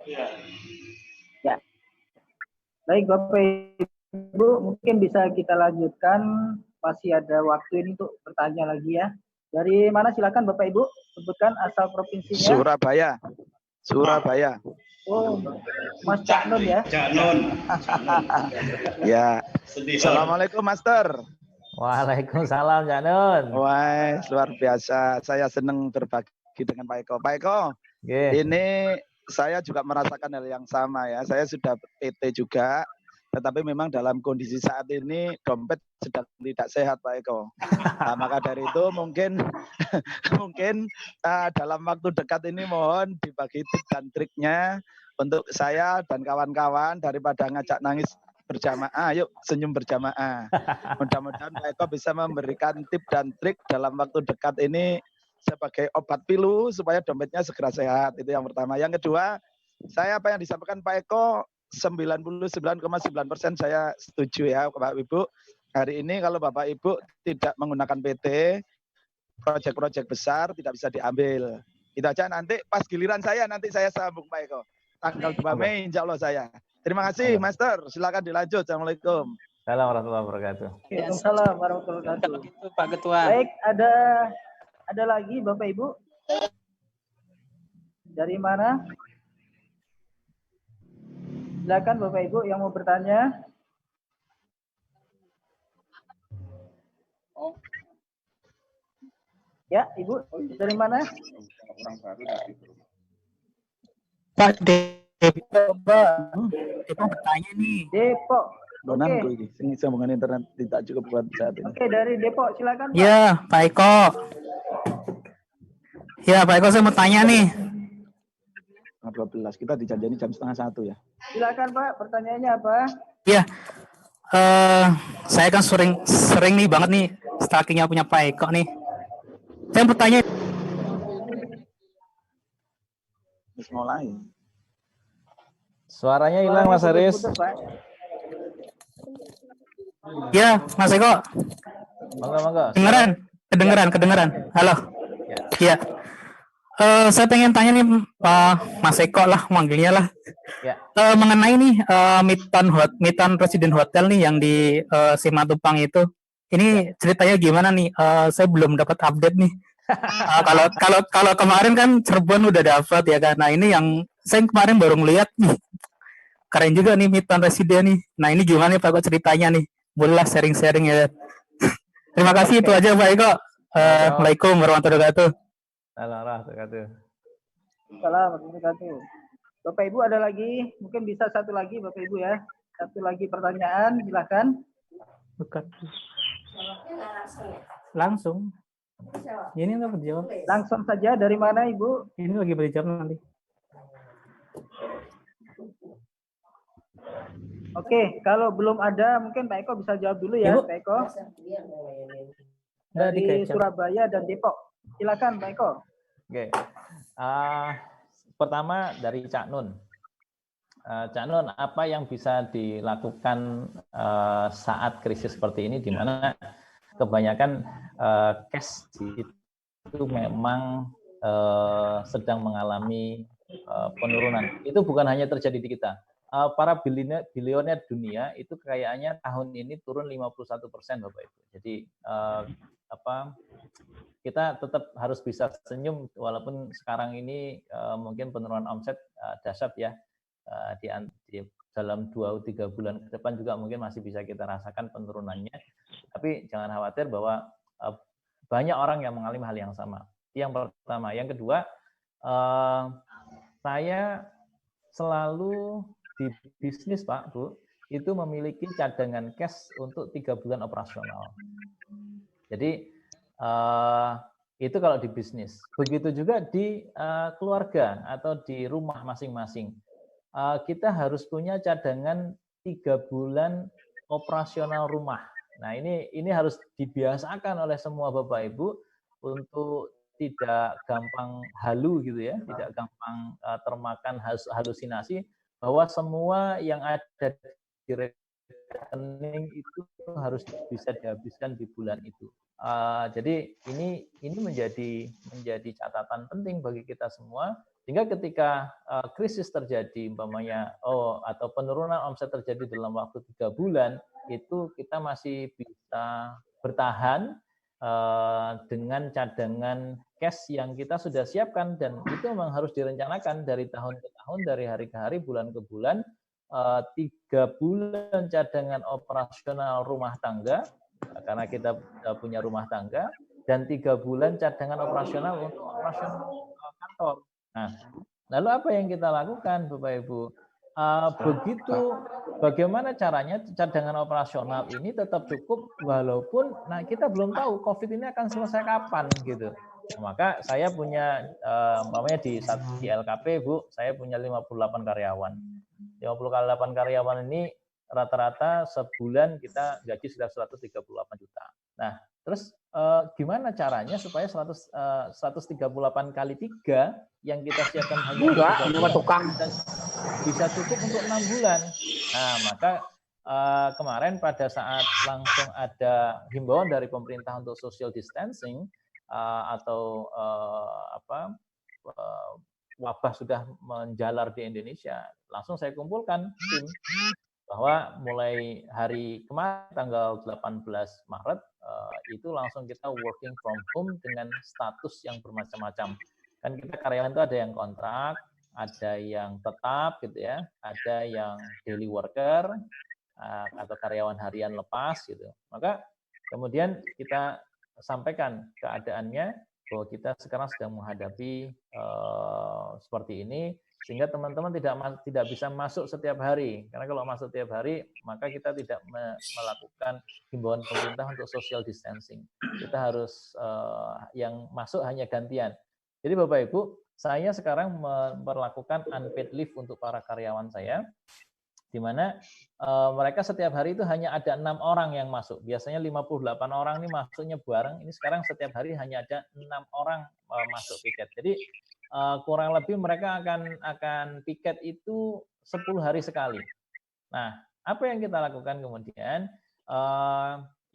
Ya. Baik Bapak Ibu, mungkin bisa kita lanjutkan. Masih ada waktu ini untuk bertanya lagi ya. Dari mana silakan Bapak Ibu, sebutkan asal provinsinya. Surabaya. Oh, Mas Cak Nun ya. Cak Nun. Ya. Assalamualaikum Master. Waalaikumsalam Cak Nun. Wah, luar biasa. Saya senang berbagi dengan Pak Eko. Pak Eko, ini saya juga merasakan hal yang sama ya. Saya sudah PT juga. Tetapi memang dalam kondisi saat ini dompet sedang tidak sehat Pak Eko. Nah, maka dari itu mungkin dalam waktu dekat ini mohon dibagi tips dan triknya untuk saya dan kawan-kawan daripada ngajak nangis berjamaah, yuk senyum berjamaah. Mudah-mudahan Pak Eko bisa memberikan tips dan trik dalam waktu dekat ini sebagai obat pilu supaya dompetnya segera sehat. Itu yang pertama. Yang kedua, saya apa yang disampaikan Pak Eko 99,9% saya setuju ya Bapak Ibu. Hari ini kalau Bapak Ibu tidak menggunakan PT, proyek-proyek besar tidak bisa diambil. Itu aja, nanti pas giliran saya nanti saya sambung Pak Eko. Tanggal 2 Mei insya Allah saya. Terima kasih Master, silakan dilanjut. Assalamualaikum. Assalamualaikum warahmatullahi wabarakatuh. Waalaikumsalam warahmatullahi wabarakatuh. Kalau gitu Pak Ketua. Baik, ada lagi Bapak Ibu? Dari mana? Silakan Bapak Ibu yang mau bertanya. Ya, Ibu, dari mana? Pak Depok, Depok bertanya nih. Depok. Donanku Oke. ini sambungan internet tidak cukup kuat saat ini. Oke, dari Depok silakan Pak. Ya, Pak Eko. Ya, Pak Eko saya mau tanya nih. 12 kita dijanjani jam 12:30 ya. Silakan Pak, pertanyaannya apa? Ya, saya kan sering nih banget nih stalkingnya punya Pak Eko nih. Saya mau tanya. Terus mulai. Suaranya hilang Mas Haris. Putus, Pak. Ya, Mas Eko. Monggo. Kedengeran. Halo. Ya. Saya pengen tanya nih Mas Eko lah manggilnya lah. Ya. Mengenai nih Midtown Resident Hotel nih yang di Simatupang itu. Ini ceritanya gimana nih? Saya belum dapat update nih. Kalau kemarin kan Cirebon udah dapat ya kan. Nah, ini yang saya kemarin baru ngeliat nih. Keren juga nih Midtown Resident nih. Nah, ini gimana nih Pak Eko ceritanya nih? Bolehlah sharing-sharing ya. Terima kasih itu aja Pak Eko. Assalamualaikum warahmatullahi wabarakatuh. Assalamualaikum. Assalamualaikum. Bapak Ibu ada lagi? Mungkin bisa satu lagi Bapak Ibu ya. Satu lagi pertanyaan, silakan. Bukan. Langsung. Ini nggak berjawab. Langsung saja, dari mana Ibu? Ini lagi berjawab nanti. Oke, kalau belum ada mungkin Pak Eko bisa jawab dulu ya, Ibu. Pak Eko. Nggak Dari dikecap. Surabaya dan Depok. Silakan Pak Eko. Oke. Pertama dari Cak Nun. Cak Nun, apa yang bisa dilakukan saat krisis seperti ini, di mana kebanyakan cash itu memang sedang mengalami penurunan. Itu bukan hanya terjadi di kita. Para bilioner dunia itu kekayaannya tahun ini turun 51% Bapak Ibu. Jadi kita tetap harus bisa senyum walaupun sekarang ini mungkin penurunan omset dahsyat ya. Di dalam 2-3 bulan ke depan juga mungkin masih bisa kita rasakan penurunannya. Tapi jangan khawatir bahwa banyak orang yang mengalami hal yang sama. Yang pertama. Yang kedua, saya selalu di bisnis Pak, Bu, itu memiliki cadangan cash untuk 3 bulan operasional. Jadi itu kalau di bisnis. Begitu juga di keluarga atau di rumah masing-masing. Kita harus punya cadangan 3 bulan operasional rumah. Nah, ini harus dibiasakan oleh semua Bapak Ibu untuk tidak gampang halu gitu ya, tidak gampang termakan halusinasi bahwa semua yang ada di rekening itu harus bisa dihabiskan di bulan itu. Jadi ini menjadi catatan penting bagi kita semua, sehingga ketika krisis terjadi umpamanya atau penurunan omset terjadi dalam waktu 3 bulan, itu kita masih bisa bertahan dengan cadangan cash yang kita sudah siapkan, dan itu memang harus direncanakan dari tahun ke tahun, dari hari ke hari, bulan ke bulan. 3 bulan cadangan operasional rumah tangga karena kita punya rumah tangga, dan 3 bulan cadangan operasional untuk operasional kantor. Nah, lalu apa yang kita lakukan Bapak Ibu? Bagaimana caranya cadangan operasional ini tetap cukup walaupun kita belum tahu COVID ini akan selesai kapan gitu. Nah, maka saya punya umpamanya di LKP Bu, saya punya 58 karyawan. 58 karyawan ini rata-rata sebulan kita gaji sudah 138 juta. Nah, terus gimana caranya supaya 138 kali 3 yang kita siapkan hanya bisa cukup untuk 6 bulan. Nah, maka kemarin pada saat langsung ada himbauan dari pemerintah untuk social distancing atau wabah sudah menjalar di Indonesia, langsung saya kumpulkan tim bahwa mulai hari kemarin tanggal 18 Maret itu langsung kita working from home dengan status yang bermacam-macam. Kan kita karyawan itu ada yang kontrak, ada yang tetap gitu ya, ada yang daily worker atau karyawan harian lepas gitu. Maka kemudian kita sampaikan keadaannya bahwa kita sekarang sedang menghadapi seperti ini, sehingga teman-teman tidak bisa masuk setiap hari. Karena kalau masuk setiap hari, maka kita tidak melakukan himbauan pemerintah untuk social distancing. Kita harus yang masuk hanya gantian. Jadi Bapak Ibu, saya sekarang memperlakukan unpaid leave untuk para karyawan saya, di mana mereka setiap hari itu hanya ada 6 orang yang masuk. Biasanya 58 orang ini masuknya bareng, ini sekarang setiap hari hanya ada 6 orang masuk piket. Jadi kurang lebih mereka akan piket itu 10 hari sekali. Nah, apa yang kita lakukan kemudian?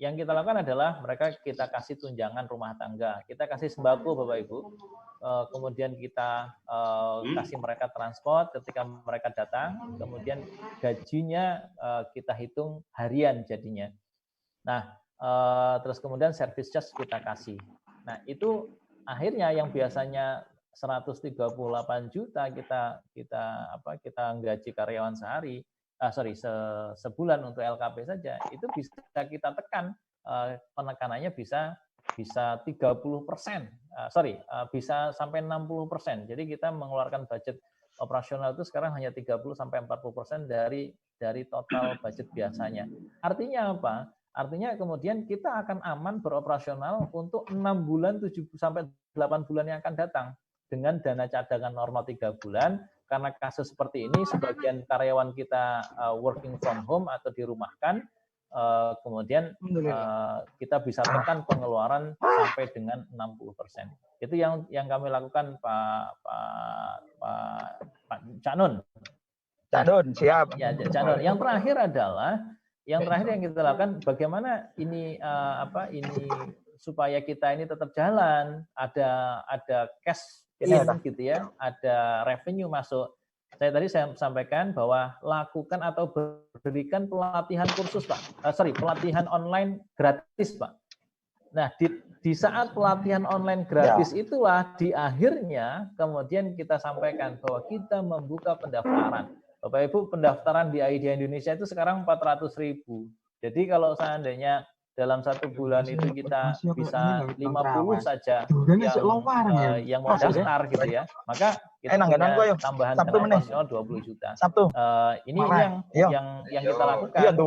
Yang kita lakukan adalah mereka kita kasih tunjangan rumah tangga, kita kasih sembako Bapak Ibu, kemudian kita kasih mereka transport ketika mereka datang, kemudian gajinya kita hitung harian jadinya. Nah, terus kemudian service charge kita kasih. Nah, itu akhirnya yang biasanya 138 juta kita gaji karyawan sehari, sebulan untuk LKP saja, itu bisa kita tekan, penekanannya bisa 30%, bisa sampai 60%. Jadi kita mengeluarkan budget operasional itu sekarang hanya 30-40% dari total budget biasanya. Artinya apa? Artinya kemudian kita akan aman beroperasional untuk 6 bulan, 7 sampai 8 bulan yang akan datang. Dengan dana cadangan normal 3 bulan, karena kasus seperti ini, sebagian karyawan kita working from home atau dirumahkan, kemudian kita bisa tekan pengeluaran sampai dengan 60%. Itu yang kami lakukan Pak Cak Nun. Cak Nun, siap. Ya, Cak Nun. Yang terakhir adalah yang kita lakukan bagaimana ini supaya kita ini tetap jalan, ada cash in gitu ya, ada revenue masuk. Saya sampaikan bahwa lakukan atau berikan pelatihan kursus Pak, pelatihan online gratis Pak. Nah di saat pelatihan online gratis itulah di akhirnya kemudian kita sampaikan bahwa kita membuka pendaftaran. Bapak Ibu, pendaftaran di AIDA Indonesia itu sekarang 400.000. Jadi kalau seandainya dalam 1 bulan itu kita bisa 50 saja yang mau daftar gitu ya, maka kita punya tambahan dana operasional 20 juta. Ini yang kita lakukan. Jadi,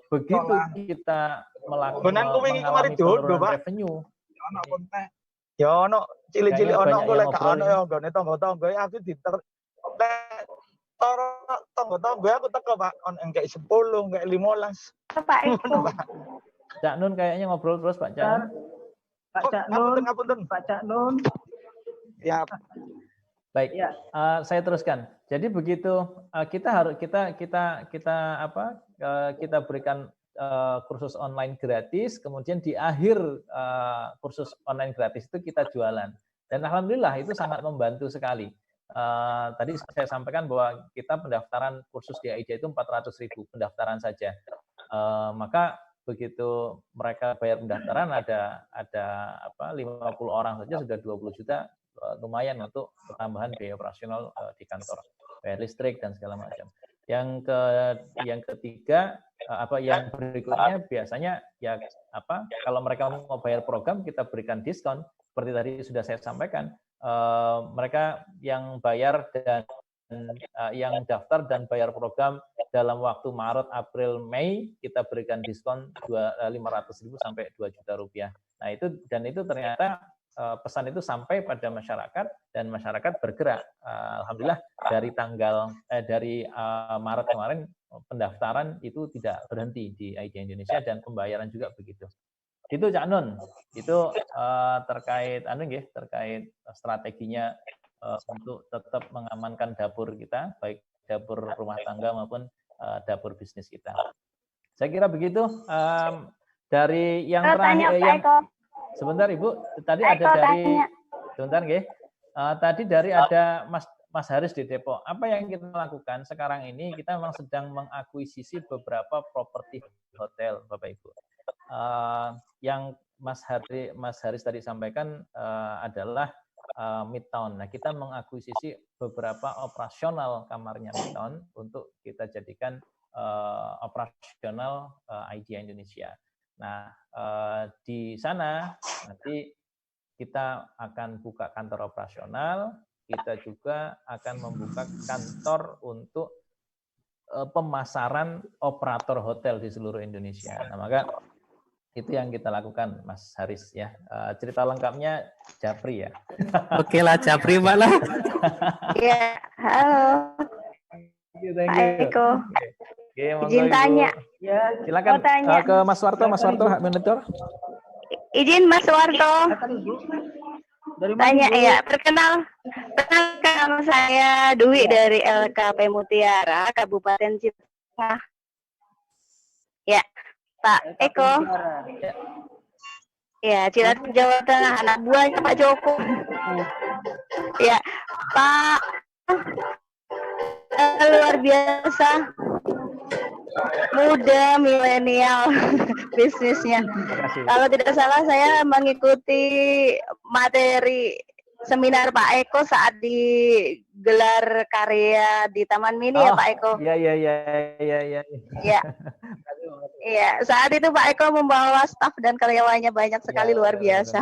begitu kita mengalami penurunan revenue, ya ono cili-cili ono golek ono yo nggone tangga-tangga aku tangga-tangga aku teko Pak on engke 10 engke 15 Pak Eko. Cak Nun kayaknya ngobrol terus Pak Cak Nun. Pak Cak Nun. Ya. Baik. Ya. Saya teruskan. Jadi begitu kita berikan kursus online gratis, kemudian di akhir kursus online gratis itu kita jualan. Dan alhamdulillah itu sangat membantu sekali. Tadi saya sampaikan bahwa kita pendaftaran kursus di AIDA itu 400.000 pendaftaran saja. Maka begitu mereka bayar pendaftaran ada 50 orang saja sudah 20 juta, lumayan untuk tambahan biaya operasional di kantor, bayar listrik dan segala macam. Yang ketiga yang berikutnya biasanya kalau mereka mau bayar program kita berikan diskon seperti tadi sudah saya sampaikan. Mereka yang bayar dan yang daftar dan bayar program dalam waktu Maret, April, Mei kita berikan diskon 500.000 sampai 2 juta rupiah. Nah itu ternyata pesan itu sampai pada masyarakat dan masyarakat bergerak. Alhamdulillah dari Maret kemarin pendaftaran itu tidak berhenti di AIDA Indonesia dan pembayaran juga begitu. Itu Cak Nun, itu terkait strateginya untuk tetap mengamankan dapur kita, baik dapur rumah tangga maupun dapur bisnis kita. Saya kira begitu. Dari yang terakhir, sebentar Ibu, tadi ada dari, sebentar nggih. Tadi dari ada Mas Haris di Depok. Apa yang kita lakukan sekarang ini? Kita memang sedang mengakuisisi beberapa properti hotel, Bapak Ibu. Yang Mas Haris tadi sampaikan adalah Midtown. Nah, kita mengakuisisi beberapa operasional kamarnya Midtown untuk kita jadikan operasional IDEA Indonesia. Nah, di sana nanti kita akan buka kantor operasional, kita juga akan membuka kantor untuk pemasaran operator hotel di seluruh Indonesia. Nah, maka itu yang kita lakukan, Mas Haris ya. Cerita lengkapnya Japri ya. Oke lah, Japri Mbak lah. Iya, halo. Thank Pak you. Eko. Oke, monggo, Izin Ibu. tanya. Silakan Mau tanya. ke Mas Warto, hak monitor. Izin Mas Warto. Tanya ya, perkenalkan nama saya Dwi dari LKP Mutiara, Kabupaten Cirebon. Ya, Pak Eko. Ya, Cirebon, Jawa Tengah, anak buahnya Pak Joko. Ya, Pak, luar biasa. Muda, milenial, bisnisnya. Kalau tidak salah saya mengikuti materi seminar Pak Eko saat digelar karya di Taman Mini ya Pak Eko. Iya. Iya, saat itu Pak Eko membawa staf dan karyawannya banyak sekali, luar biasa.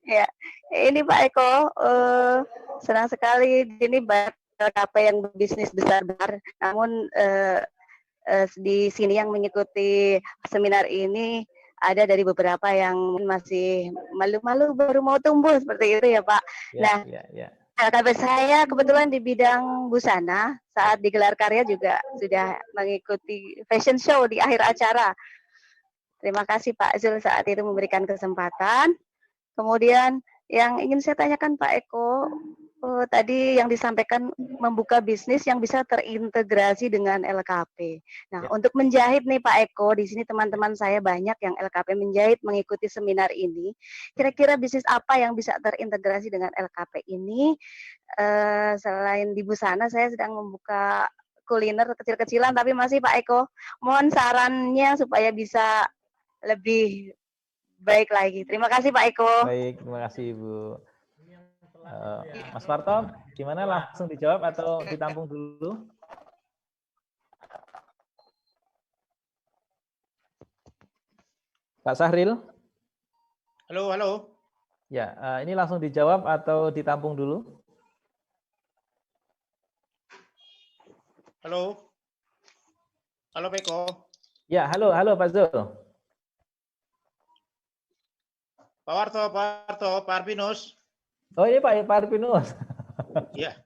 Ya, ini Pak Eko senang sekali ini LKP yang bisnis besar, namun di sini yang mengikuti seminar ini ada dari beberapa yang masih malu-malu baru mau tumbuh seperti itu ya Pak. LKP saya kebetulan di bidang busana, saat digelar karya juga sudah mengikuti fashion show di akhir acara. Terima kasih Pak Zul saat itu memberikan kesempatan. Kemudian yang ingin saya tanyakan Pak Eko, tadi yang disampaikan membuka bisnis yang bisa terintegrasi dengan LKP. Nah, untuk menjahit nih Pak Eko, di sini teman-teman saya banyak yang LKP menjahit mengikuti seminar ini. Kira-kira bisnis apa yang bisa terintegrasi dengan LKP ini? Selain di busana, saya sedang membuka kuliner kecil-kecilan, tapi masih Pak Eko, mohon sarannya supaya bisa lebih baik lagi. Terima kasih Pak Eko. Baik, terima kasih Ibu. Mas Parto, gimana, langsung dijawab atau ditampung dulu? Pak Sahril? Halo. Ya, ini langsung dijawab atau ditampung dulu? Halo Pak Eko. Ya, halo Pak Zul. Pak Warto, Pak Arvinus. Oh, ini Pak Arvinus. Iya.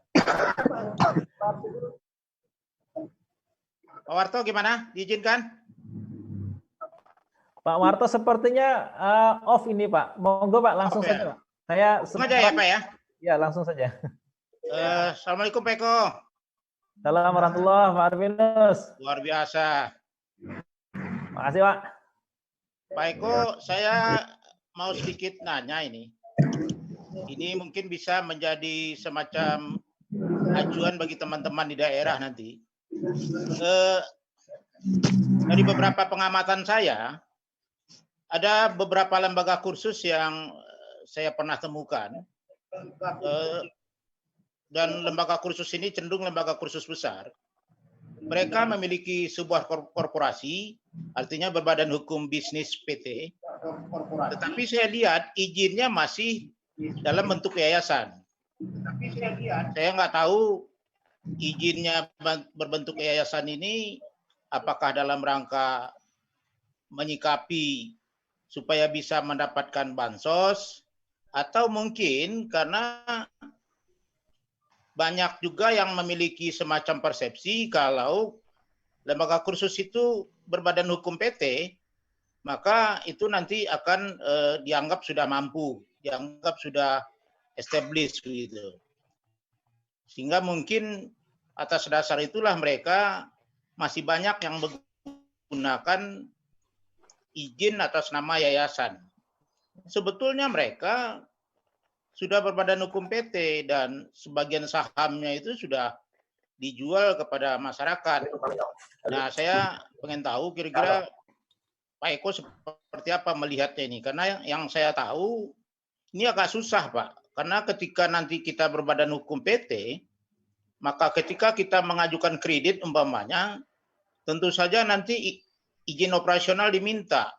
Pak Warto gimana? Diizinkan? Pak Warto sepertinya off ini Pak. Monggo Pak, langsung saja Pak. Saya aja ya Pak ya? Ya, langsung saja. Assalamualaikum Pak Eko. Assalamualaikum warahmatullahi Pak Arvinus. Luar biasa. Makasih Pak. Pak Eko, saya mau sedikit nanya ini. Ini mungkin bisa menjadi semacam acuan bagi teman-teman di daerah nanti. Dari beberapa pengamatan saya, ada beberapa lembaga kursus yang saya pernah temukan. Dan lembaga kursus ini cenderung lembaga kursus besar. Mereka memiliki sebuah korporasi, artinya berbadan hukum bisnis PT. Tetapi saya lihat izinnya masih dalam bentuk yayasan. Saya nggak tahu izinnya berbentuk yayasan ini apakah dalam rangka menyikapi supaya bisa mendapatkan bansos, atau mungkin karena banyak juga yang memiliki semacam persepsi kalau lembaga kursus itu berbadan hukum PT, maka itu nanti akan dianggap sudah mampu, dianggap sudah established gitu. Sehingga mungkin atas dasar itulah mereka masih banyak yang menggunakan izin atas nama yayasan. Sebetulnya mereka sudah berbadan hukum PT dan sebagian sahamnya itu sudah dijual kepada masyarakat. Nah, saya pengen tahu kira-kira Pak Eko seperti apa melihatnya ini, karena yang saya tahu ini agak susah, Pak, karena ketika nanti kita berbadan hukum PT, maka ketika kita mengajukan kredit umpamanya, tentu saja nanti izin operasional diminta.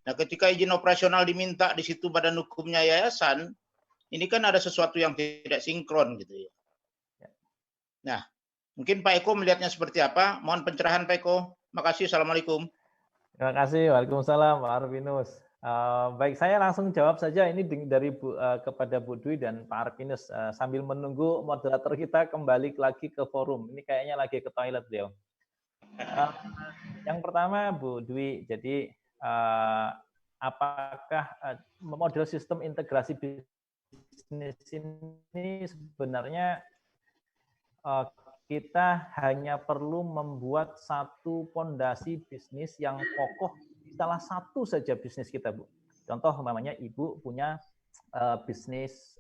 Nah, ketika izin operasional diminta di situ badan hukumnya yayasan, ini kan ada sesuatu yang tidak sinkron gitu ya. Nah, mungkin Pak Eko melihatnya seperti apa? Mohon pencerahan Pak Eko. Makasih. Assalamualaikum. Terima kasih. Waalaikumsalam Pak Arvinus. Baik, saya langsung jawab saja ini dari kepada Bu Dwi dan Pak Arvinus sambil menunggu moderator kita kembali lagi ke forum. Ini kayaknya lagi ke toilet beliau. Yang pertama Bu Dwi, jadi apakah model sistem integrasi bisnis ini sebenarnya kita hanya perlu membuat satu pondasi bisnis yang kokoh di salah satu saja bisnis kita, Bu. Contoh namanya Ibu punya bisnis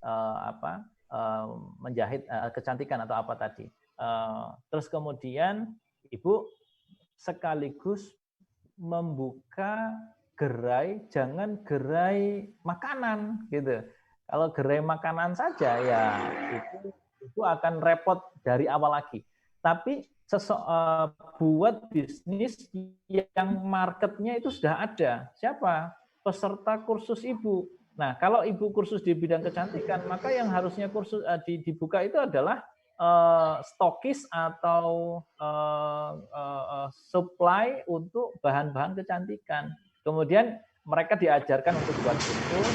menjahit kecantikan atau apa tadi. Terus kemudian Ibu sekaligus membuka gerai, jangan gerai makanan gitu. Kalau gerai makanan saja ya itu akan repot dari awal lagi. Tapi buat bisnis yang marketnya itu sudah ada. Siapa? Peserta kursus Ibu. Nah, kalau Ibu kursus di bidang kecantikan, maka yang harusnya kursus dibuka itu adalah stokis atau supply untuk bahan-bahan kecantikan. Kemudian mereka diajarkan untuk buat kursus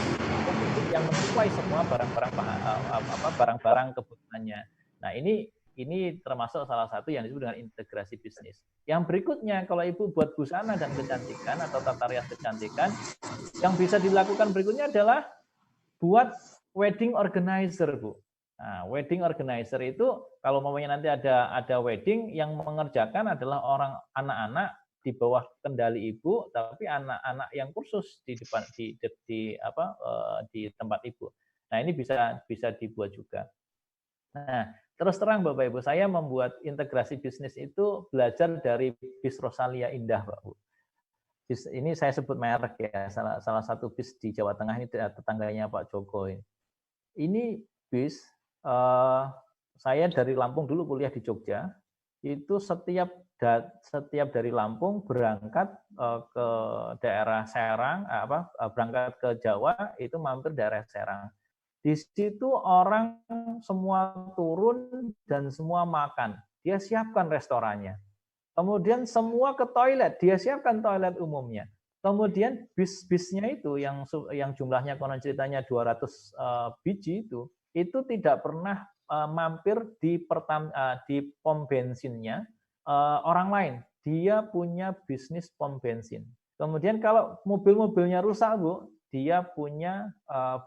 yang mensuplai semua barang-barang kebutuhannya. Nah, ini termasuk salah satu yang disebut dengan integrasi bisnis. Yang berikutnya, kalau Ibu buat busana dan kecantikan atau tata rias kecantikan, yang bisa dilakukan berikutnya adalah buat wedding organizer, Bu. Nah, wedding organizer itu kalau mamanya nanti ada wedding, yang mengerjakan adalah anak-anak di bawah kendali Ibu, tapi anak-anak yang kursus di depan di tempat Ibu. Nah, ini bisa dibuat juga. Nah, terus terang Bapak Ibu, saya membuat integrasi bisnis itu belajar dari bis Rosalia Indah, Pak Bu. Bis ini saya sebut merek ya, salah satu bis di Jawa Tengah ini tetangganya Pak Joko ini. Ini bis saya dari Lampung dulu kuliah di Jogja, itu setiap dari Lampung berangkat ke daerah Serang, berangkat ke Jawa itu mampir daerah Serang. Di situ orang semua turun dan semua makan. Dia siapkan restorannya. Kemudian semua ke toilet, dia siapkan toilet umumnya. Kemudian bis-bisnya itu yang jumlahnya konon ceritanya 200 biji itu tidak pernah mampir di pom bensinnya orang lain. Dia punya bisnis pom bensin. Kemudian kalau mobil-mobilnya rusak, Bu, dia punya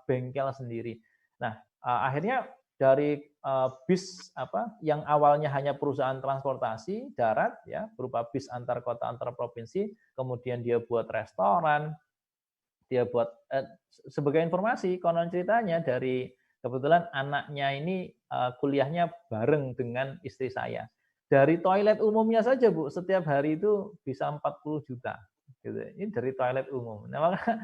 bengkel sendiri. Nah, akhirnya dari bis yang awalnya hanya perusahaan transportasi darat ya, berupa bis antar kota antar provinsi, kemudian dia buat restoran, dia buat sebagai informasi konon ceritanya dari kebetulan anaknya ini kuliahnya bareng dengan istri saya. Dari toilet umumnya saja, Bu, setiap hari itu bisa 40 juta. Gitu. Ini dari toilet umum. Nah, maka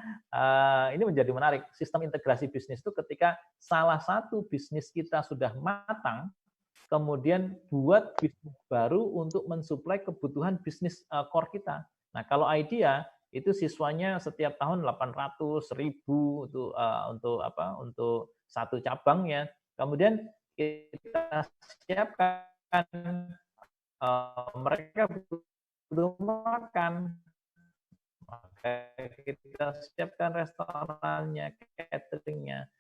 ini menjadi menarik. Sistem integrasi bisnis itu ketika salah satu bisnis kita sudah matang, kemudian buat bisnis baru untuk mensuplai kebutuhan bisnis core kita. Nah, kalau idea itu siswanya setiap tahun 800, 1000 untuk satu cabangnya. Kemudian kita siapkan mereka butuh makan. Maka kita siapkan restorannya, cateringnya,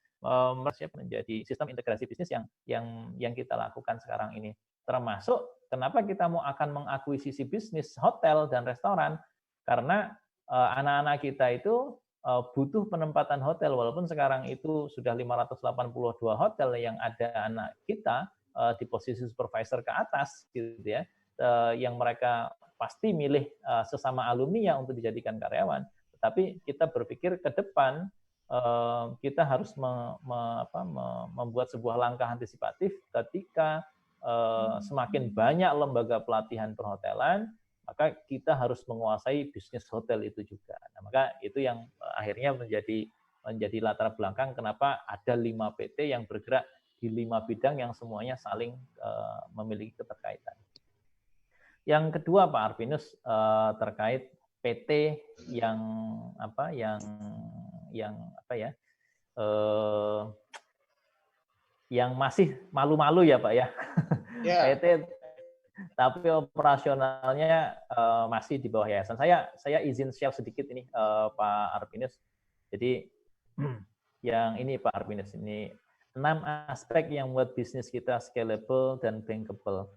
siap menjadi sistem integrasi bisnis yang kita lakukan sekarang ini. Termasuk kenapa kita akan mengakuisisi bisnis hotel dan restoran, karena anak-anak kita itu butuh penempatan hotel, walaupun sekarang itu sudah 582 hotel yang ada anak kita di posisi supervisor ke atas, gitu ya, yang mereka pasti milih sesama alumni yang untuk dijadikan karyawan. Tetapi kita berpikir ke depan kita harus membuat sebuah langkah antisipatif ketika semakin banyak lembaga pelatihan perhotelan, maka kita harus menguasai bisnis hotel itu juga. Nah, maka itu yang akhirnya menjadi latar belakang kenapa ada 5 PT yang bergerak di 5 bidang yang semuanya saling memiliki keterkaitan. Yang kedua Pak Arvinus terkait PT yang yang masih malu-malu ya Pak ya. Yeah. PT tapi operasionalnya masih di bawah yayasan. Saya izin share sedikit ini Pak Arvinus. Jadi yang ini Pak Arvinus, ini 6 aspek yang membuat bisnis kita scalable dan bankable.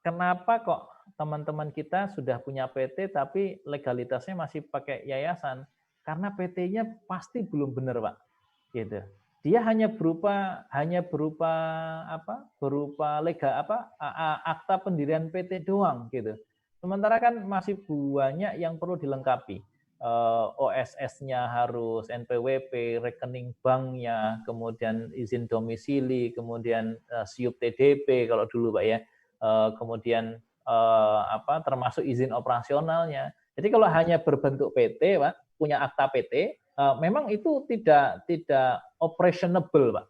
Kenapa kok teman-teman kita sudah punya PT tapi legalitasnya masih pakai yayasan? Karena PT-nya pasti belum benar, Pak. Gitu. Dia hanya berupa akta pendirian PT doang gitu. Sementara kan masih banyak yang perlu dilengkapi. OSS-nya harus, NPWP, rekening banknya, kemudian izin domisili, kemudian SIUP TDP kalau dulu Pak ya. Kemudian termasuk izin operasionalnya. Jadi kalau hanya berbentuk PT, Pak, punya akta PT, memang itu tidak operationable, Pak,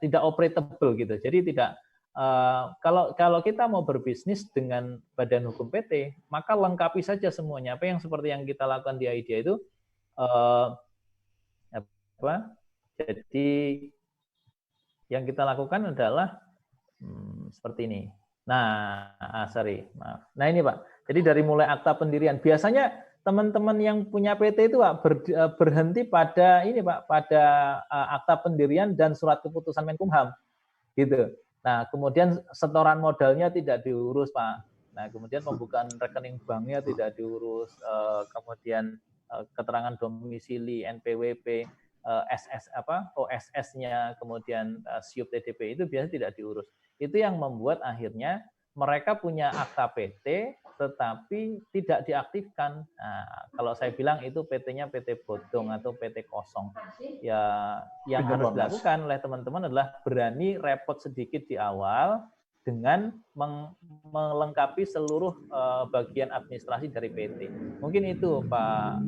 tidak operatable gitu. Jadi tidak kalau kita mau berbisnis dengan badan hukum PT, maka lengkapi saja semuanya. Apa yang seperti yang kita lakukan di IDEA itu jadi yang kita lakukan adalah seperti ini. Nah, maaf. Nah ini Pak, jadi dari mulai akta pendirian, biasanya teman-teman yang punya PT itu Pak berhenti pada ini Pak, pada akta pendirian dan surat keputusan Menkumham, gitu. Nah, kemudian setoran modalnya tidak diurus Pak. Nah, kemudian pembukaan rekening banknya tidak diurus, kemudian keterangan domisili, NPWP, OSS-nya, kemudian SIUP TDP itu biasanya tidak diurus. Itu yang membuat akhirnya mereka punya akta PT tetapi tidak diaktifkan. Nah, kalau saya bilang itu PT-nya PT bodong atau PT kosong. Ya, yang harus dilakukan oleh teman-teman adalah berani repot sedikit di awal dengan melengkapi seluruh bagian administrasi dari PT. Mungkin itu Pak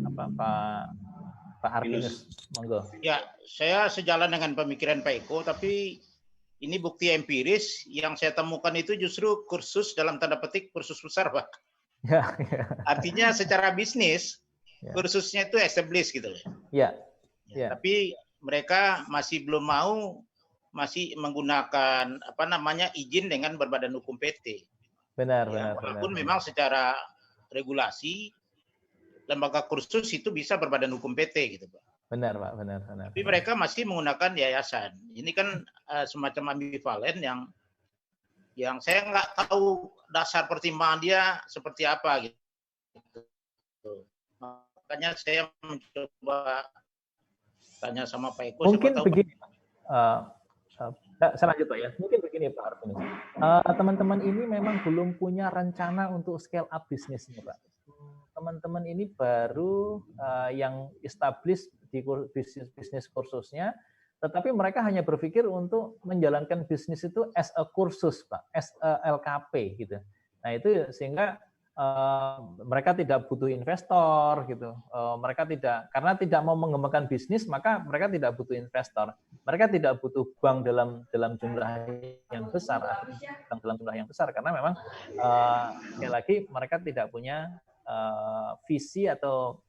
Arvinus, monggo. Ya, saya sejalan dengan pemikiran Pak Eko, tapi ini bukti empiris yang saya temukan itu justru kursus dalam tanda petik kursus besar, Pak. Ya. Artinya secara bisnis kursusnya itu established gitu. Ya. Tapi mereka masih belum mau, masih menggunakan izin dengan berbadan hukum PT. Benar. Walaupun memang secara regulasi lembaga kursus itu bisa berbadan hukum PT gitu, Pak. Benar, Pak, benar. Tapi mereka masih menggunakan yayasan. Ini kan semacam ambivalen yang saya nggak tahu dasar pertimbangan dia seperti apa gitu. Makanya saya mencoba tanya sama Pak Eko. Mungkin begini, saya lanjut Pak ya. Mungkin begini Pak Arvinus. Teman-teman ini memang belum punya rencana untuk scale up bisnisnya, Pak. Teman-teman ini baru yang establish di bisnis kursusnya, tetapi mereka hanya berpikir untuk menjalankan bisnis itu as a kursus, Pak, as a LKP gitu. Nah itu sehingga mereka tidak butuh investor gitu. Mereka karena tidak mau mengembangkan bisnis, maka mereka tidak butuh investor. Mereka tidak butuh bank dalam jumlah yang besar, karena memang sekali lagi mereka tidak punya visi atau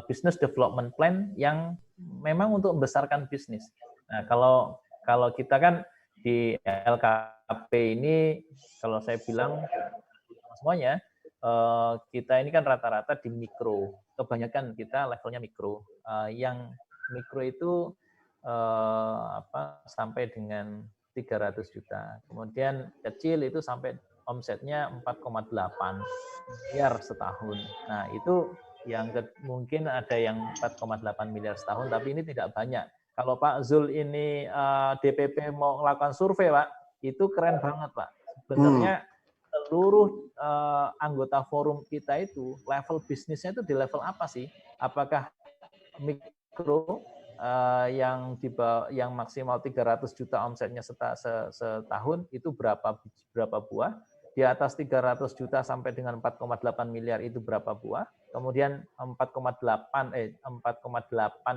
business development plan yang memang untuk membesarkan bisnis. Nah, kalau kita kan di LKP ini, kalau saya bilang semuanya, kita ini kan rata-rata di mikro. Kebanyakan kita levelnya mikro. Yang mikro itu sampai dengan 300 juta. Kemudian kecil itu sampai omsetnya 4,8 miliar setahun. Nah, itu yang mungkin ada yang 4,8 miliar setahun, tapi ini tidak banyak. Kalau Pak Zul ini DPP mau melakukan survei, Pak, itu keren banget, Pak. Sebenarnya seluruh anggota forum kita itu level bisnisnya itu di level apa sih? Apakah mikro yang maksimal 300 juta omsetnya setahun itu berapa buah? Di atas 300 juta sampai dengan 4,8 miliar itu berapa buah? Kemudian 4,8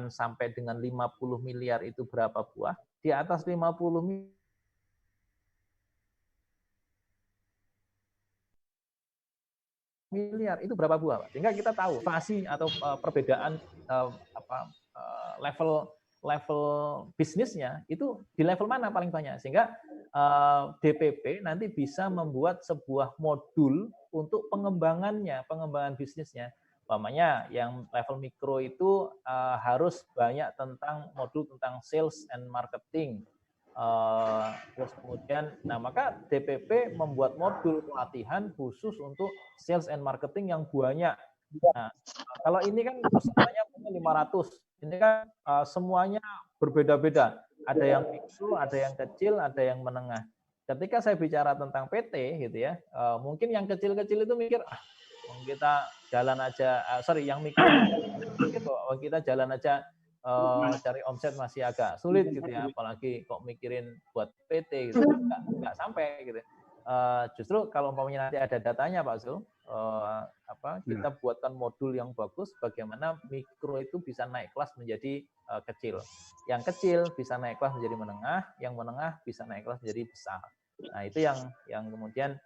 sampai dengan 50 miliar itu berapa buah? Di atas 50 miliar itu berapa buah, Pak? Sehingga kita tahu fasi atau perbedaan level bisnisnya itu di level mana paling banyak, sehingga DPP nanti bisa membuat sebuah modul untuk pengembangan bisnisnya. Umpamanya yang level mikro itu harus banyak tentang modul tentang sales and marketing. Terus kemudian, maka DPP membuat modul pelatihan khusus untuk sales and marketing yang banyak. Nah, kalau ini kan pesertanya punya 500, ini kan semuanya berbeda-beda. Ada yang mikro, ada yang kecil, ada yang menengah. Ketika saya bicara tentang PT, gitu ya, mungkin yang kecil-kecil itu mikir, kita jalan aja, yang mikro, kita jalan aja. Cari omset masih agak sulit gitu ya, apalagi kok mikirin buat PT gitu, nggak sampai gitu. Justru kalau umpamanya nanti ada datanya Pak Zul, kita buatkan modul yang bagus bagaimana mikro itu bisa naik kelas menjadi kecil, yang kecil bisa naik kelas menjadi menengah, yang menengah bisa naik kelas menjadi besar. Nah itu yang kemudian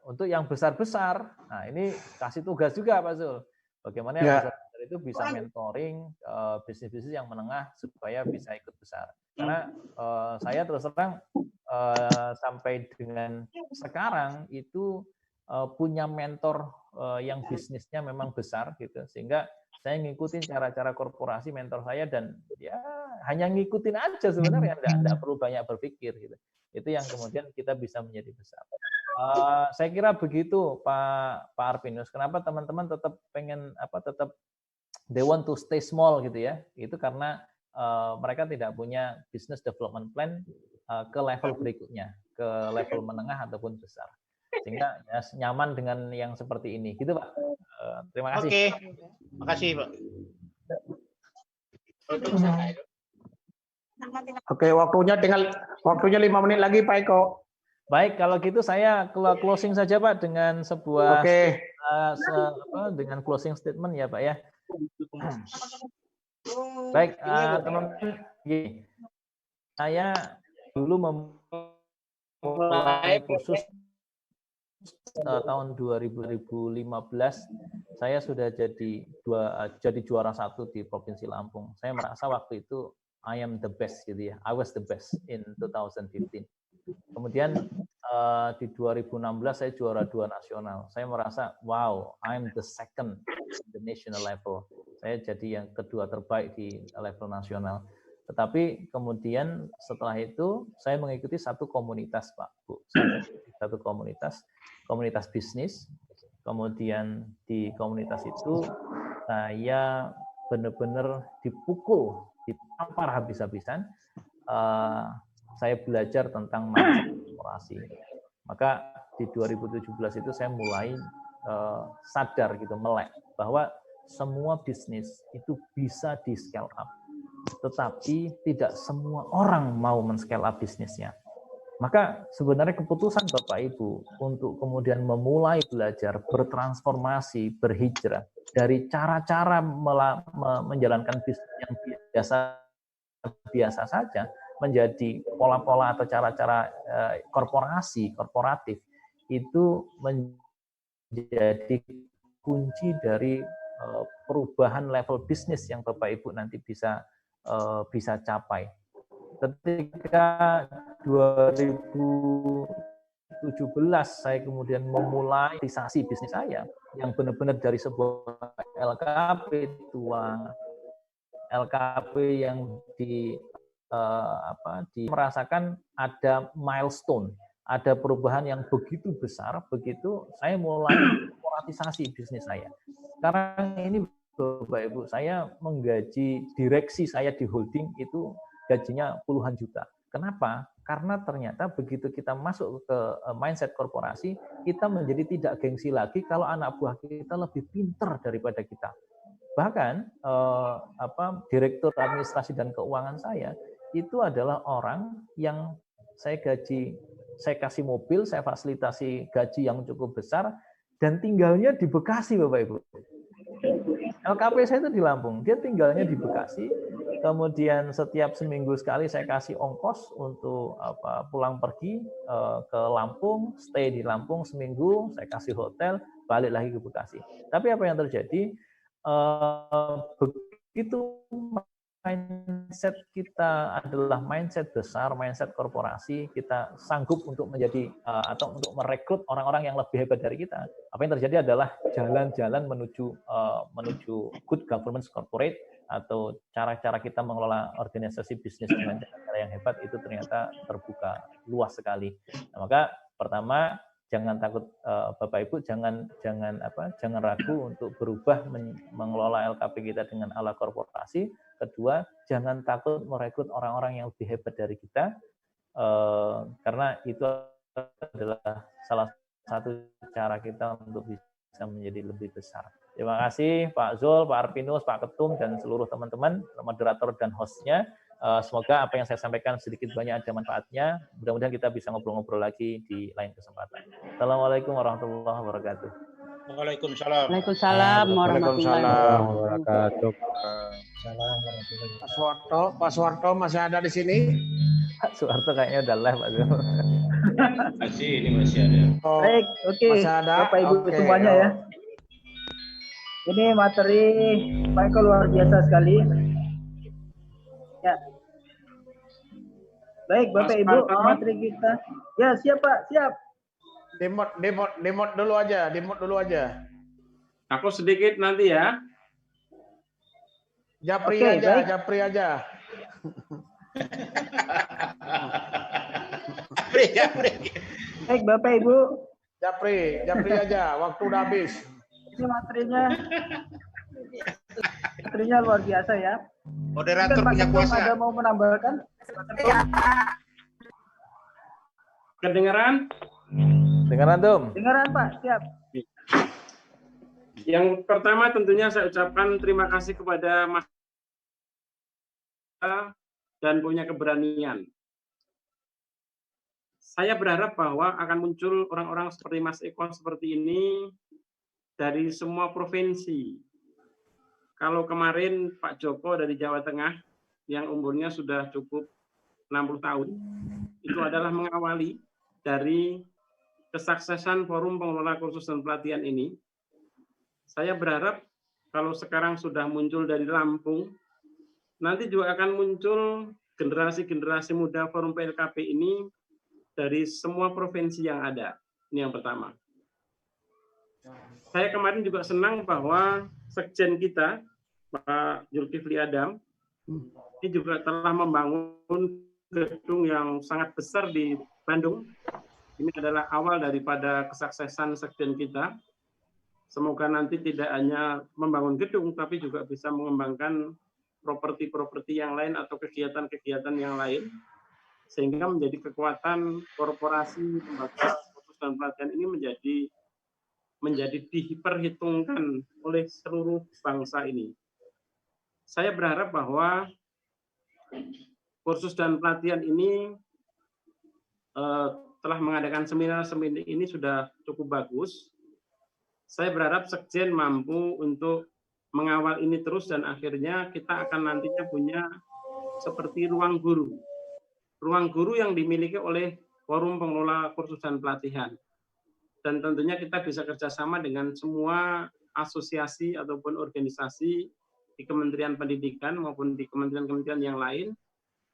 untuk yang besar-besar, nah ini kasih tugas juga Pak Zul, bagaimana yang besar itu bisa mentoring bisnis-bisnis yang menengah supaya bisa ikut besar. Karena saya terus terang sampai dengan sekarang itu punya mentor yang bisnisnya memang besar gitu, sehingga saya ngikutin cara-cara korporasi mentor saya dan ya hanya ngikutin aja sebenarnya, enggak perlu banyak berpikir gitu. Itu yang kemudian kita bisa menjadi besar. Saya kira begitu Pak Arpinus. Kenapa teman-teman tetap pengen tetap they want to stay small gitu ya? Itu karena mereka tidak punya business development plan ke level berikutnya, ke level menengah ataupun besar. Sehingga ya, nyaman dengan yang seperti ini. Gitu Pak. Terima kasih. Oke, makasih Pak. Oke, waktunya 5 menit lagi Pak Eko. Baik, kalau gitu saya closing saja Pak dengan sebuah dengan closing statement ya Pak ya. Baik, teman-teman, saya dulu memulai kursus tahun 2015, saya sudah jadi juara 1 di Provinsi Lampung. Saya merasa waktu itu I am the best gitu ya. I was the best in 2015. Kemudian di 2016 saya juara 2 nasional. Saya merasa wow, I'm the second in the national level. Saya jadi yang kedua terbaik di level nasional. Tetapi kemudian setelah itu saya mengikuti satu komunitas Pak Bu. Saya mengikuti satu komunitas bisnis. Kemudian di komunitas itu saya benar-benar dipukul, ditampar habis-habisan. Saya belajar tentang korporasi. Maka di 2017 itu saya mulai sadar gitu, melek bahwa semua bisnis itu bisa di scale up. Tetapi tidak semua orang mau men-scale up bisnisnya. Maka sebenarnya keputusan Bapak Ibu untuk kemudian memulai belajar, bertransformasi, berhijrah dari cara-cara menjalankan bisnis yang biasa saja menjadi pola-pola atau cara-cara korporatif itu menjadi kunci dari perubahan level bisnis yang Bapak Ibu nanti bisa capai. Ketika 2017 saya kemudian memulai realisasi bisnis saya yang benar-benar dari sebuah LKP tua, LKP yang merasakan ada milestone, ada perubahan yang begitu besar, begitu saya mulai korporatisasi bisnis saya. Sekarang ini Bapak Ibu, saya menggaji direksi saya di holding itu gajinya puluhan juta. Kenapa? Karena ternyata begitu kita masuk ke mindset korporasi, kita menjadi tidak gengsi lagi kalau anak buah kita lebih pintar daripada kita. Bahkan direktur administrasi dan keuangan saya itu adalah orang yang saya gaji, saya kasih mobil, saya fasilitasi gaji yang cukup besar, dan tinggalnya di Bekasi, Bapak Ibu. LKP saya itu di Lampung, dia tinggalnya di Bekasi. Kemudian setiap seminggu sekali saya kasih ongkos untuk pulang pergi ke Lampung, stay di Lampung seminggu, saya kasih hotel, balik lagi ke Bekasi. Tapi apa yang terjadi? Begitu mindset kita adalah mindset besar, mindset korporasi, kita sanggup untuk menjadi atau untuk merekrut orang-orang yang lebih hebat dari kita. Apa yang terjadi adalah jalan-jalan menuju good governance corporate, atau cara-cara kita mengelola organisasi bisnis dengan cara yang hebat itu ternyata terbuka luas sekali. Nah, maka pertama, jangan takut Bapak Ibu, jangan ragu untuk berubah mengelola LKP kita dengan ala korporasi. Kedua, jangan takut merekrut orang-orang yang lebih hebat dari kita, karena itu adalah salah satu cara kita untuk bisa menjadi lebih besar. Terima kasih Pak Zul, Pak Arpinus, Pak Ketum, dan seluruh teman-teman, moderator dan hostnya. Semoga apa yang saya sampaikan sedikit banyak ada manfaatnya. Mudah-mudahan kita bisa ngobrol-ngobrol lagi di lain kesempatan. Assalamualaikum warahmatullahi wabarakatuh. Waalaikumsalam. Waalaikumsalam warahmatullahi wabarakatuh. Pak Suwarto masih ada di sini? Pak Suwarto kayaknya udah live, Pak Zul. Masih ada. Baik, oke. Bapak Ibu semuanya ya. Ini materi Pak Eko luar biasa sekali. Ya. Baik, Bapak Ibu, materi kita. Ya, siap Pak, siap. Demot dulu aja. Aku sedikit nanti ya. Japri aja. Baik, Bapak Ibu. Japri aja, waktu udah habis. Ini materinya luar biasa ya. Moderator punya kuasa. Ada mau menambahkan? Kedengaran? Dengaran, Tom? Dengaran, Pak. Siap. Yang pertama tentunya saya ucapkan terima kasih kepada Mas dan punya keberanian. Saya berharap bahwa akan muncul orang-orang seperti Mas Eko seperti ini dari semua provinsi. Kalau kemarin Pak Joko dari Jawa Tengah yang umurnya sudah cukup 60 tahun, itu adalah mengawali dari kesuksesan Forum Pengelola Kursus dan Pelatihan ini. Saya berharap kalau sekarang sudah muncul dari Lampung, nanti juga akan muncul generasi-generasi muda Forum PLKP ini dari semua provinsi yang ada. Ini yang pertama. Saya kemarin juga senang bahwa Sekjen kita, Pak Zulkifli Adam, ini juga telah membangun gedung yang sangat besar di Bandung. Ini adalah awal daripada kesuksesan Sekjen kita. Semoga nanti tidak hanya membangun gedung, tapi juga bisa mengembangkan properti-properti yang lain atau kegiatan-kegiatan yang lain, sehingga menjadi kekuatan korporasi lembaga kursus dan pelatihan ini menjadi diperhitungkan oleh seluruh bangsa ini. Saya berharap bahwa kursus dan pelatihan ini telah mengadakan seminar ini sudah cukup bagus. Saya berharap Sekjen mampu untuk mengawal ini terus dan akhirnya kita akan nantinya punya seperti ruang guru. Ruang guru yang dimiliki oleh Forum Pengelola Kursus dan Pelatihan. Dan tentunya kita bisa kerjasama dengan semua asosiasi ataupun organisasi di Kementerian Pendidikan maupun di kementerian-kementerian yang lain,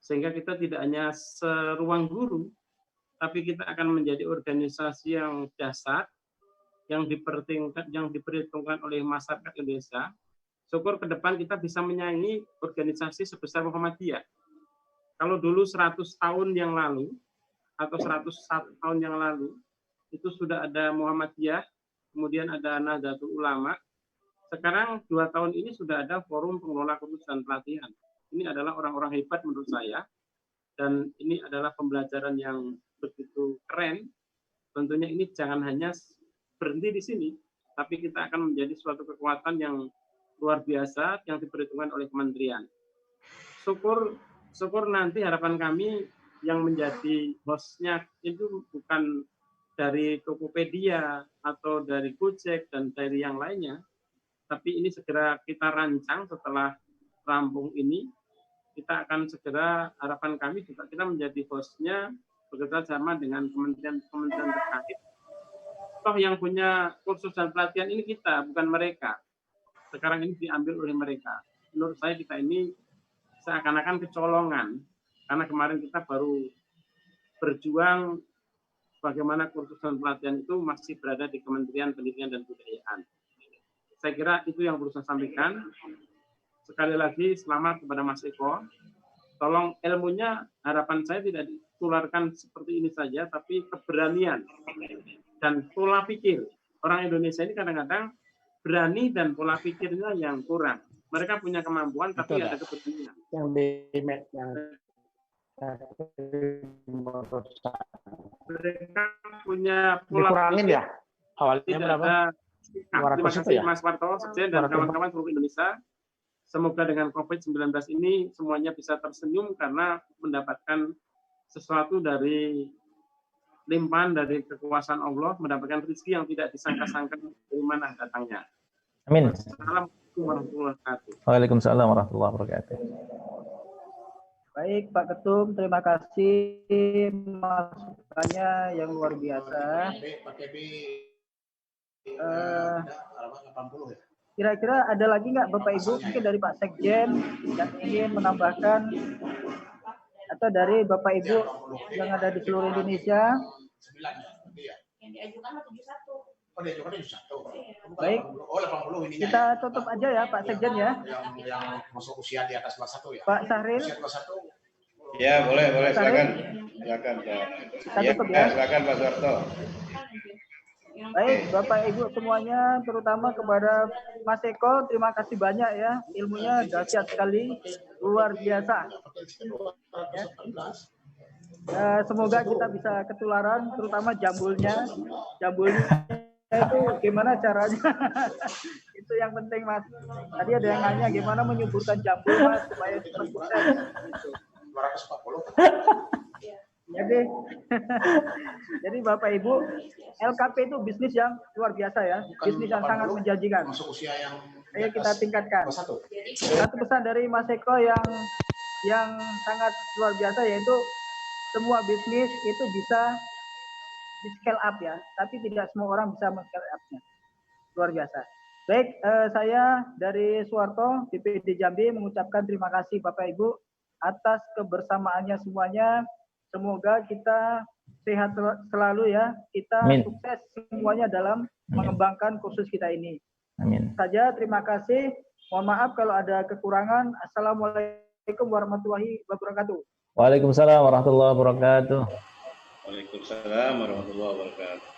sehingga kita tidak hanya seruang guru, tapi kita akan menjadi organisasi yang dasar, yang diperhitungkan oleh masyarakat Indonesia. Syukur ke depan kita bisa menyaingi organisasi sebesar Muhammadiyah. Kalau dulu 100 tahun yang lalu, atau 101 tahun yang lalu, itu sudah ada Muhammadiyah, kemudian ada Nahdlatul Ulama. Sekarang 2 tahun ini sudah ada Forum Pengelola Kursus dan Pelatihan. Ini adalah orang-orang hebat menurut saya, dan ini adalah pembelajaran yang begitu keren. Tentunya ini jangan hanya berhenti di sini, tapi kita akan menjadi suatu kekuatan yang luar biasa yang diperhitungkan oleh kementerian. Syukur nanti harapan kami yang menjadi hostnya itu bukan dari Tokopedia atau dari Gojek dan dari yang lainnya, tapi ini segera kita rancang setelah rampung ini. Kita akan segera, harapan kami juga kita menjadi hostnya bekerja sama dengan kementerian terkait. Toh yang punya kursus dan pelatihan ini kita, bukan mereka. Sekarang ini diambil oleh mereka. Menurut saya kita ini seakan-akan kecolongan, karena kemarin kita baru berjuang bagaimana kursus dan pelatihan itu masih berada di Kementerian Pendidikan dan Kebudayaan. Saya kira itu yang perlu saya sampaikan. Sekali lagi selamat kepada Mas Eko. Tolong ilmunya, harapan saya tidak ditularkan seperti ini saja, tapi keberanian dan pola pikir. Orang Indonesia ini kadang-kadang berani dan pola pikirnya yang kurang. Mereka punya kemampuan, tapi betul, ada keberanian. Yang mereka punya pola dikurangin pikir. Ya. Awalnya Tidak berapa? ada. Terima kasih ya? Mas Warto, Sekjen dan kawan-kawan seluruh Indonesia. Semoga dengan COVID-19 ini semuanya bisa tersenyum karena mendapatkan sesuatu dari limpahan dari kekuasaan Allah, mendapatkan rezeki yang tidak disangka-sangka dari mana datangnya. Amin. Assalamualaikum warahmatullahi wabarakatuh. Waalaikumsalam warahmatullahi wabarakatuh. Baik Pak Ketum, terima kasih masukannya yang luar biasa. Kira-kira ada lagi nggak Bapak Ibu mungkin dari Pak Sekjen yang ingin menambahkan, atau dari Bapak Ibu yang ada di seluruh Indonesia? Yang diajukan 71. Oh, diajukan 71. Baik, kita tutup aja ya Pak Sekjen ya. Yang masuk usia di atas kelas 1 ya. Pak Sahril. Usia kelas 1. Ya, boleh, silakan. Silakan, Pak. Ya, silakan Pak Soeharto. Baik, Bapak Ibu semuanya, terutama kepada Mas Eko, terima kasih banyak ya, ilmunya dahsyat sekali, luar biasa. Ya. Semoga kita bisa ketularan, terutama jambulnya itu gimana caranya? Itu yang penting Mas. Tadi ada yang nanya gimana menyuburkan jambul Mas supaya cepat sukses. Gitu. 240. Jadi Bapak Ibu, LKP itu bisnis yang luar biasa ya, bisnis yang sangat menjanjikan. Ayo kita tingkatkan. Satu pesan dari Mas Eko yang sangat luar biasa, yaitu semua bisnis itu bisa di scale up ya, tapi tidak semua orang bisa men-scale up-nya. Luar biasa. Baik, saya dari Suwarto DPD Jambi mengucapkan terima kasih Bapak Ibu atas kebersamaannya semuanya. Semoga kita sehat selalu ya. Kita sukses semuanya dalam mengembangkan kursus kita ini. Amin. Saja, terima kasih. Mohon maaf kalau ada kekurangan. Assalamualaikum warahmatullahi wabarakatuh. Waalaikumsalam warahmatullahi wabarakatuh. Waalaikumsalam warahmatullahi wabarakatuh.